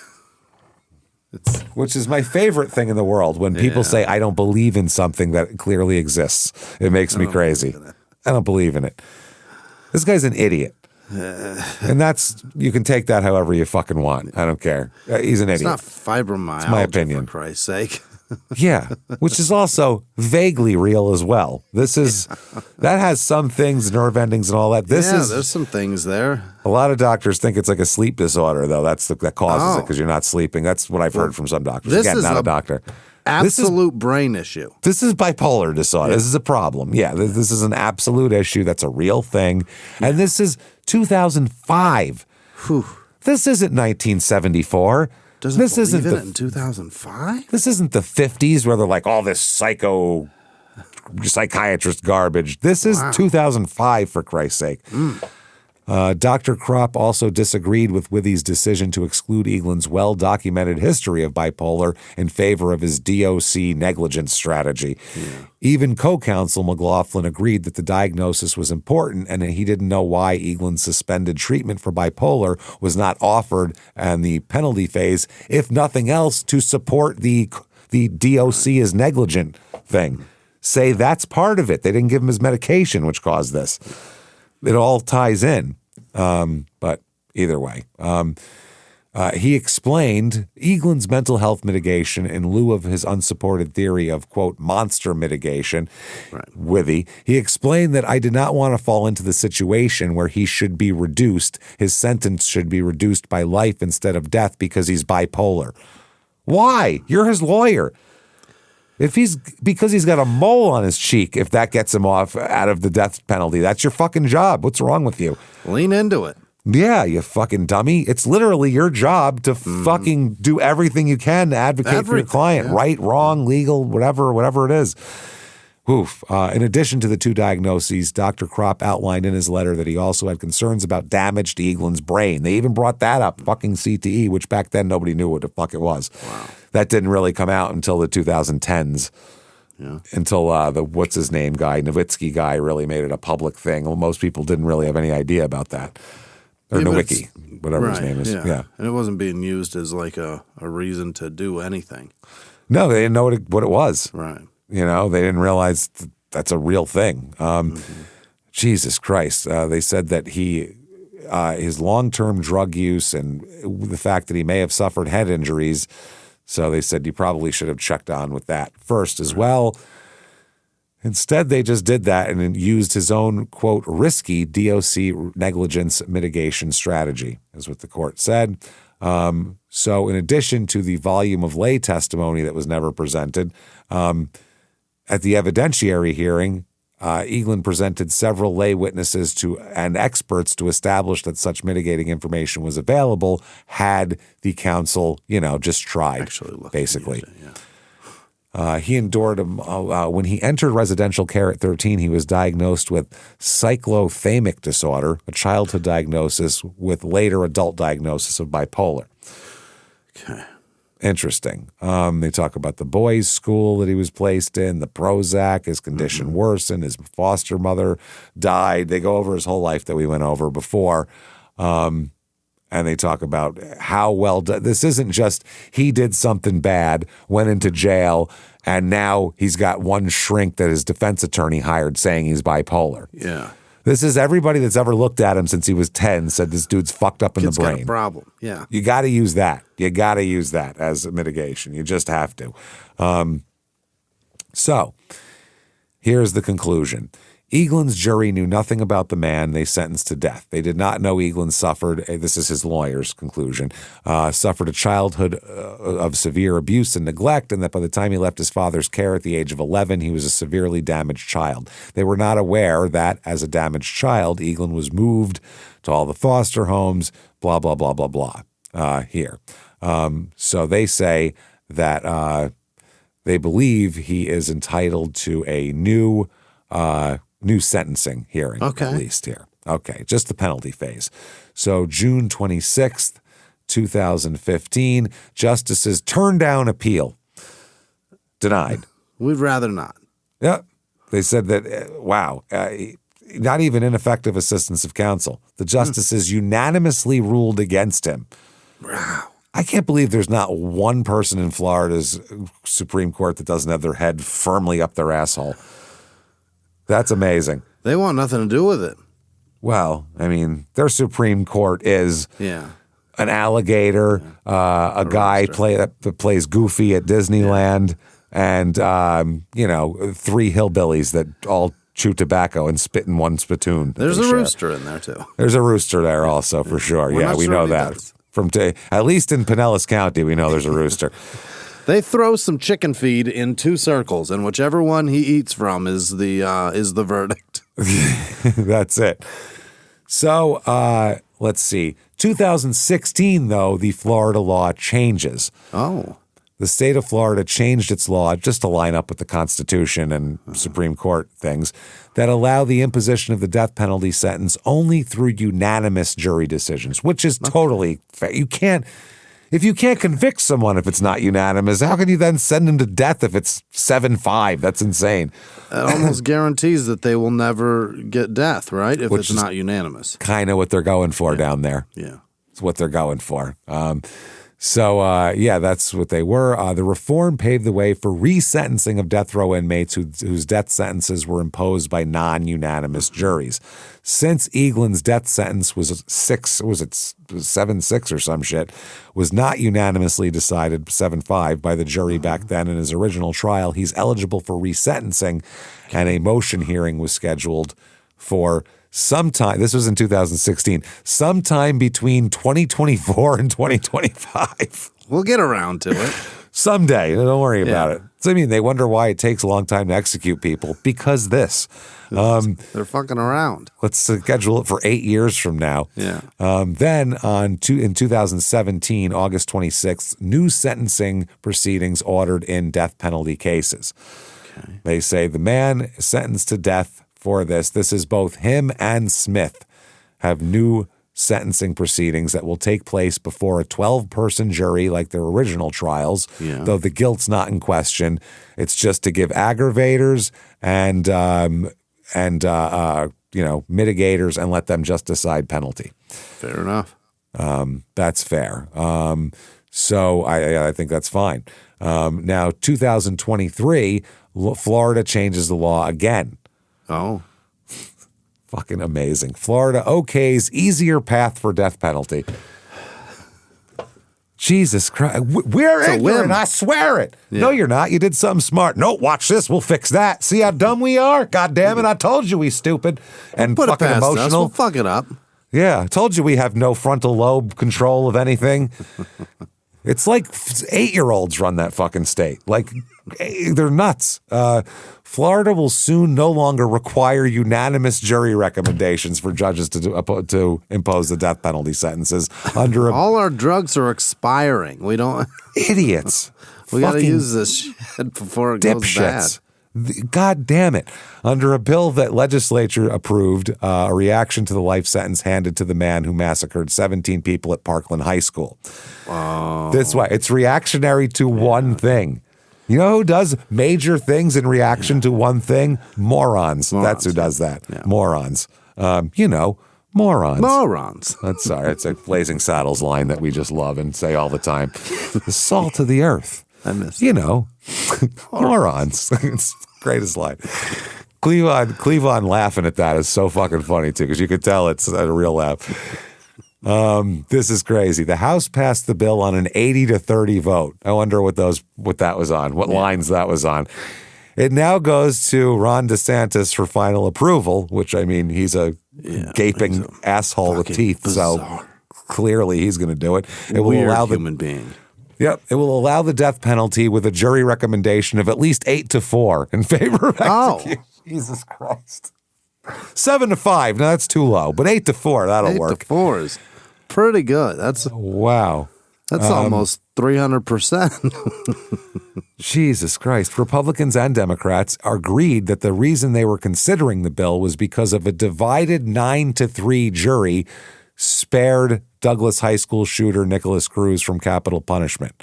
Which is my favorite thing in the world. When people say, I don't believe in something that clearly exists, it makes me crazy. I don't believe in it. This guy's an idiot. And you can take that however you fucking want. I don't care. He's an idiot. It's not fibromyalgia, it's my opinion. for Christ's sake. Yeah, which is also vaguely real as well. That has some things, nerve endings and all that. There's some things there. A lot of doctors think it's like a sleep disorder, though. That causes it because you're not sleeping. That's what I've heard from some doctors. Again, not a doctor. Absolute brain issue. This is bipolar disorder. Yeah. This is a problem. Yeah, this is an absolute issue. That's a real thing. And this is 2005. Whew. This isn't 1974. Doesn't this believe isn't in the it in 2005? This isn't the 50s where they're like all this psychiatrist garbage. This is 2005, for Christ's sake. Dr. Kropp also disagreed with Withy's decision to exclude Eaglin's well-documented history of bipolar in favor of his DOC negligence strategy. Even co-counsel McLaughlin agreed that the diagnosis was important and he didn't know why Eaglin's suspended treatment for bipolar was not offered in the penalty phase, if nothing else, to support the DOC is negligent thing. Say that's part of it. They didn't give him his medication, which caused this. It all ties in, but either way. He explained Eaglin's mental health mitigation in lieu of his unsupported theory of, quote, monster mitigation, Withy. He explained that I did not want to fall into the situation where he should be reduced. His sentence should be reduced by life instead of death because he's bipolar. Why? You're his lawyer. Because he's got a mole on his cheek, if that gets him off out of the death penalty, that's your fucking job. What's wrong with you? Lean into it. Yeah, you fucking dummy. It's literally your job to fucking do everything you can to advocate for your client. Right, wrong, legal, whatever it is. Oof. In addition to the two diagnoses, Dr. Kropp outlined in his letter that he also had concerns about damage to Eaglin's brain. They even brought that up, fucking CTE, which back then nobody knew what the fuck it was. Wow. That didn't really come out until the 2010s. Yeah. Until the what's-his-name guy, Nowitzki guy, really made it a public thing. Well, most people didn't really have any idea about that. Or Nowicki, whatever his name is. Yeah. And it wasn't being used as like a reason to do anything. No, they didn't know what it was. Right. You know, they didn't realize that's a real thing. Jesus Christ. They said that his long-term drug use and the fact that he may have suffered head injuries, so they said you probably should have checked on with that first as well. Instead, they just did that and used his own, quote, risky DOC negligence mitigation strategy, is what the court said. So in addition to the volume of lay testimony that was never presented, at the evidentiary hearing, Eaglin presented several lay witnesses and experts to establish that such mitigating information was available had the counsel, just tried, basically. He endured when he entered residential care at 13, he was diagnosed with cyclothymic disorder, a childhood diagnosis with later adult diagnosis of bipolar. Okay. Interesting. They talk about the boys' school that he was placed in, the Prozac, his condition worsened, his foster mother died. They go over his whole life that we went over before. And they talk about how well done. This isn't just he did something bad, went into jail, and now he's got one shrink that his defense attorney hired saying he's bipolar. Yeah. This is everybody that's ever looked at him since he was 10 said this dude's fucked up in the brain. Got a problem. Yeah. You got to use that. You got to use that as a mitigation. You just have to. So here's the conclusion. Eaglin's jury knew nothing about the man they sentenced to death. They did not know Eaglin suffered, this is his lawyer's conclusion, suffered a childhood of severe abuse and neglect, and that by the time he left his father's care at the age of 11, he was a severely damaged child. They were not aware that, as a damaged child, Eaglin was moved to all the foster homes, blah, blah, blah, blah, blah, here. So they say that they believe he is entitled to a new sentencing hearing, at least here. Okay, just the penalty phase. So June 26th, 2015, justices turned down appeal. Denied. We'd rather not. Yeah. They said that, not even ineffective assistance of counsel. The justices unanimously ruled against him. Wow. I can't believe there's not one person in Florida's Supreme Court that doesn't have their head firmly up their asshole. That's amazing. They want nothing to do with it. Well, I mean, their Supreme Court is an alligator, a guy that plays Goofy at Disneyland, and, 3 hillbillies that all chew tobacco and spit in one spittoon. There's a rooster in there, too. There's a rooster there also, for sure. Yeah, we know that. At least in Pinellas County, we know there's a rooster. They throw some chicken feed in 2 circles, and whichever one he eats from is the verdict. That's it. So let's see. 2016, though, the Florida law changes. Oh. The state of Florida changed its law just to line up with the Constitution and Supreme Court things that allow the imposition of the death penalty sentence only through unanimous jury decisions, which is totally fair. If you can't convict someone if it's not unanimous, how can you then send them to death if it's 7-5? That's insane. It almost guarantees that they will never get death, right? If it's not unanimous. Kind of what they're going for down there. Yeah. It's what they're going for. That's what they were. The reform paved the way for resentencing of death row inmates whose death sentences were imposed by non-unanimous juries. Since Eaglin's death sentence was 7-6 or some shit, was not unanimously decided 7-5 by the jury back then in his original trial, he's eligible for resentencing, and a motion hearing was scheduled for sometime, this was in 2016, sometime between 2024 and 2025. We'll get around to it. Someday. Don't worry about it. So, I mean, they wonder why it takes a long time to execute people. Because this. They're fucking around. Let's schedule it for 8 years from now. Yeah. Then in 2017, August 26th, new sentencing proceedings ordered in death penalty cases. Okay. They say the man sentenced to death for this is both him and Smith have new sentencing proceedings that will take place before a 12-person jury like their original trials, though the guilt's not in question. It's just to give aggravators and mitigators and let them just decide penalty. Fair enough. That's fair. So I think that's fine. Now, 2023, Florida changes the law again. Oh. Fucking amazing. Florida okays easier path for death penalty. Jesus Christ. We're ignorant, I swear it. Yeah. No, you're not. You did something smart. No, watch this. We'll fix that. See how dumb we are? God damn it. I told you we stupid and Put fucking it past emotional. Us. We'll fuck it up. Yeah, I told you we have no frontal lobe control of anything. It's like 8-year-olds run that fucking state. Like, they're nuts. Florida will soon no longer require unanimous jury recommendations for judges to impose the death penalty sentences under all our drugs are expiring. We don't idiots. We got to use this shit before it goes bad. God damn it. Under a bill that legislature approved, a reaction to the life sentence handed to the man who massacred 17 people at Parkland High School. Oh. That's why it's reactionary to one thing. You know who does major things in reaction to one thing? Morons. That's who does that. Yeah. Morons. Morons. Morons. That's sorry. It's a Blazing Saddles line that we just love and say all the time. The salt of the earth. I missed it. Morons. It's the greatest line. Cleavon laughing at that is so fucking funny too, because you could tell it's a real laugh. This is crazy. The House passed the bill on an 80-30 vote. I wonder what that was on, what lines that was on. It now goes to Ron DeSantis for final approval, which, I mean, he's a gaping asshole with teeth, bizarre. So clearly he's going to do it. It will allow the human being. Yep, it will allow the death penalty with a jury recommendation of at least 8-4 in favor of execution. Jesus Christ. 7-5, now that's too low, but 8-4, that'll work. 8-4 is pretty good. That's wow. That's almost 300%. Jesus Christ. Republicans and Democrats agreed that the reason they were considering the bill was because of a divided 9-3 jury spared Douglas High School shooter Nicholas Cruz from capital punishment.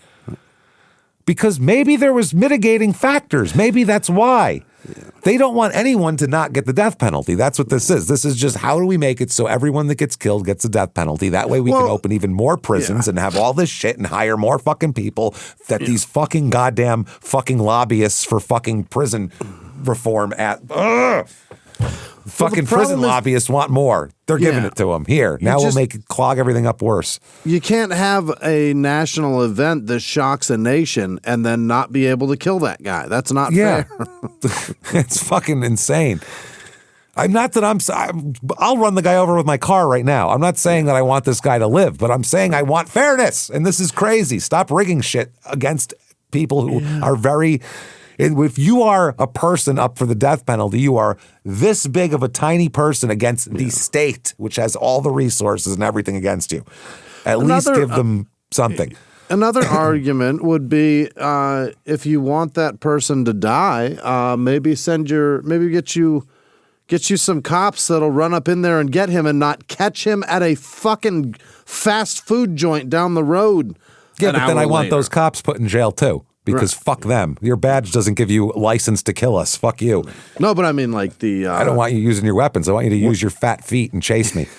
Because maybe there was mitigating factors. Maybe that's why. Yeah. They don't want anyone to not get the death penalty. That's what this is. This is just how do we make it so everyone that gets killed gets the death penalty. That way we can open even more prisons and have all this shit and hire more fucking people that these fucking goddamn fucking lobbyists for fucking prison reform fucking prison lobbyists want more. They're giving it to them. Here, now we'll clog everything up worse. You can't have a national event that shocks a nation and then not be able to kill that guy. That's not fair. It's fucking insane. I'll run the guy over with my car right now. I'm not saying that I want this guy to live, but I'm saying I want fairness. And this is crazy. Stop rigging shit against people who are very If you are a person up for the death penalty, you are this big of a tiny person against the state, which has all the resources and everything against you. At least give them something. Another argument would be if you want that person to die, maybe get you some cops that'll run up in there and get him and not catch him at a fucking fast food joint down the road. Yeah, but then I want those cops put in jail too. Because fuck them. Your badge doesn't give you license to kill us. Fuck you. No, but I mean like the... I don't want you using your weapons. I want you to use your fat feet and chase me.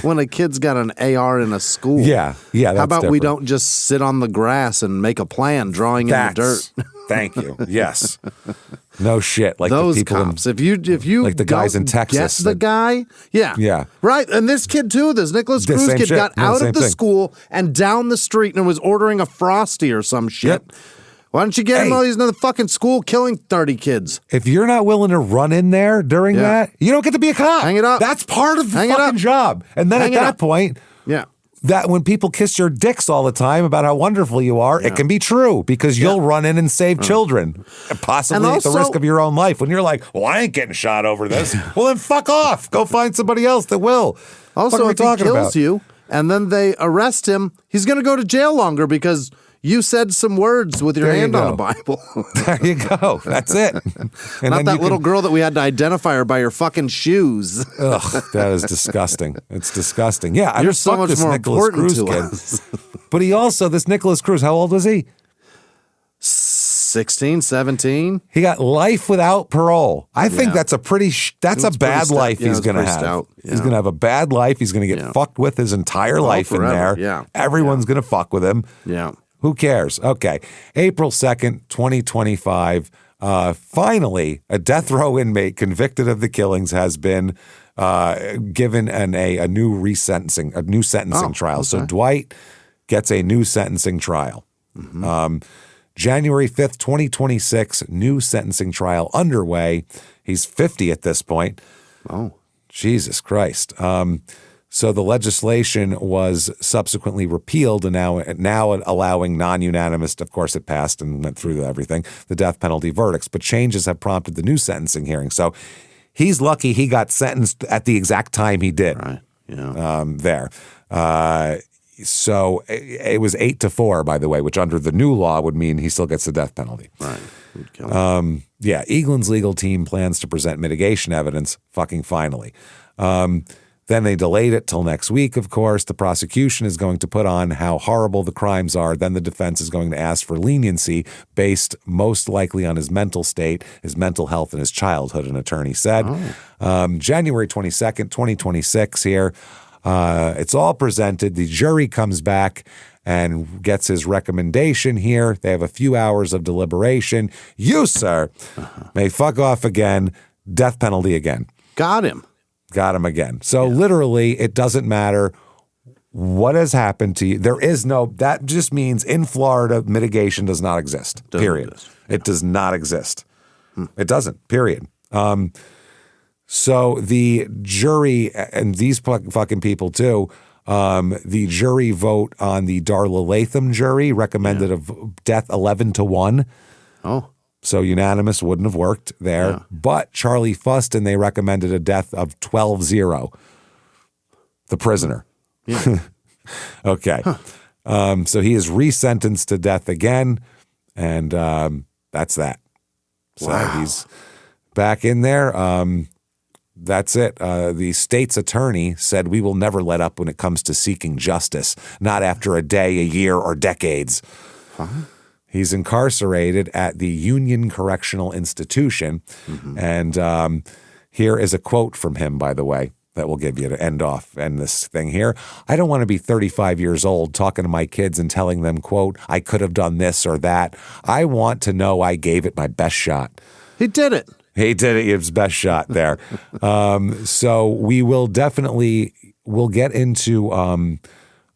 When a kid's got an AR in a school. Yeah, that's how about we different. don't just sit on the grass and make a plan drawing in the dirt? Thank you. Yes. No shit. Like those the people cops. If you like the guys in Texas. Get the guy. Yeah. Right. And this kid too. This Nicholas Cruz kid got out of the school and down the street and was ordering a Frosty or some shit. Yep. Why don't you get him while he's in the fucking school killing 30 kids? If you're not willing to run in there during that, you don't get to be a cop. Hang it up. That's part of the fucking job. And then at that point, that when people kiss your dicks all the time about how wonderful you are, it can be true because you'll run in and save children, possibly at the risk of your own life. When you're like, well, I ain't getting shot over this. Well, then fuck off. Go find somebody else that will. Also, if he kills you and then they arrest him, he's going to go to jail longer because you said some words with your hand on a Bible. There you go. That's it. And not that little girl that we had to identify her by her fucking shoes. Ugh, that is disgusting. It's disgusting. Yeah, you're so much more important to us. But he also, this Nicholas Cruz, how old was he? 16, 17. He got life without parole. I think that's a that's a bad life he's going to have. He's going to have a bad life. He's going to get fucked with his entire life forever. in there. Everyone's going to fuck with him. Yeah. Who cares? Okay. April 2nd, 2025. Finally, a death row inmate convicted of the killings has been given a new sentencing trial. Okay. So Dwight gets a new sentencing trial. Mm-hmm. January 5th, 2026, new sentencing trial underway. He's 50 at this point. Oh. Jesus Christ. So the legislation was subsequently repealed and now allowing non-unanimous, of course it passed and went through everything, the death penalty verdicts. But changes have prompted the new sentencing hearing. So he's lucky he got sentenced at the exact time he did. Right. Yeah. There. So it was 8-4, by the way, which under the new law would mean he still gets the death penalty. Right. Would kill him. Yeah. Eaglin's legal team plans to present mitigation evidence fucking finally. Then they delayed it till next week, of course. The prosecution is going to put on how horrible the crimes are. Then the defense is going to ask for leniency based most likely on his mental state, his mental health, and his childhood, an attorney said. January 22nd, 2026 here. It's all presented. The jury comes back and gets his recommendation here. They have a few hours of deliberation. You, sir, may fuck off again. Death penalty again. Got him. Got him again. So literally, it doesn't matter what has happened to you. That just means in Florida, mitigation does not exist, period. It does not exist. It doesn't, period. So the jury, and these fucking people too, the jury vote on the Darla Latham jury recommended of death 11-1. Oh. So unanimous wouldn't have worked there. Yeah. But Charlie Fuston, they recommended a death of 12-0. The prisoner. Yeah. Okay. Huh. So he is resentenced to death again. And that's that. So he's back in there. That's it. The state's attorney said, we will never let up when it comes to seeking justice, not after a day, a year, or decades. Huh? He's incarcerated at the Union Correctional Institution. Mm-hmm. And here is a quote from him, by the way, that we'll give you to end this thing here. I don't want to be 35 years old talking to my kids and telling them, quote, I could have done this or that. I want to know I gave it my best shot. He did it. He did it. His best shot there. So we will we'll get into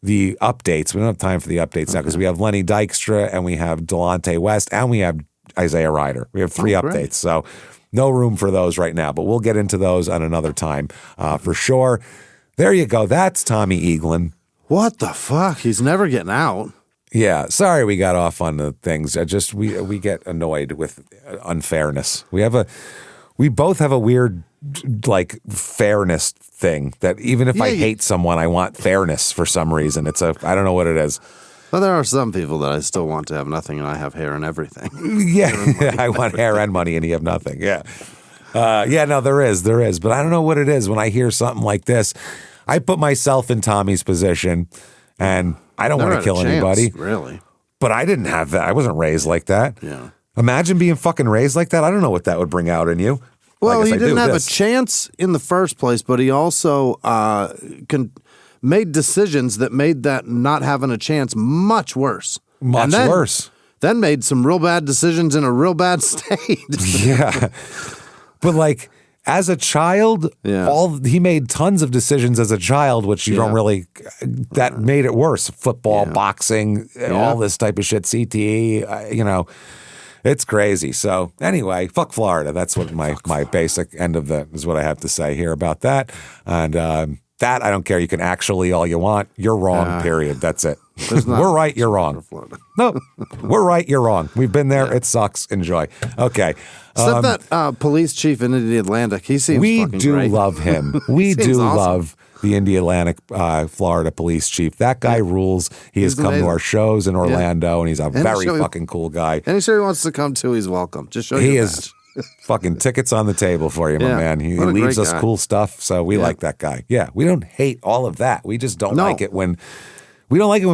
the updates. We don't have time for the updates now because we have Lenny Dykstra and we have Delonte West and we have Isaiah Ryder. We have 3 updates. So no room for those right now, but we'll get into those on another time for sure. There you go. That's Tommy Eaglin. What the fuck? He's never getting out. Yeah, sorry we got off on the things. We get annoyed with unfairness. We both have a weird like fairness thing that even if I hate someone, I want fairness for some reason. I don't know what it is. Well, there are some people that I still want to have nothing, and I have hair and everything. Yeah, I want hair and money, and you have nothing. Yeah. No, there is. But I don't know what it is. When I hear something like this, I put myself in Tommy's position, and I don't want to kill anybody. Really? But I didn't have that. I wasn't raised like that. Yeah. Imagine being fucking raised like that. I don't know what that would bring out in you. Well, he didn't have a chance in the first place, but he also made decisions that made that not having a chance much worse. Much worse. Then made some real bad decisions in a real bad state. Yeah. But like as a child, he made tons of decisions as a child, which you don't really, that made it worse. Football, boxing, all this type of shit, CTE, it's crazy. So anyway, fuck Florida. That's what my basic end of that is what I have to say here about that. And that I don't care. You can actually all you want. You're wrong, period. That's it. We're right, you're wrong. No, we're right, you're wrong. We've been there. It sucks. Enjoy. Okay. Except that police chief in Indianapolis, he seems fucking do great. love him. We do awesome. love the Indianapolis, Florida police chief. That guy rules. He has come to our shows in Orlando, and he's a very fucking cool guy. Any show he wants to come to, he's welcome. Just show he your is fucking tickets on the table for you, my man. He What a leaves great us guy. cool stuff, so we like that guy. Yeah, we don't hate all of that. We just don't like it when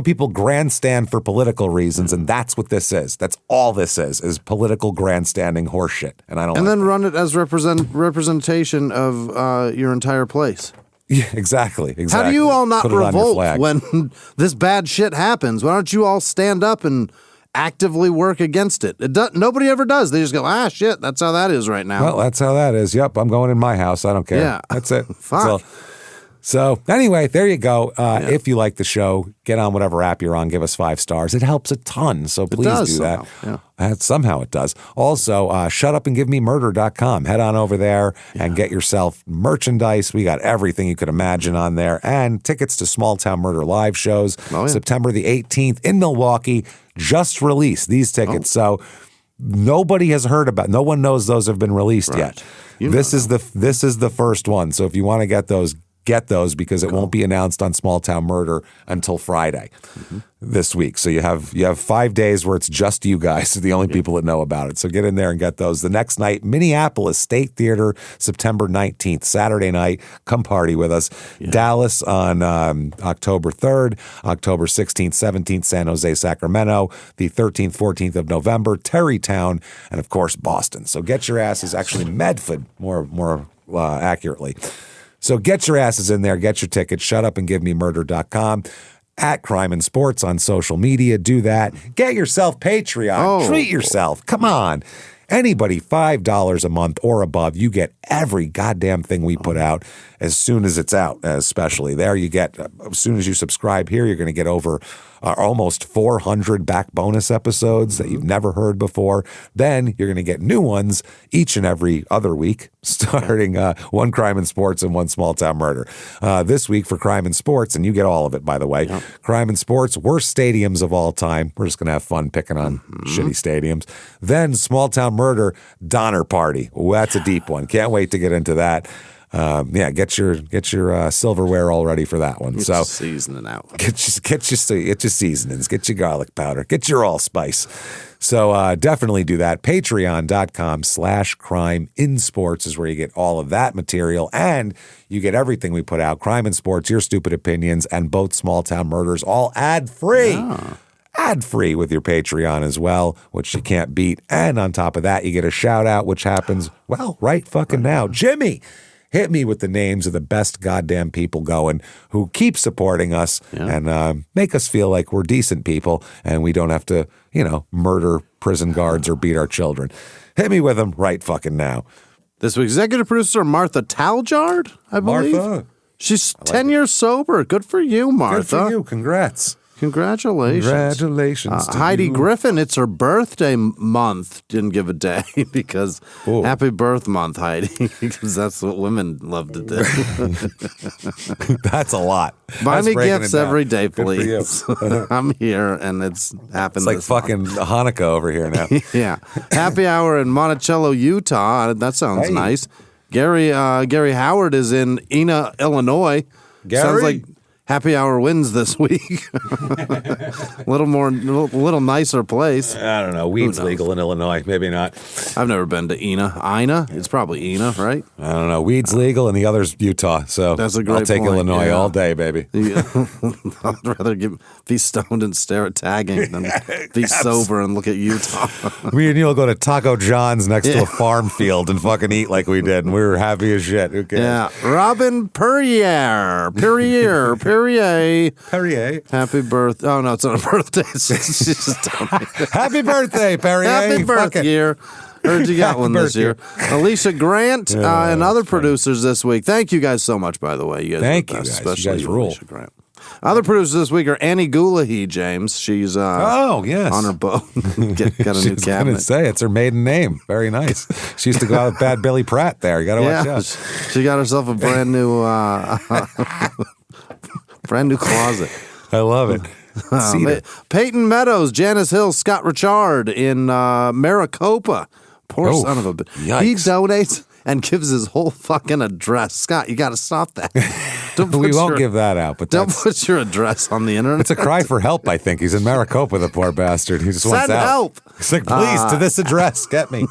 people grandstand for political reasons, and that's what this is. That's all this is political grandstanding horseshit, and I don't. And like then that. run it as representation of your entire place. Yeah, exactly. How do you all not Put it on your revolt flag. when this bad shit happens? Why don't you all stand up and actively work against it? Nobody ever does. They just go, shit, that's how that is right now. Well, that's how that is. Yep, I'm going in my house. I don't care. Yeah. That's it. Fuck. So anyway, there you go. If you like the show, get on whatever app you're on. Give us 5 stars. It helps a ton. So please do that. Somehow it does. Also, shutupandgivememurder.com. Head on over there and get yourself merchandise. We got everything you could imagine on there. And tickets to Small Town Murder live shows. September the 18th in Milwaukee. Just released these tickets. So nobody has heard about. No one knows those have been released yet. This is the first one. So if you want to get those because it won't be announced on Small Town Murder until Friday this week. So you have 5 days where it's just you guys, the only people that know about it. So get in there and get those. The next night, Minneapolis State Theater, September 19th, Saturday night. Come party with us. Dallas on October 3rd, October 16th, 17th, San Jose, Sacramento, the 13th, 14th of November, Terrytown, and of course, Boston. So get your asses, actually Medford, more accurately. So get your asses in there, get your tickets, shutupandgivememurder.com, at Crime and Sports on social media. Do that. Get yourself Patreon. Treat yourself. Come on. Anybody $5 a month or above, you get every goddamn thing we put out as soon as it's out, especially there. You get, as soon as you subscribe here, you're going to get over almost 400 back bonus episodes that you've never heard before. Then you're going to get new ones each and every other week, starting one Crime and Sports and one Small Town Murder. This week for Crime and Sports, and you get all of it, by the way. Crime and Sports, worst stadiums of all time. We're just going to have fun picking on shitty stadiums. Then Small Town Murder, Donner Party. Oh, that's a deep one. Can't wait to get into that. Get your silverware all ready for that one. Get your seasoning out. Get your seasonings. Get your garlic powder. Get your allspice. So definitely do that. Patreon.com/crime in sports is where you get all of that material, and you get everything we put out. Crime in Sports, Your Stupid Opinions, and both Small Town Murders, all ad-free. Yeah. Ad-free with your Patreon as well, which you can't beat. And on top of that, you get a shout-out, which happens, right fucking now. Jimmie, hit me with the names of the best goddamn people going who keep supporting us and make us feel like we're decent people and we don't have to, murder prison guards or beat our children. Hit me with them right fucking now. This week's executive producer, Martha Taljard, I believe. Martha. She's 10 years sober. Good for you, Martha. Good for you. Congrats. Congratulations. Congratulations to Heidi you. Griffin, it's her birthday month. Didn't give a day because happy birth month, Heidi, because that's what women love to do. That's a lot. Buy That's me breaking gifts it down. every day, Good for you. please. I'm here, and it's happened. It's like this month. fucking Hanukkah over here now. Yeah. Happy hour in Monticello, Utah. That sounds Hey. nice. Gary Howard is in Ena, Illinois. Gary? Sounds like happy hour wins this week. little nicer place. I don't know. Weed's legal in Illinois. Maybe not. I've never been to Ena. Ina? It's probably Ena, right? I don't know. Weed's legal and the other's Utah. So That's a great I'll take point, Illinois yeah. all day, baby. I'd rather be stoned and stare at tagging than be sober and look at Utah. Me and you'll go to Taco John's next to a farm field and fucking eat like we did, and we were happy as shit. Who cares? Yeah. Robin Perrier. Happy birthday. Oh, no, it's not a birthday. She's just telling me. Happy birthday, Perrier. Happy birthday. Heard you got one this year. Alicia Grant and other producers this week. Thank you guys so much, by the way. You guys Thank are the you best, guys. You especially guys rule. Alicia Grant. Other producers this week are Annie Goulahy, James. She's yes. on her boat. got a new She's going to cabinet. say it's her maiden name. Very nice. She used to go out with Bad Billy Pratt there. You got to watch out. She got herself a brand new closet. I love it. Cedar. Peyton Meadows, Janice Hill, Scott Richard in Maricopa. Poor son of a bitch. Yikes. He donates and gives his whole fucking address. Scott, you got to stop that. We won't give that out, but Don't that's, put your address on the internet. it's a cry for help, I think. He's in Maricopa, the poor bastard. He just wants Send out. help. He's like, please, to this address, get me.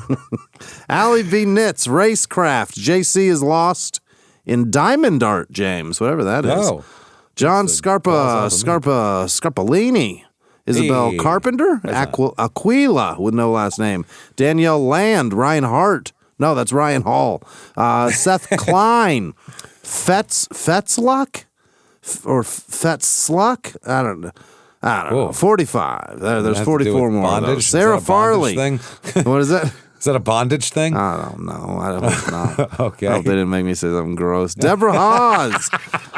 Allie V. Knits, Racecraft. JC is lost in Diamond Art, James, whatever that is. Oh. John Scarpolini. Isabel Hey. Carpenter, Aquila with no last name, Danielle Land, Ryan Hart. No, that's Ryan Hall. Seth Klein, Fetzluck or Fetzluck. I don't know. Whoa. 45. There's Has to do 44 with more. Of bondage? those. Is Sarah that a bondage Farley. thing? What is that? Is that a bondage thing? I don't know. I don't know. Okay. I hope they didn't make me say something gross. Deborah Hawes.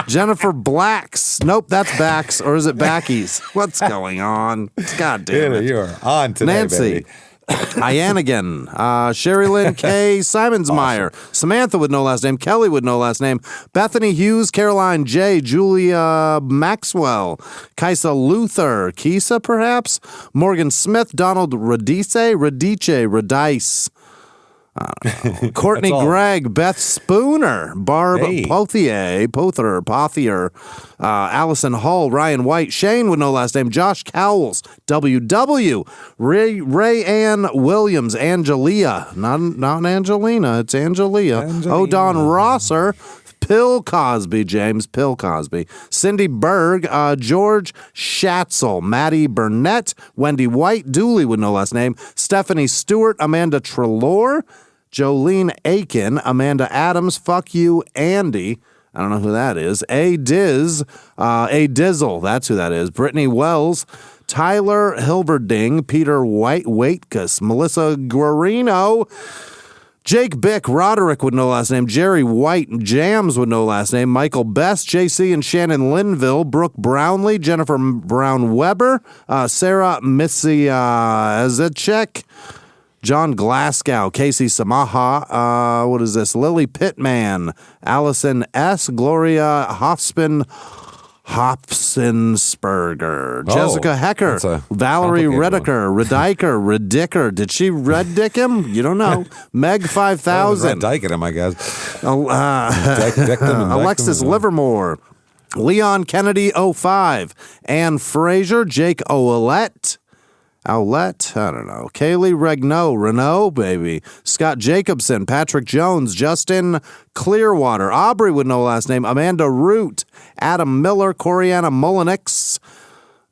Jennifer Blacks. Nope, that's Backs. Or is it Backies? What's going on? God damn it. You're on today, Nancy. baby. Ianigan, Sherry Lynn K. Simonsmeyer, Samantha with no last name, Kelly with no last name, Bethany Hughes, Caroline J., Julia Maxwell, Kaisa Luther, Kisa perhaps, Morgan Smith, Donald Radice, Courtney That's all. Gregg, Beth Spooner, Barb Pothier, Allison Hull, Ryan White, Shane with no last name, Josh Cowles, WW, Ray Ann Williams, Angelia, not Angelina, it's Angelia, O'Don Rosser, Pill Cosby, James, Pill Cosby, Cindy Berg, George Schatzel, Maddie Burnett, Wendy White, Dooley with no last name, Stephanie Stewart, Amanda Trelaw, Jolene Aiken, Amanda Adams, fuck you, Andy. I don't know who that is. A Dizzle, that's who that is. Brittany Wells, Tyler Hilberding, Peter Waitkus, Melissa Guarino, Jake Bick, Roderick with no last name, Jerry White, Jams with no last name, Michael Best, JC and Shannon Linville, Brooke Brownlee, Jennifer Brown Weber, Sarah Missy Ezechek, John Glasgow, Casey Samaha, what is this? Lily Pittman, Allison S., Gloria Hopsensperger, Jessica Hecker, Valerie Rediker. Did she red dick him? You don't know. Meg 5000. Diking him, I guess. Alexis Livermore, Leon Kennedy 05, Ann Fraser, Jake Owlette, I don't know. Kaylee Renault, baby. Scott Jacobson, Patrick Jones, Justin Clearwater, Aubrey with no last name, Amanda Root, Adam Miller, Coriana Mullenix,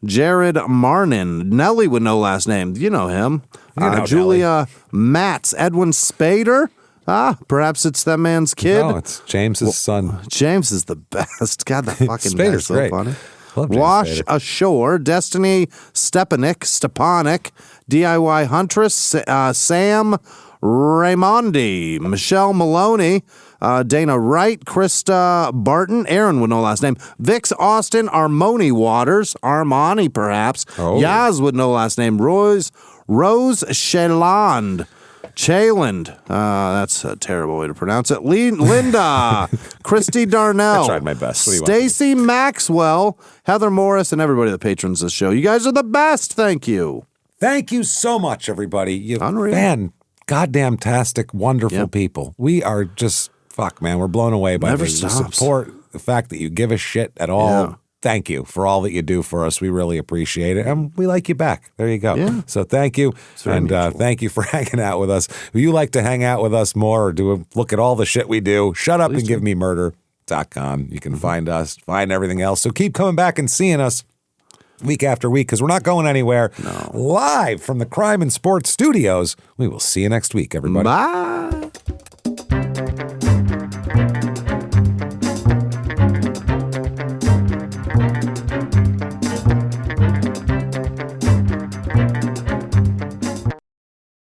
Jared Marnin, Nelly with no last name. You know him. Julia Matz, Edwin Spader. Perhaps it's that man's kid. No, it's James's son. James is the best. God, that fucking guy's so great. funny. Wash Spader. Ashore, Destiny Stepanik, DIY Huntress, Sam Raimondi, Michelle Maloney, Dana Wright, Krista Barton, Aaron with no last name, Vix Austin, Armoni Waters, Armani perhaps, Yaz with no last name, Rose Shaland, that's a terrible way to pronounce it. Linda, Christy Darnell. I tried my best. Stacy Maxwell, Heather Morris, and everybody that patrons this show. You guys are the best. Thank you. Thank you so much, everybody. You Unreal. Goddamn-tastic, wonderful people. We are just, man, we're blown away by the support, the fact that you give a shit at all. Yeah. Thank you for all that you do for us. We really appreciate it. And we like you back. There you go. Yeah. So thank you. And thank you for hanging out with us. If you like to hang out with us more or look at all the shit we do, shutupandgivememurder.com. You can find us, find everything else. So keep coming back and seeing us week after week because we're not going anywhere. No. Live from the Crime and Sports Studios. We will see you next week, everybody. Bye.